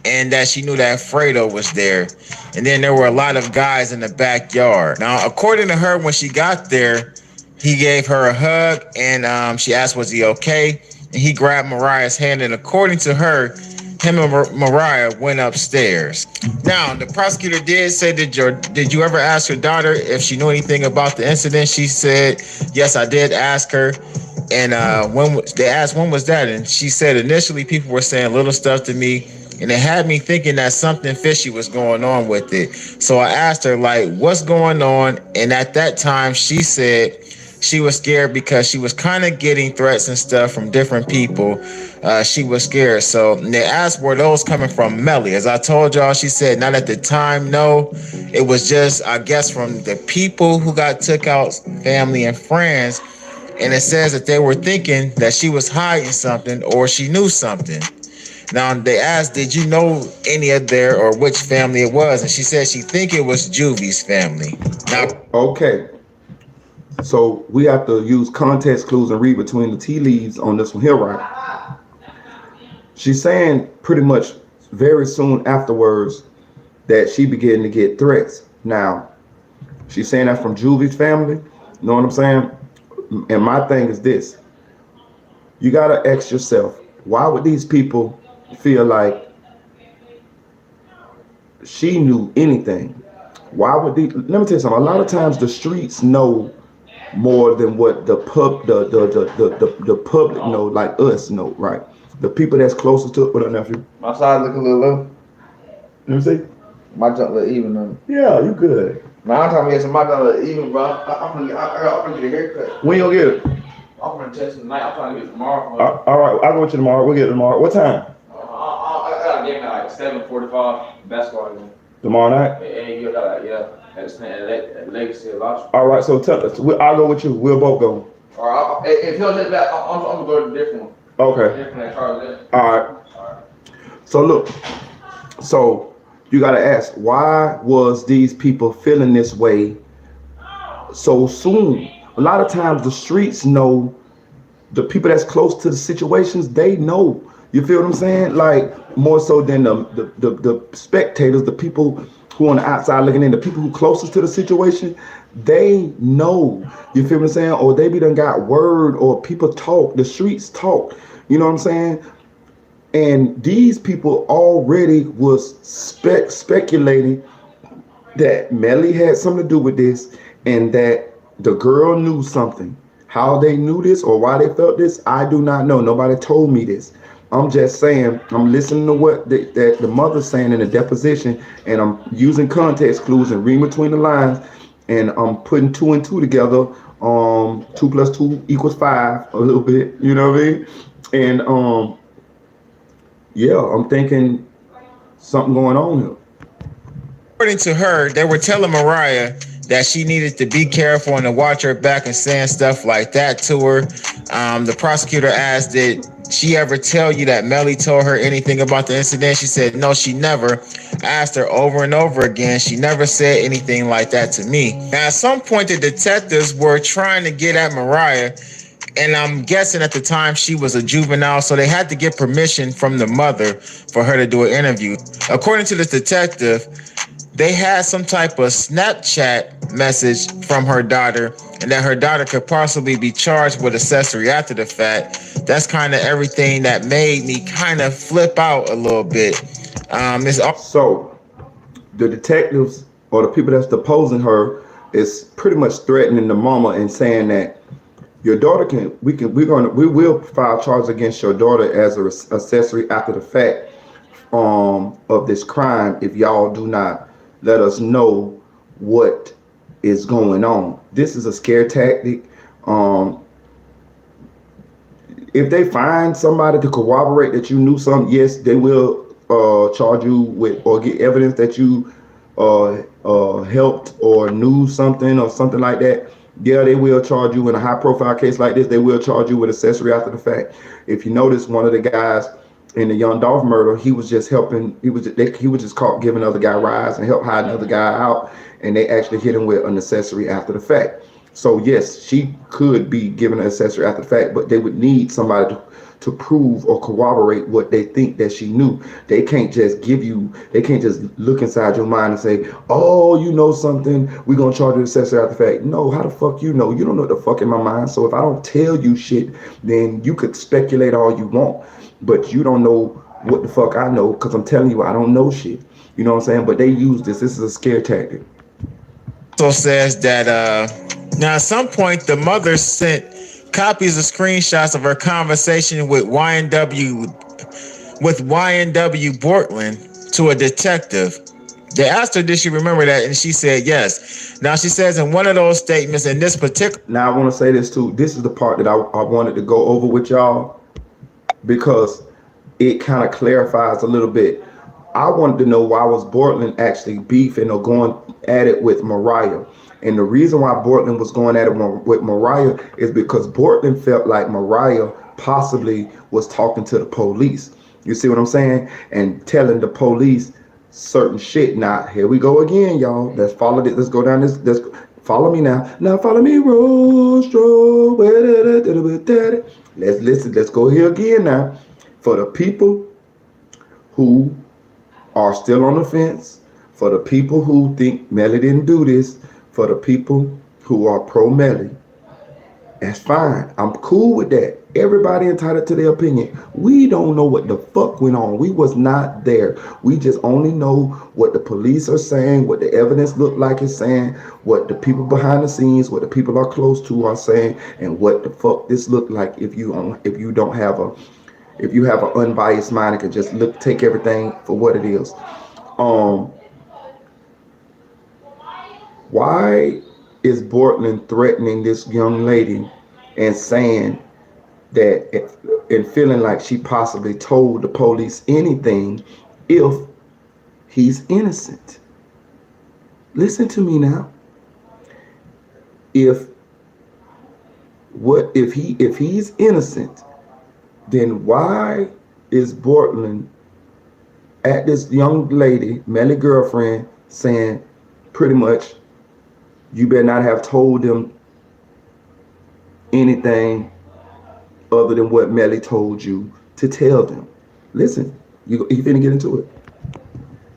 and that she knew that Fredo was there. And then there were a lot of guys in the backyard. Now, according to her, when she got there, he gave her a hug, and she asked, was he okay? And he grabbed Mariah's hand, and according to her, him and Mariah went upstairs. Now, the prosecutor did say, did you ever ask your daughter if she knew anything about the incident? She said, yes, I did ask her. And they asked, when was that? And she said, initially, people were saying little stuff to me, and it had me thinking that something fishy was going on with it. So I asked her, like, what's going on? And at that time, she said she was scared because she was kind of getting threats and stuff from different people. She was scared. So they asked, were those coming from Melly? As I told y'all, she said, not at the time, no. It was just, I guess, from the people who got took out, family and friends. And it says that they were thinking that she was hiding something or she knew something. Now, they asked, did you know any of their or which family it was? And she said she think it was Juvie's family. Now, okay. So we have to use context clues and read between the tea leaves on this one here, right? She's saying pretty much very soon afterwards that she began to get threats. Now, she's saying that from Juvie's family. You know what I'm saying? And my thing is this. You got to ask yourself, why would these people feel like she knew anything? Why would let me tell you something. A lot of times the streets know more than what the public know, like us know, right? The people that's closest to it. What up, nephew? My side look a little low. Let me see. My jump look even though. Yeah, you good. Man, I'm talking about my jump look even, bro. I'm gonna get a haircut. When you gonna get it? I'm gonna test it tonight. I'm trying to get it tomorrow. All right, I'll go with you tomorrow. We'll get it tomorrow. What time? I got a game at like 7:45 basketball game. Tomorrow night? And you got at Legacy Logic. All right, so tell us. I'll go with you. We'll both go. All right, if you don't take that, I'm gonna go to a different one. Okay. All right. So look, so you gotta ask, why was these people feeling this way so soon? A lot of times the streets know, the people that's close to the situations, they know. You feel what I'm saying? Like more so than the spectators, the people who on the outside looking in, the people who closest to the situation, they know. You feel what I'm saying? Or they be done got word, or people talk, the streets talk. You know what I'm saying? And these people already was speculating that Melly had something to do with this, and that the girl knew something. How they knew this or why they felt this, I do not know. Nobody told me this. I'm just saying, I'm listening to what that the mother's saying in the deposition, and I'm using context clues and reading between the lines, and I'm putting 2 and 2 together. 2 plus 2 equals 5, a little bit, you know what I mean? And yeah, I'm thinking something going on here. according to her, they were telling Mariah that she needed to be careful and to watch her back and saying stuff like that to her. The prosecutor asked, did she ever tell you that Melly told her anything about the incident? She said, no, she never. I asked her over and over again. She never said anything like that to me. Now, at some point, the detectives were trying to get at Mariah, and I'm guessing at the time she was a juvenile, so they had to get permission from the mother for her to do an interview. According to this detective, they had some type of Snapchat message from her daughter, and that her daughter could possibly be charged with accessory after the fact. That's kind of everything that made me kind of flip out a little bit. So the detectives or the people that's deposing her is pretty much threatening the mama and saying that your daughter we will file charges against your daughter as an accessory after the fact of this crime if y'all do not let us know what is going on. This is a scare tactic. if they find somebody to corroborate that you knew something, yes, they will charge you with or get evidence that you helped or knew something or something like that. Yeah, they will charge you in a high profile case like this. They will charge you with accessory after the fact. If you notice, one of the guys in the young Dolph murder, he was just helping. He was just caught giving another guy rides and help hide another guy out, and they actually hit him with an accessory after the fact. So yes, she could be given an accessory after the fact, but they would need somebody to prove or corroborate what they think that she knew. They can't just look inside your mind and say, oh, you know something, we're gonna charge you accessory after the fact. No, how the fuck you know? You don't know what the fuck in my mind. So if I don't tell you shit, then you could speculate all you want, but you don't know what the fuck I know, because I'm telling you I don't know shit. You know what I'm saying? But they use this is a scare tactic. Also says that now at some point the mother sent copies of screenshots of her conversation with YNW Bortland to a detective. They asked her, did she remember that? And she said yes. Now she says in one of those statements in this particular. Now I want to say this too. This is the part that I wanted to go over with y'all, because it kind of clarifies a little bit. I wanted to know why was Bortland actually beefing or going at it with Mariah. And the reason why Bortland was going at it with Mariah is because Bortland felt like Mariah possibly was talking to the police. You see what I'm saying? And telling the police certain shit. Now, here we go again, y'all. Let's follow this. Let's go down this. Let's follow me now. Now follow me, Rostro. Let's listen. Let's go here again now. For the people who are still on the fence, for the people who think Melly didn't do this, for the people who are pro Melly, that's fine. I'm cool with that. Everybody entitled to their opinion. We don't know what the fuck went on. We was not there. We just only know what the police are saying, what the evidence looked like is saying, what the people behind the scenes, what the people are close to are saying, and what the fuck this looked like if you have an unbiased mind and can just take everything for what it is. Why is Bortland threatening this young lady and saying that and feeling like she possibly told the police anything if he's innocent? Listen to me now. If he's innocent, then why is Bortland at this young lady, Melly girlfriend, saying pretty much, you better not have told them anything other than what Melly told you to tell them? Listen, you finna get into it.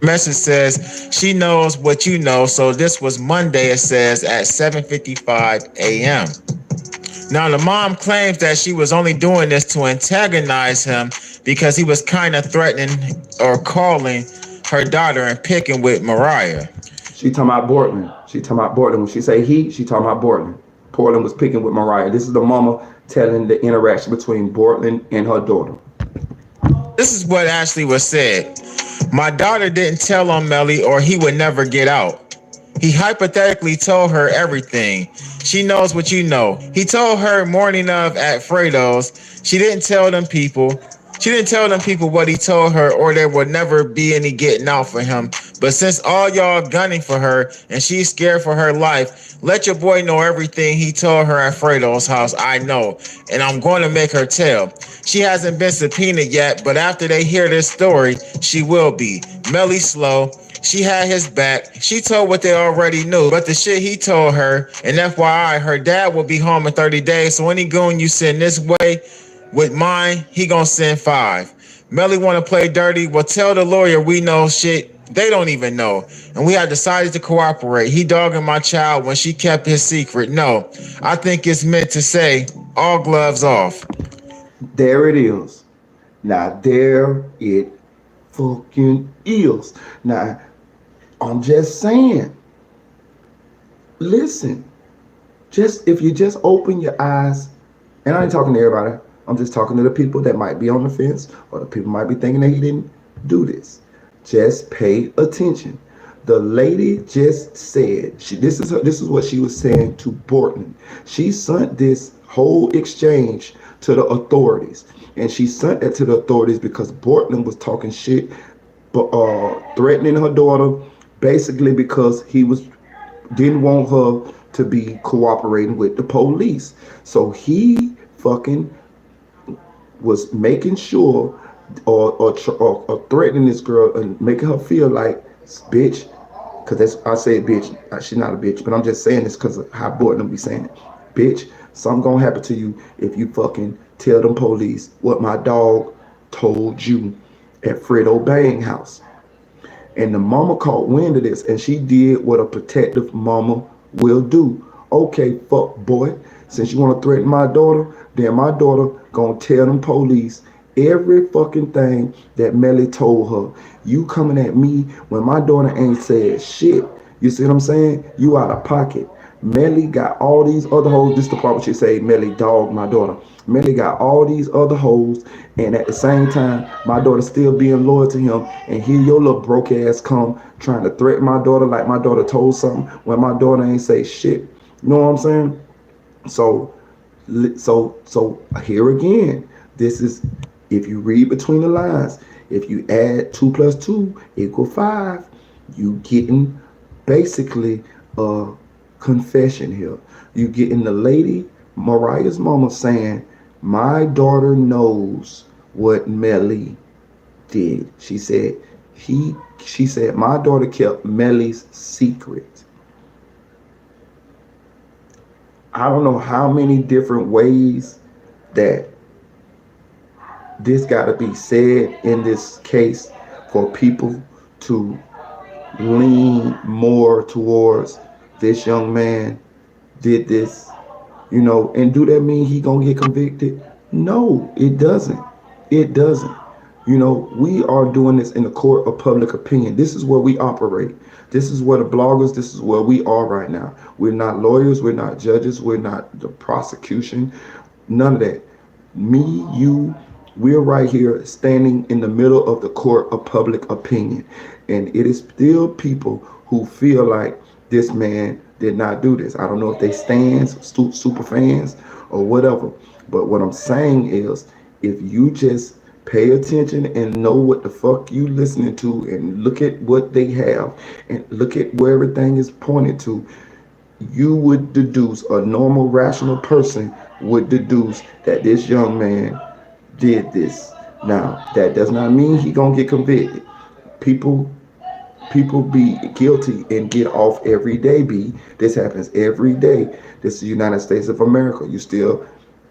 Message says she knows what you know. So this was Monday, it says, at 7:55 a.m. Now the mom claims that she was only doing this to antagonize him because he was kind of threatening or calling her daughter and picking with Mariah. She talking about Bortland. When she say he, she talking about Bortland. Bortland was picking with Mariah. This is the mama telling the interaction between Bortland and her daughter. This is what actually was said. My daughter didn't tell on Melly or he would never get out. He hypothetically told her everything. She knows what you know. He told her morning of at Fredo's. She didn't tell them people. What he told her, or there would never be any getting out for him. But since all y'all gunning for her and she's scared for her life, let your boy know everything he told her at Fredo's house. I know, and I'm going to make her tell. She hasn't been subpoenaed yet, but after they hear this story, she will be. Melly slow. She had his back. She told what they already knew, but the shit he told her, and FYI, her dad will be home in 30 days, so any goon you send this way with mine, he gonna send 5. Melly wanna play dirty? Well, tell the lawyer we know shit they don't even know. And we have decided to cooperate. He dogging my child when she kept his secret. No, I think it's meant to say, all gloves off. There it is. Now, there it fucking is. Now, I'm just saying, listen, if you just open your eyes, and I ain't talking to everybody, I'm just talking to the people that might be on the fence, or the people might be thinking that he didn't do this. Just pay attention. The lady just said, this is what she was saying to Bortland. She sent this whole exchange to the authorities. And she sent that to the authorities because Bortman was talking shit, threatening her daughter, basically because he didn't want her to be cooperating with the police. So he fucking was making sure or threatening this girl and making her feel like, bitch, because I say bitch, she's not a bitch, but I'm just saying this because of how Bortman be saying it. Bitch, something gonna happen to you if you fucking tell them police what my dog told you at Fredo Bang house. And the mama caught wind of this, and she did what a protective mama will do. Okay, fuck boy, since you want to threaten my daughter, then my daughter gonna tell them police every fucking thing that Melly told her. You coming at me when my daughter ain't said shit. You see what I'm saying? You out of pocket. Melly got all these other hoes. This is the part where she say Melly dog my daughter. Melly got all these other hoes, and at the same time, my daughter still being loyal to him. And here your little broke ass come trying to threaten my daughter like my daughter told something when my daughter ain't say shit. You know what I'm saying? So here again, this is, if you read between the lines, if you add 2 + 2 = 5, you getting basically a confession here. You getting the lady, Mariah's mama, saying, my daughter knows what Melly did. She said my daughter kept Melly's secret. I don't know how many different ways that this got to be said in this case for people to lean more towards this young man did this, and do that mean he gonna get convicted? No, it doesn't. It doesn't. We are doing this in the court of public opinion. This is where we operate. This is where the bloggers, this is where we are right now. We're not lawyers, we're not judges, we're not the prosecution, none of that. Me, you, we're right here standing in the middle of the court of public opinion. And it is still people who feel like this man did not do this. I don't know if they stands, super fans, or whatever. But what I'm saying is, if you just pay attention and know what the fuck you listening to and look at what they have and look at where everything is pointed to, you would deduce, a normal rational person would deduce that this young man did this. Now, that does not mean he gonna get convicted. People be guilty and get off every day, B. This happens every day. This is the United States of America. You still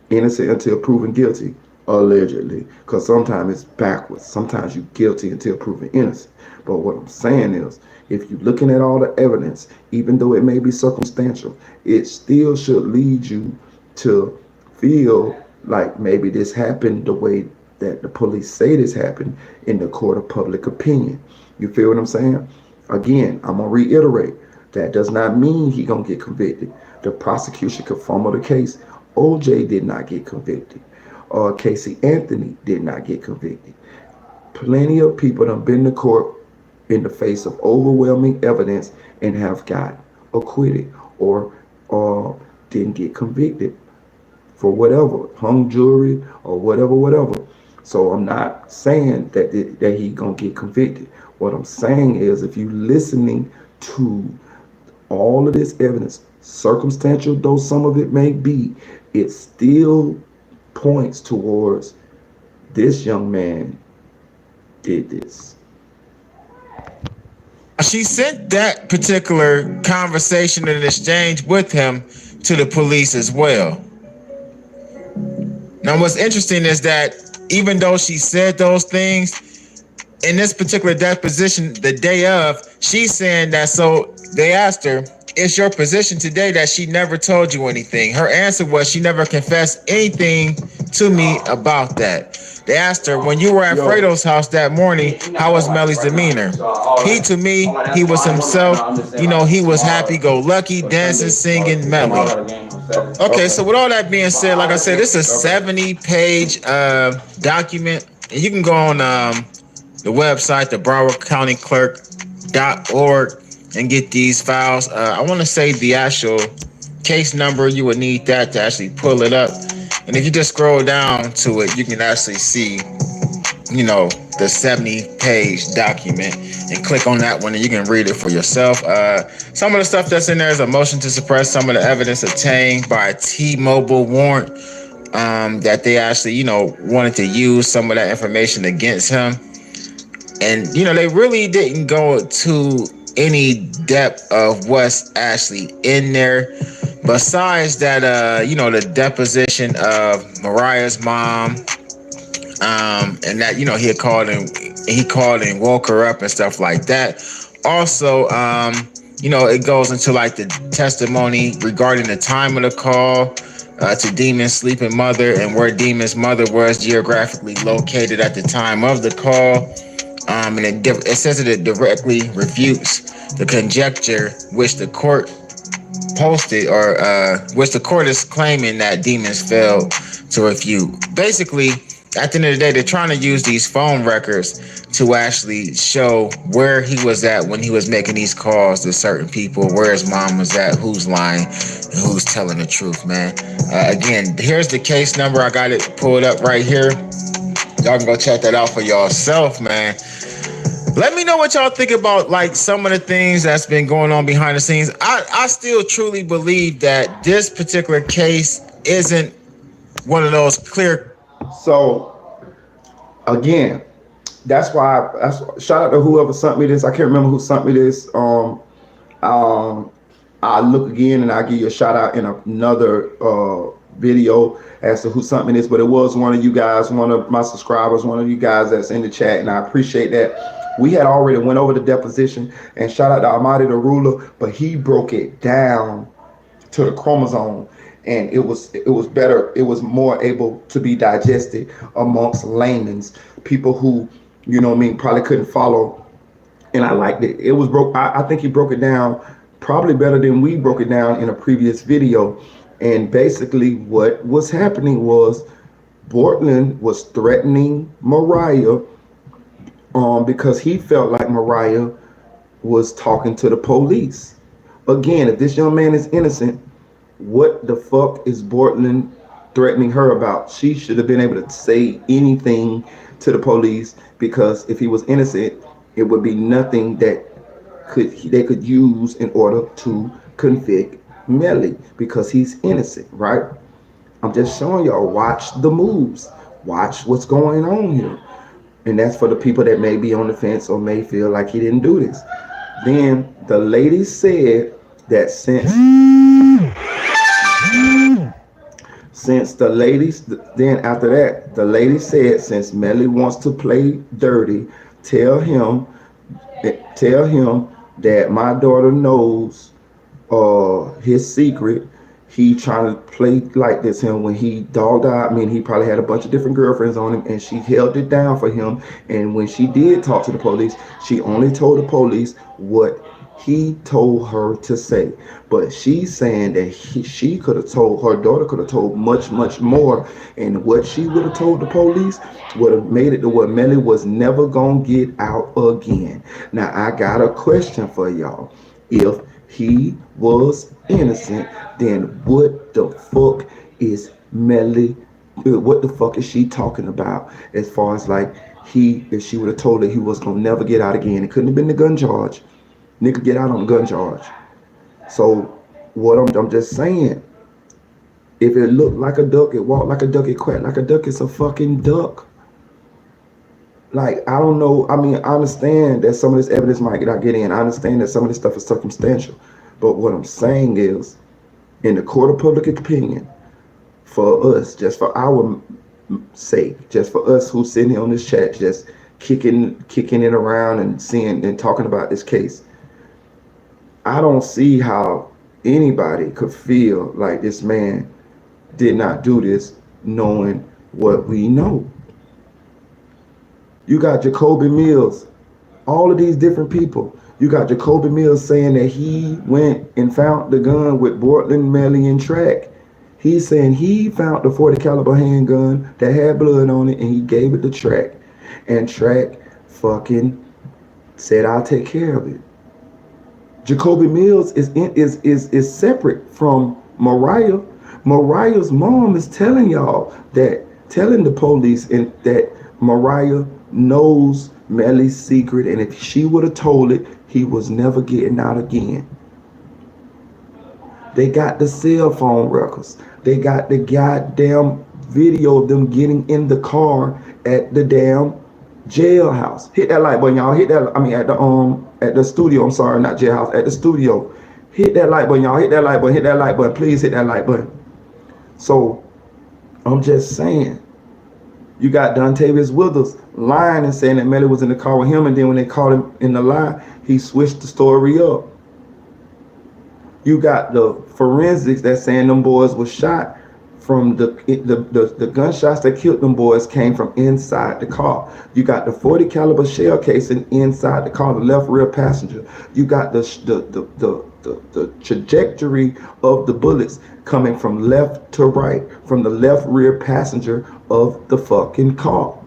innocent until proven guilty, allegedly. Because sometimes it's backwards. Sometimes you're guilty until proven innocent. But what I'm saying is, if you're looking at all the evidence, even though it may be circumstantial, it still should lead you to feel like maybe this happened the way that the police say this happened in the court of public opinion. You feel what I'm saying? Again, I'm going to reiterate, that does not mean he going to get convicted. The prosecution could fumble the case. OJ did not get convicted. Casey Anthony did not get convicted. Plenty of people have been to court in the face of overwhelming evidence and have got acquitted or didn't get convicted for whatever, hung jury or whatever. So I'm not saying that he gonna get convicted. What I'm saying is, if you listening to all of this evidence, circumstantial though some of it may be, it still points towards this young man did this. She sent that particular conversation and exchange with him to the police as well. Now, what's interesting is that even though she said those things, in this particular deposition, the day of, she's saying that, so they asked her, is your position today that she never told you anything? Her answer was she never confessed anything to me about that. They asked her, when you were at Fredo's house that morning, how was Melly's demeanor? To me, he was himself. He was happy-go-lucky, dancing, singing, Melly. Okay, so with all that being said, like I said, this is a 70-page document. And you can go on the website, the BrowardCountyClerk.org, and get these files. I want to say the actual case number, you would need that to actually pull it up. And if you just scroll down to it, you can actually see, you know, the 70-page document, and click on that one and you can read it for yourself. Some of the stuff that's in there is a motion to suppress some of the evidence obtained by a T-Mobile warrant, that they actually, you know, wanted to use some of that information against him. And, you know, they really didn't go to any depth of what's actually in there. Besides that, you know, the deposition of Mariah's mom, and that, you know, he called and woke her up and stuff like that. Also, you know, it goes into like the testimony regarding the time of the call to Demon's sleeping mother and where Demon's mother was geographically located at the time of the call. And it says that it directly refutes the conjecture which the court posted, or which the court is claiming that Demons failed to refute. Basically, at the end of the day, they're trying to use these phone records to actually show where he was at when he was making these calls to certain people, where his mom was at, who's lying, and who's telling the truth, man. Again, here's the case number. I got it pulled up right here. Y'all can go check that out for yourself, man. Let me know what y'all think about like some of the things that's been going on behind the scenes. I still truly believe that this particular case isn't one of those clear. So again, that's why shout out to whoever sent me this. I can't remember who sent me this. I'll look again and I'll give you a shout out in another video as to who sent me this, but it was one of you guys, one of my subscribers, one of you guys that's in the chat, and I appreciate that. We had already went over the deposition, and shout out to Ahmadi the ruler, but he broke it down to the chromosome, and it was better, it was more able to be digested amongst laymen's people who, you know what I mean, probably couldn't follow. And I liked it. It was I think he broke it down probably better than we broke it down in a previous video. And basically what was happening was Bortland was threatening Mariah because he felt like Mariah was talking to the police. Again, if this young man is innocent, what the fuck is Bortland threatening her about? She should have been able to say anything to the police, because if he was innocent, it would be nothing that they could use in order to convict Melly, because he's innocent, right? I'm just showing y'all, watch the moves, watch what's going on here. And that's for the people that may be on the fence or may feel like he didn't do this. Then the lady said that since the ladies, then after that, the lady said, since Melly wants to play dirty, tell him that my daughter knows his secret. He trying to play like this. Him when he dogged out, I mean, he probably had a bunch of different girlfriends on him, and she held it down for him. And when she did talk to the police, she only told the police what he told her to say. But she's saying that she could have told, her daughter could have told much more, and what she would have told the police would have made it to where Melly was never gonna get out again. Now I got a question for y'all. If he was innocent, then what the fuck is Melly? What the fuck is she talking about? As far as like if she would have told her he was gonna never get out again, it couldn't have been the gun charge. Nigga get out on the gun charge. So what I'm just saying, if it looked like a duck, it walked like a duck, it quacked like a duck, it's a fucking duck. Like, I don't know. I mean, I understand that some of this evidence might not get in. I understand that some of this stuff is circumstantial. But what I'm saying is, in the court of public opinion, for us, just for our sake, just for us who's sitting here on this chat, just kicking it around and seeing and talking about this case, I don't see how anybody could feel like this man did not do this knowing what we know. You got Jacoby Mills, all of these different people. You got Jacoby Mills saying that he went and found the gun with Bortland, Melly, and Track. He's saying he found the 40 caliber handgun that had blood on it, and he gave it to Track. And Track fucking said, I'll take care of it. Jacoby Mills is separate from Mariah's mom is telling y'all telling the police and that Mariah knows Melly's secret, and if she would have told it, he was never getting out again. They got the cell phone records. They got the goddamn video of them getting in the car at the damn jailhouse. Hit that like button, y'all. Hit that. I mean, at the studio. I'm sorry, not jailhouse. At the studio. Hit that like button, y'all. Hit that like button. Hit that like button. Please hit that like button. So, I'm just saying. You got Dontavius Withers lying and saying that Melly was in the car with him, and then when they caught him in the lie, he switched the story up. You got the forensics that's saying them boys were shot from the gunshots that killed them boys came from inside the car. You got the 40 caliber shell casing inside the car, the left rear passenger. You got the trajectory of the bullets coming from left to right, from the left rear passenger of the fucking car.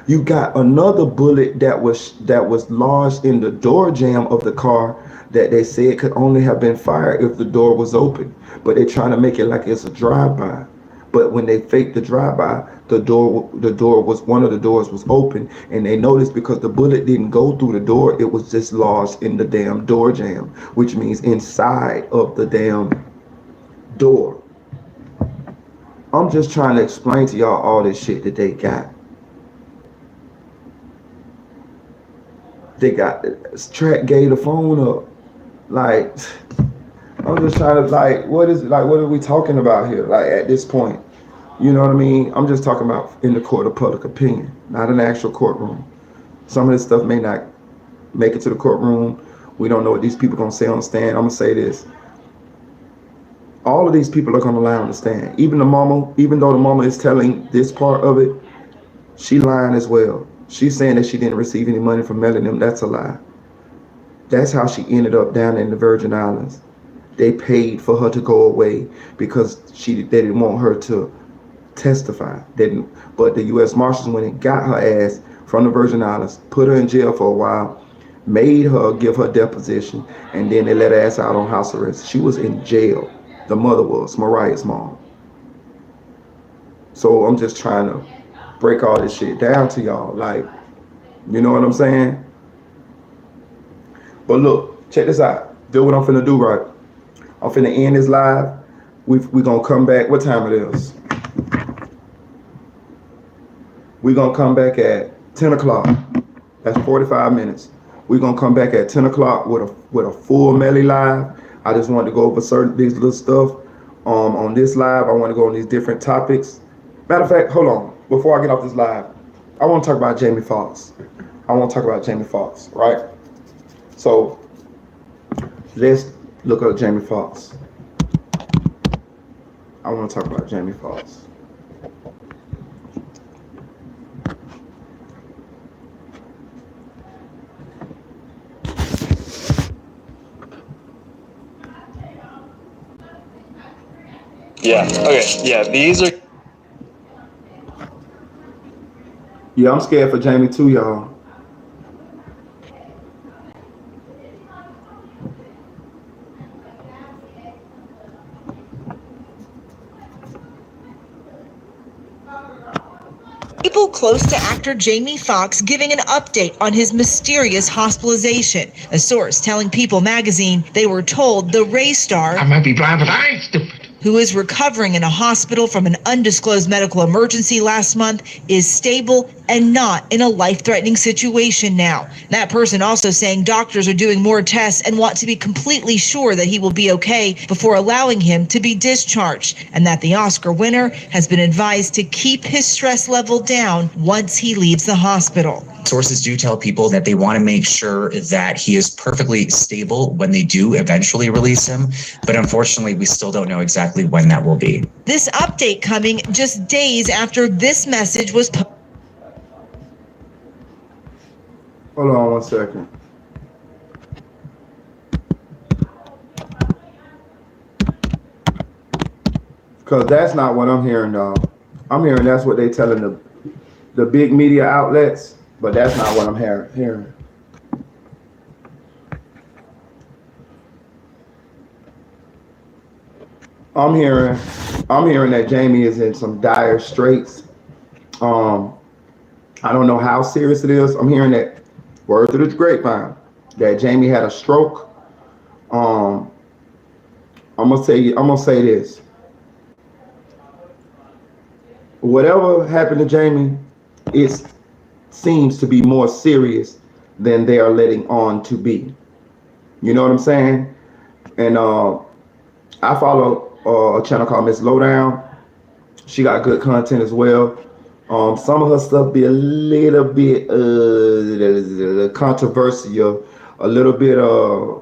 You got another bullet that was lodged in the door jamb of the car that they said could only have been fired if the door was open. But they're trying to make it like it's a drive-by. But when they faked the drive-by, one of the doors was open, and they noticed because the bullet didn't go through the door, it was just lodged in the damn door jamb, which means inside of the damn door. I'm just trying to explain to y'all all this shit that they got. They got Track gave the phone up. Like, I'm just trying to, like, what are we talking about here? Like, at this point, you know what I mean? I'm just talking about in the court of public opinion, not in the actual courtroom. Some of this stuff may not make it to the courtroom. We don't know what these people are going to say on the stand. I'm going to say this. All of these people are going to lie on the stand. Even though the mama is telling this part of it, she lying as well. She's saying that she didn't receive any money from Melly and them. That's a lie. That's how she ended up down in the Virgin Islands. They paid for her to go away because they didn't want her to testify. But the U.S. Marshals went and got her ass from the Virgin Islands, put her in jail for a while, made her give her deposition, and then they let her ass out on house arrest. She was in jail. The mother was, Mariah's mom. So I'm just trying to break all this shit down to y'all. Like, you know what I'm saying? But look, check this out. Do what I'm finna do, right? I'm finna end this live. We gonna come back. What time it is? We gonna come back at 10 o'clock. That's 45 minutes. We gonna come back at 10 o'clock with a full Melly live. I just wanted to go over these little stuff on this live. I want to go on these different topics. Matter of fact, hold on. Before I get off this live, I want to talk about Jamie Foxx. Right? So let's look up Jamie Foxx. I want to talk about Jamie Foxx. Yeah, okay, yeah, these are... Yeah, I'm scared for Jamie too, y'all. People close to actor Jamie Foxx giving an update on his mysterious hospitalization. A source telling People magazine they were told the race star, I might be blind, but I ain't stupid, who is recovering in a hospital from an undisclosed medical emergency last month, is stable and not in a life-threatening situation now. That person also saying doctors are doing more tests and want to be completely sure that he will be okay before allowing him to be discharged, and that the Oscar winner has been advised to keep his stress level down once he leaves the hospital. Sources do tell people that they want to make sure that he is perfectly stable when they do eventually release him. But unfortunately, we still don't know exactly when that will be. This update coming just days after this message was posted. Hold on 1 second. Because that's not what I'm hearing, dog. I'm hearing that's what they telling the big media outlets. But that's not what I'm hearing. I'm hearing that Jamie is in some dire straits. I don't know how serious it is. I'm hearing that word through the grapevine that Jamie had a stroke. I'm gonna say this. Whatever happened to Jamie, it seems to be more serious than they are letting on to be. You know what I'm saying? And I follow a channel called Miss Lowdown. She got good content as well. Some of her stuff be a little bit controversial, a little bit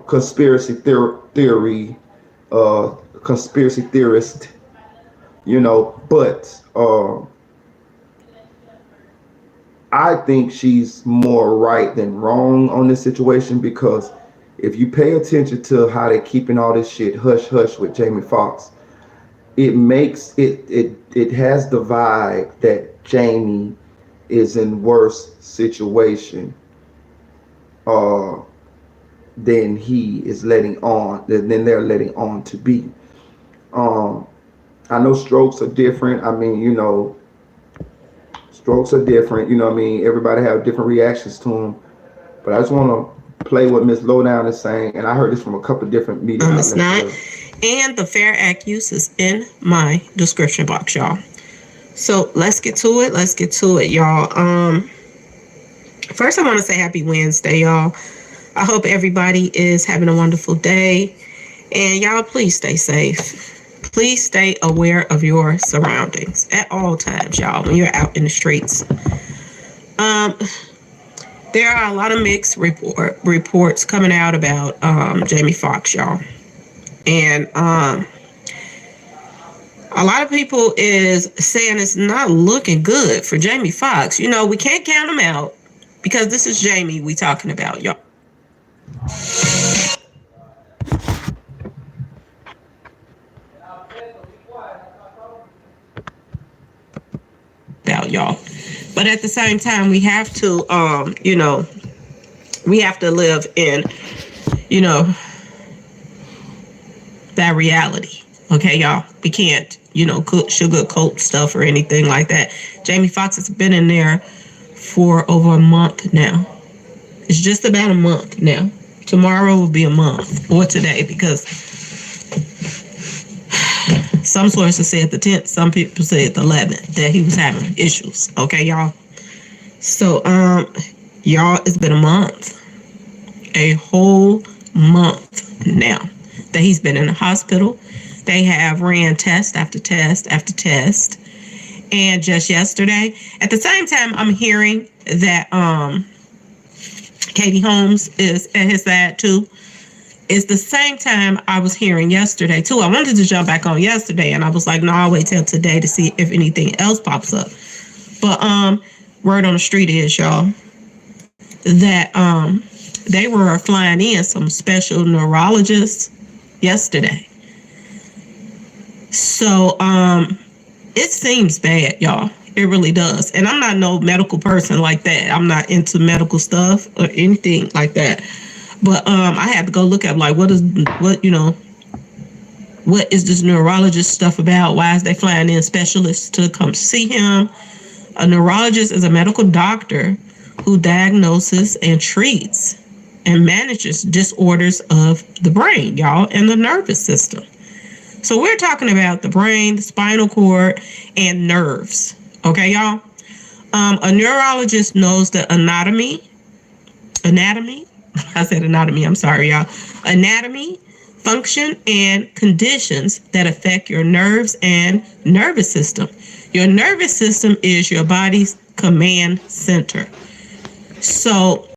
conspiracy theory, conspiracy theorist, you know. But I think she's more right than wrong on this situation, because if you pay attention to how they're keeping all this shit hush hush with Jamie Foxx, it makes it has the vibe that Jamie is in worse situation than he is letting on, than they're letting on to be. I know strokes are different. I mean, you know, strokes are different. You know what I mean? Everybody have different reactions to them. But I just want to play what Miss Lowdown is saying, and I heard this from a couple of different media outlets. It's not. And the Fair Act use is in my description box, y'all. So let's get to it. Y'all. First, I want to say happy Wednesday, y'all. I hope everybody is having a wonderful day. And y'all, please stay safe. Please stay aware of your surroundings at all times, y'all, when you're out in the streets. There are a lot of mixed reports coming out about Jamie Foxx, y'all. And a lot of people is saying it's not looking good for Jamie Foxx. You know, we can't count him out because this is Jamie we talking about, y'all. But at the same time, we have to, we have to live in, that reality. Okay, y'all. We can't, sugarcoat stuff or anything like that. Jamie Foxx has been in there for over a month now. It's just about a month now. Tomorrow will be a month, or today, because some sources said the 10th, some people said the 11th that he was having issues. Okay, y'all. So, y'all, it's been a month, a whole month now that he's been in the hospital. They have ran test after test after test. And just yesterday, at the same time, I'm hearing that Katie Holmes is at his side too. It's the same time I was hearing yesterday too. I wanted to jump back on yesterday, and I was like, no, I'll wait till today to see if anything else pops up. But word on the street is, y'all, that they were flying in some special neurologists yesterday. So it seems bad, y'all. It really does. And I'm not no medical person like that. I'm not into medical stuff or anything like that. But I had to go look at what is this neurologist stuff about? Why is they flying in specialists to come see him? A neurologist is a medical doctor who diagnoses and treats and manages disorders of the brain, y'all, and the nervous system. So we're talking about the brain, the spinal cord, and nerves. Okay, y'all? A neurologist knows the anatomy. I said anatomy, I'm sorry, y'all. Anatomy, function, and conditions that affect your nerves and nervous system. Your nervous system is your body's command center. So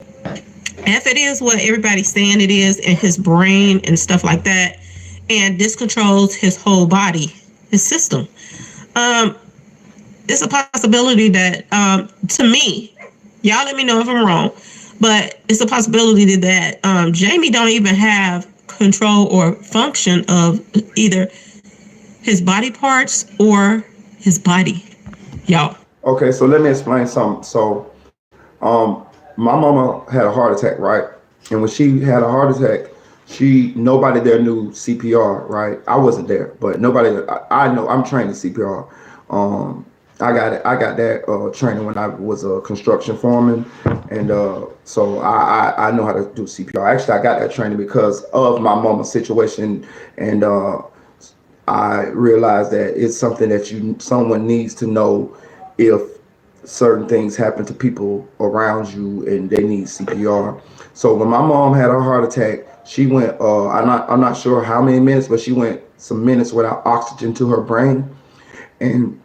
if it is what everybody's saying it is in his brain and stuff like that, and this controls his whole body, his system, it's a possibility that, to me, y'all let me know if I'm wrong, but it's a possibility that Jamie don't even have control or function of either his body parts or his body, y'all. Okay, so let me explain something. So, my mama had a heart attack, right? And when she had a heart attack, nobody there knew CPR, right? I wasn't there, but nobody. I know I'm trained in CPR. I got that training when I was a construction foreman, and so I know how to do CPR. Actually, I got that training because of my mama's situation, and I realized that it's something that someone needs to know if certain things happen to people around you and they need CPR. So when my mom had a heart attack, she went I'm not sure how many minutes, but she went some minutes without oxygen to her brain, and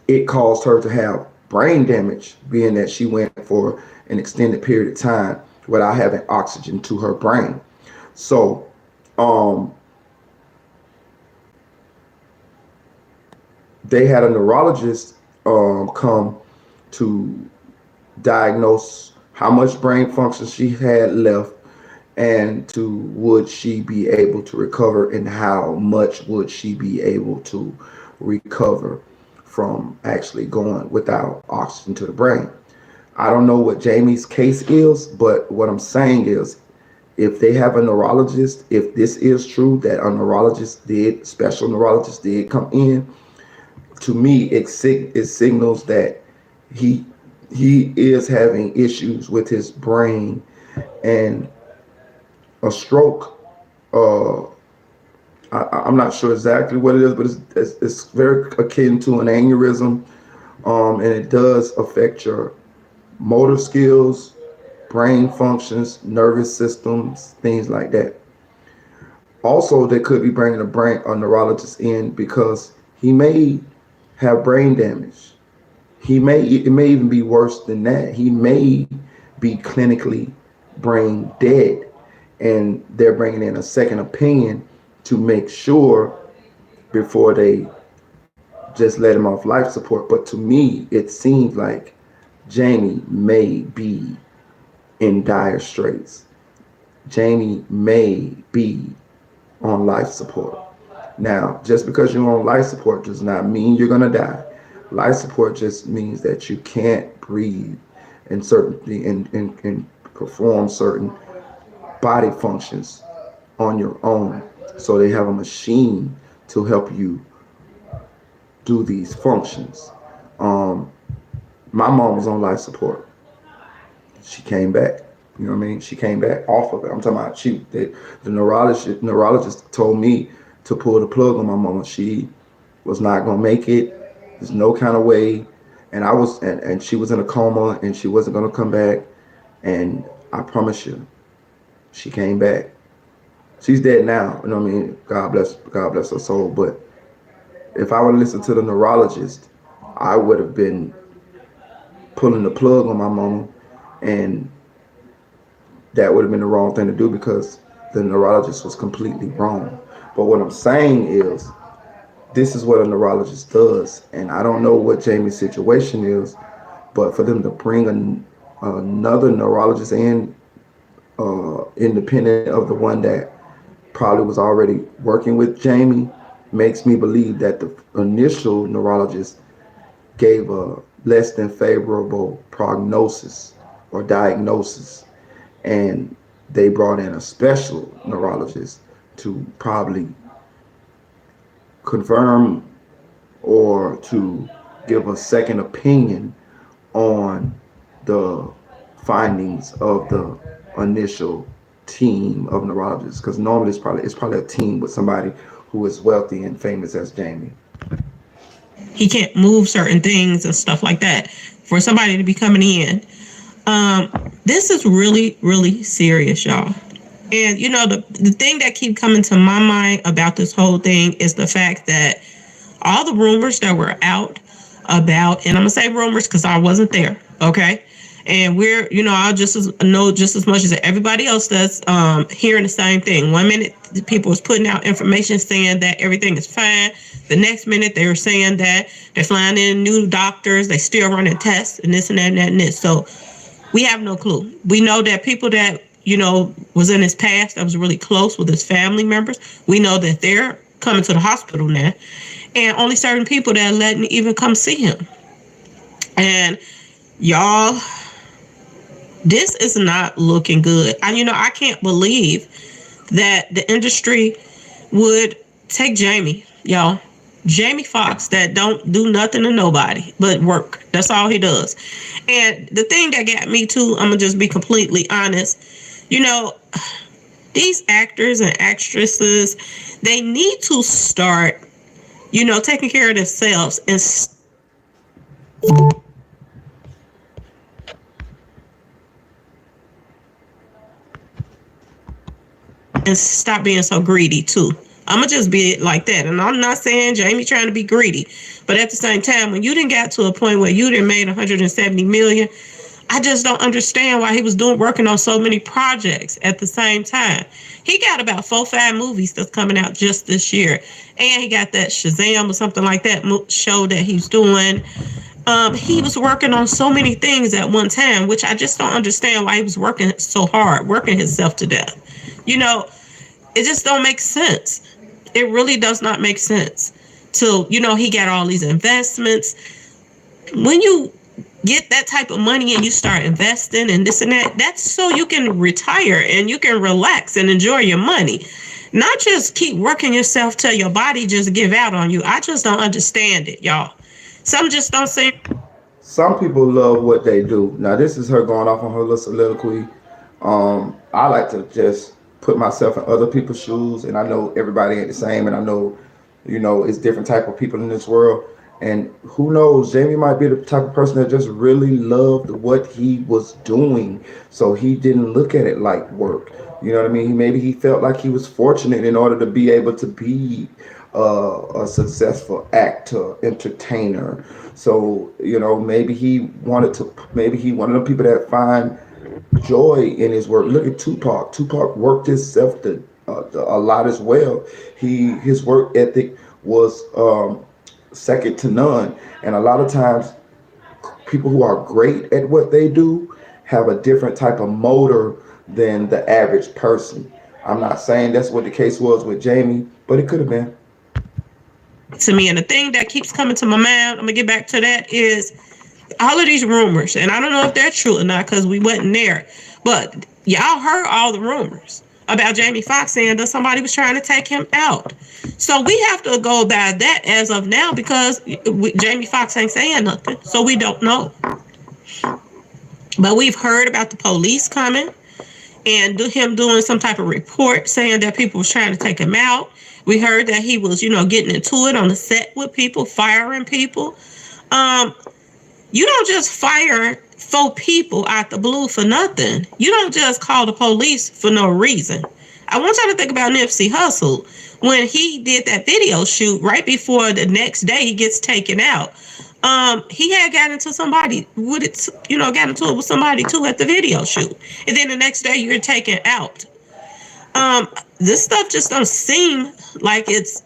it caused her to have brain damage, being that she went for an extended period of time without having oxygen to her brain. So they had a neurologist come to diagnose how much brain function she had left, and to would she be able to recover, and how much would she be able to recover from actually going without oxygen to the brain. I don't know what Jamie's case is, but what I'm saying is, if they have a neurologist, if this is true that a special neurologist did come in, to me it signals that he is having issues with his brain, and a stroke. I'm not sure exactly what it is, but it's very akin to an aneurysm, and it does affect your motor skills, brain functions, nervous systems, things like that. Also, they could be bringing a neurologist in because he may have brain damage. It may even be worse than that. He may be clinically brain dead, and they're bringing in a second opinion to make sure before they just let him off life support. But to me, it seems like Jamie may be in dire straits. Jamie may be on life support. Now, just because you're on life support does not mean you're gonna die. Life support just means that you can't breathe and perform certain body functions on your own. So they have a machine to help you do these functions. My mom was on life support. She came back. You know what I mean? She came back off of it. I'm talking about the neurologist told me to pull the plug on my mama. She was not gonna make it. There's no kind of way. And and she was in a coma, and she wasn't gonna come back. And I promise you, she came back. She's dead now. You know what I mean? God bless her soul. But if I would have listened to the neurologist, I would have been pulling the plug on my mama, and that would have been the wrong thing to do because the neurologist was completely wrong. But what I'm saying is, this is what a neurologist does, and I don't know what Jamie's situation is, but for them to bring another neurologist in, independent of the one that probably was already working with Jamie, makes me believe that the initial neurologist gave a less than favorable prognosis or diagnosis, and they brought in a special neurologist to probably confirm or to give a second opinion on the findings of the initial team of neurologists, because normally it's probably a team with somebody who is wealthy and famous as Jamie. He can't move certain things and stuff like that. For somebody to be coming in, this is really, really serious, y'all. And you know, the thing that keep coming to my mind about this whole thing is the fact that all the rumors that were out about, and I'm gonna say rumors because I wasn't there, okay? And we're, you know, I know just as much as everybody else does, hearing the same thing. One minute, the people was putting out information saying that everything is fine. The next minute, they were saying that they're flying in new doctors, they still running tests, and this and that and that and this. So we have no clue. We know that people that, you know, was in his past that was really close with his family members, we know that they're coming to the hospital now. And only certain people that are letting even come see him. And y'all, this is not looking good. And you know, I can't believe that the industry would take Jamie, y'all. Jamie Foxx that don't do nothing to nobody but work. That's all he does. And the thing that got me too, I'm gonna just be completely honest. You know, these actors and actresses, they need to start, you know, taking care of themselves and stop being so greedy too. I'm gonna just be like that. And I'm not saying Jamie trying to be greedy, but at the same time, when you didn't get to a point where you didn't made 170 million, I just don't understand why he was working on so many projects at the same time. He got about 4-5 movies that's coming out just this year, and he got that Shazam or something like that show that he's doing. He was working on so many things at one time, which I just don't understand why he was working so hard, working himself to death. You know, it just don't make sense. It really does not make sense. So, you know, he got all these investments. When you get that type of money and you start investing and this and that, that's so you can retire and you can relax and enjoy your money. Not just keep working yourself till your body just give out on you. I just don't understand it, y'all. Some just don't seem. Some people love what they do. Now, this is her going off on her little soliloquy. I like to just put myself in other people's shoes, and I know everybody ain't the same, and I know, you know, it's different type of people in this world. And who knows, Jamie might be the type of person that just really loved what he was doing, so he didn't look at it like work. You know what I mean? Maybe he felt like he was fortunate in order to be able to be a successful actor, entertainer. So, you know, maybe he one of the people that find joy in his work. Look at Tupac. Tupac worked himself a lot as well. His work ethic was second to none. And a lot of times, people who are great at what they do have a different type of motor than the average person. I'm not saying that's what the case was with Jamie, but it could have been. To me, and the thing that keeps coming to my mind, I'm gonna get back to that, is all of these rumors, and I don't know if they're true or not because we wasn't there, but y'all heard all the rumors about Jamie Foxx saying that somebody was trying to take him out. So we have to go by that as of now because Jamie Foxx ain't saying nothing, so we don't know. But we've heard about the police coming and him doing some type of report saying that people was trying to take him out. We heard that he was, you know, getting into it on the set with people, firing people. You don't just fire 4 people out the blue for nothing. You don't just call the police for no reason. I want y'all to think about Nipsey Hussle when he did that video shoot right before the next day he gets taken out. He had got into somebody got into it with somebody too at the video shoot, and then the next day you're taken out. This stuff just don't seem like it's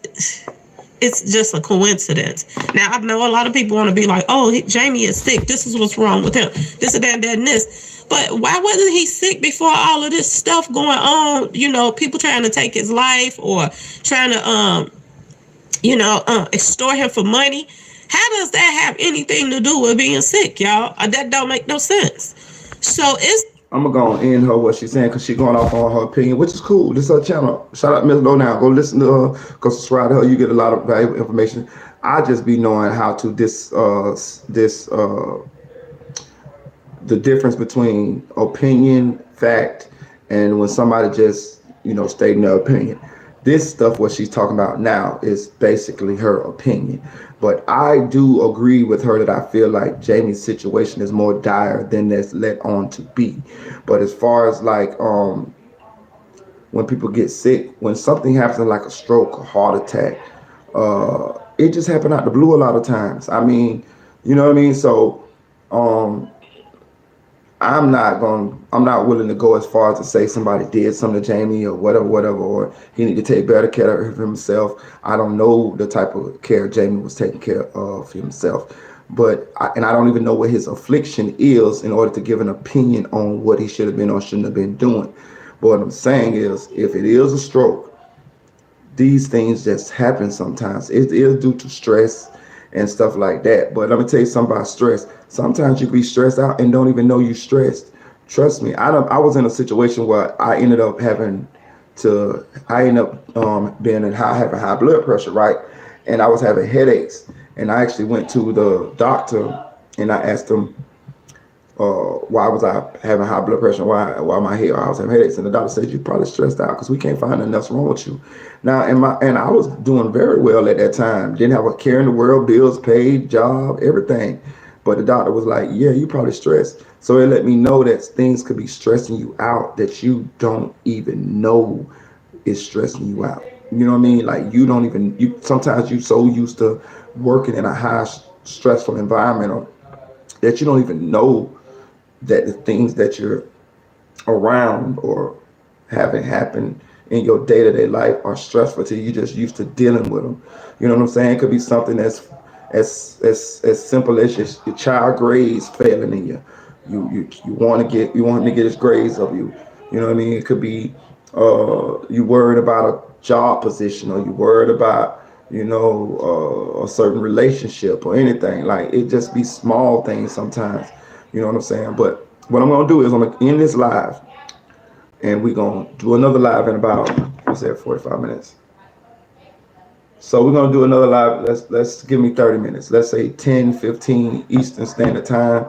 just a coincidence. Now, I know a lot of people want to be like, oh, Jamie is sick. This is what's wrong with him. This and that and this. But why wasn't he sick before all of this stuff going on? You know, people trying to take his life or trying to, extort him for money. How does that have anything to do with being sick, y'all? That don't make no sense. So I'm gonna go and end her what she's saying because she's going off on her opinion, which is cool. This is her channel. Shout out Miss Low now. Go listen to her. Go subscribe to her. You get a lot of valuable information. I just be knowing how to the difference between opinion, fact, and when somebody just stating their opinion. This stuff, what she's talking about now, is basically her opinion. But I do agree with her that I feel like Jamie's situation is more dire than that's let on to be. But as far as like when people get sick, when something happens like a stroke, a heart attack, it just happened out the blue a lot of times. I mean, you know what I mean? So I'm not willing to go as far as to say somebody did something to Jamie or whatever, or he need to take better care of himself. I don't know the type of care Jamie was taking care of himself, but I don't even know what his affliction is in order to give an opinion on what he should have been or shouldn't have been doing. But what I'm saying is, if it is a stroke, these things just happen sometimes. It is due to stress and stuff like that. But let me tell you something about stress. Sometimes you be stressed out and don't even know you stressed. Trust me, I was in a situation where I ended up having I ended up having high blood pressure, right? And I was having headaches. And I actually went to the doctor and I asked him, why was I having high blood pressure? Why I was having headaches? And the doctor said, you're probably stressed out because we can't find nothing else wrong with you. Now, and I was doing very well at that time. Didn't have a care in the world, bills paid, job, everything. But the doctor was like, yeah, you probably stressed. So it let me know that things could be stressing you out that you don't even know is stressing you out. You know what I mean? Like sometimes you so used to working in a high stressful environment or that you don't even know that the things that you're around or having happen in your day-to-day life are stressful to you. You're just used to dealing with them. You know what I'm saying? It could be something that's as simple as your child grades failing in you. You want him to get his grades up. You know what I mean? It could be you worried about a job position or you worried about a certain relationship or anything. Like it just be small things sometimes. You know what I'm saying? But what I'm gonna do is I'm gonna end this live, and we're gonna do another live in about 45 minutes. So we're gonna do another live. Let's give me 30 minutes. Let's say 10:15 Eastern Standard Time.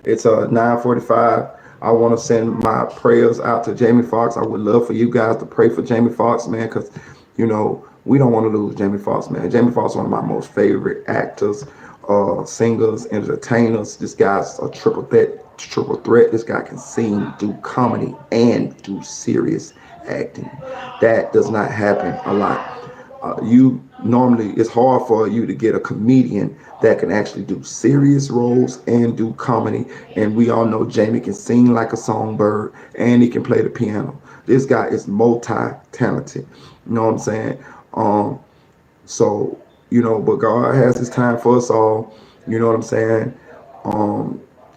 It's 9:45. I want to send my prayers out to Jamie Foxx. I would love for you guys to pray for Jamie Foxx, man, because we don't want to lose Jamie Foxx, man. Jamie Foxx is one of my most favorite actors, singers, entertainers. This guy's a triple threat. This guy can sing, do comedy, and do serious acting. That does not happen a lot. It's hard for you to get a comedian that can actually do serious roles and do comedy. And we all know Jamie can sing like a songbird and he can play the piano. This guy is multi-talented. You know what I'm saying? But God has his time for us all. You know what I'm saying?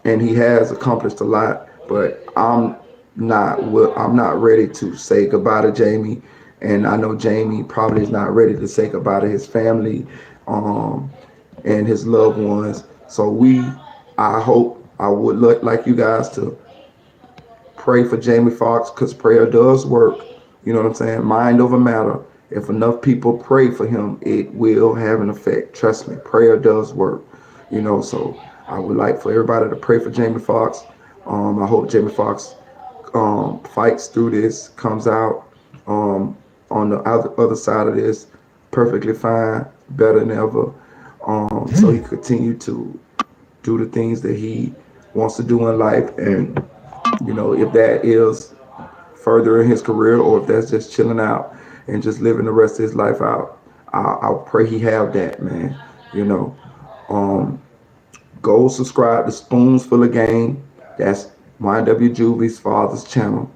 And he has accomplished a lot, but I'm not ready to say goodbye to Jamie. And I know Jamie probably is not ready to say goodbye to his family, and his loved ones. So I would like you guys to pray for Jamie Foxx, because prayer does work. You know what I'm saying? Mind over matter. If enough people pray for him, it will have an effect. Trust me, prayer does work. So I would like for everybody to pray for Jamie Foxx. I hope Jamie Foxx fights through this, comes out on the other side of this perfectly fine, better than ever. So he continue to do the things that he wants to do in life. And, if that is further in his career or if that's just chilling out and just living the rest of his life out, I'll pray he have that, man. Go subscribe to Spoons Full of Game. That's YW Juvie's father's channel.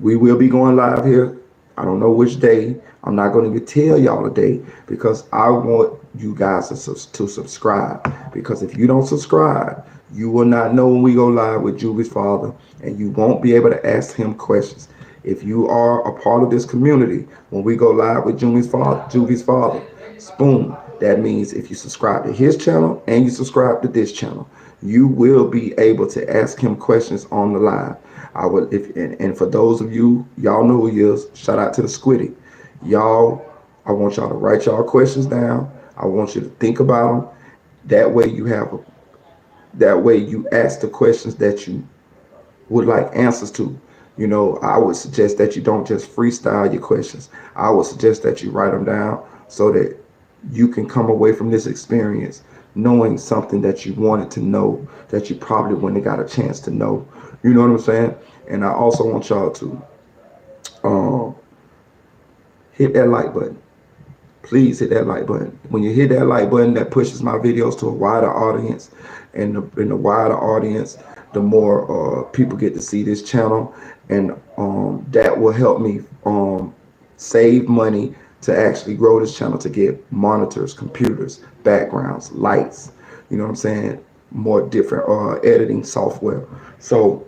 We will be going live here. I don't know which day. I'm not going to tell y'all a day because I want you guys to subscribe. Because if you don't subscribe, you will not know when we go live with Juvie's father, and you won't be able to ask him questions. If you are a part of this community, when we go live with Juvie's father, Spoon, that means if you subscribe to his channel and you subscribe to this channel, you will be able to ask him questions on the live. And for those of you, y'all know who he is. Shout out to the Squiddy. I want y'all to write y'all questions down. I want you to think about them. That way you ask the questions that you would like answers to. I would suggest that you don't just freestyle your questions. I would suggest that you write them down so that you can come away from this experience knowing something that you wanted to know that you probably wouldn't have got a chance to know. You know what I'm saying? And I also want y'all to hit that like button. Please hit that like button. When you hit that like button, that pushes my videos to a wider audience. And the wider audience, the more people get to see this channel. And that will help me save money to actually grow this channel, to get monitors, computers, backgrounds, lights. You know what I'm saying? More different editing software. So,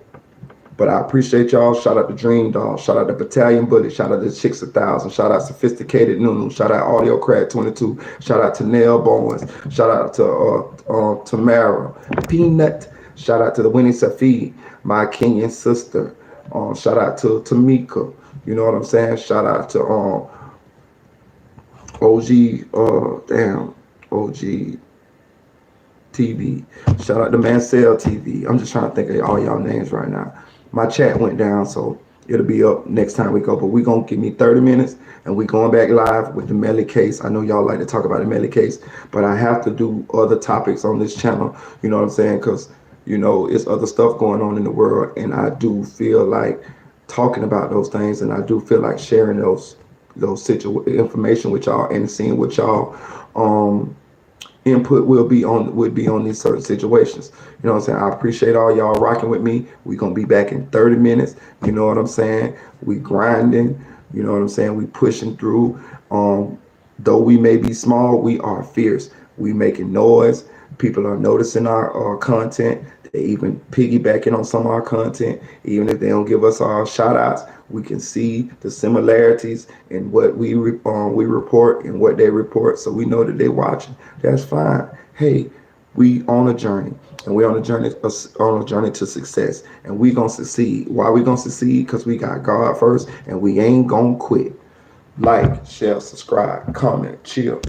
but I appreciate y'all. Shout out to Dream Doll. Shout out to Battalion Bullet. Shout out to Chicks 1000. Shout out Sophisticated Nunu. Shout out Audio Crack 22. Shout out to Nail Bowens. Shout out to Tamara Peanut. Shout out to the Winnie Safi, my Kenyan sister. Shout out to Tamika. You know what I'm saying? Shout out to OG, OG TV. Shout out to Mansell TV. I'm just trying to think of all y'all names right now. My chat went down, so it'll be up next time we go. But we gonna give me 30 minutes, and we going back live with the Melly case. I know y'all like to talk about the Melly case, but I have to do other topics on this channel. You know what I'm saying? Because it's other stuff going on in the world, and I do feel like talking about those things, and I do feel like sharing those information with y'all and seeing what y'all input would be on these certain situations. You know what I'm saying? I appreciate all y'all rocking with me. We're gonna be back in 30 minutes. You know what I'm saying? We grinding, you know what I'm saying? We pushing through. Though we may be small, we are fierce. We making noise. People are noticing our content. They even piggybacking on some of our content. Even if they don't give us our shout outs, we can see the similarities in what we report and what they report, so we know that they're watching. That's fine. Hey, we on a journey, and we're on a journey to success, and we gonna succeed. Why we gonna succeed? Because we got God first, and we ain't gonna quit. Like, share, subscribe, comment, chill.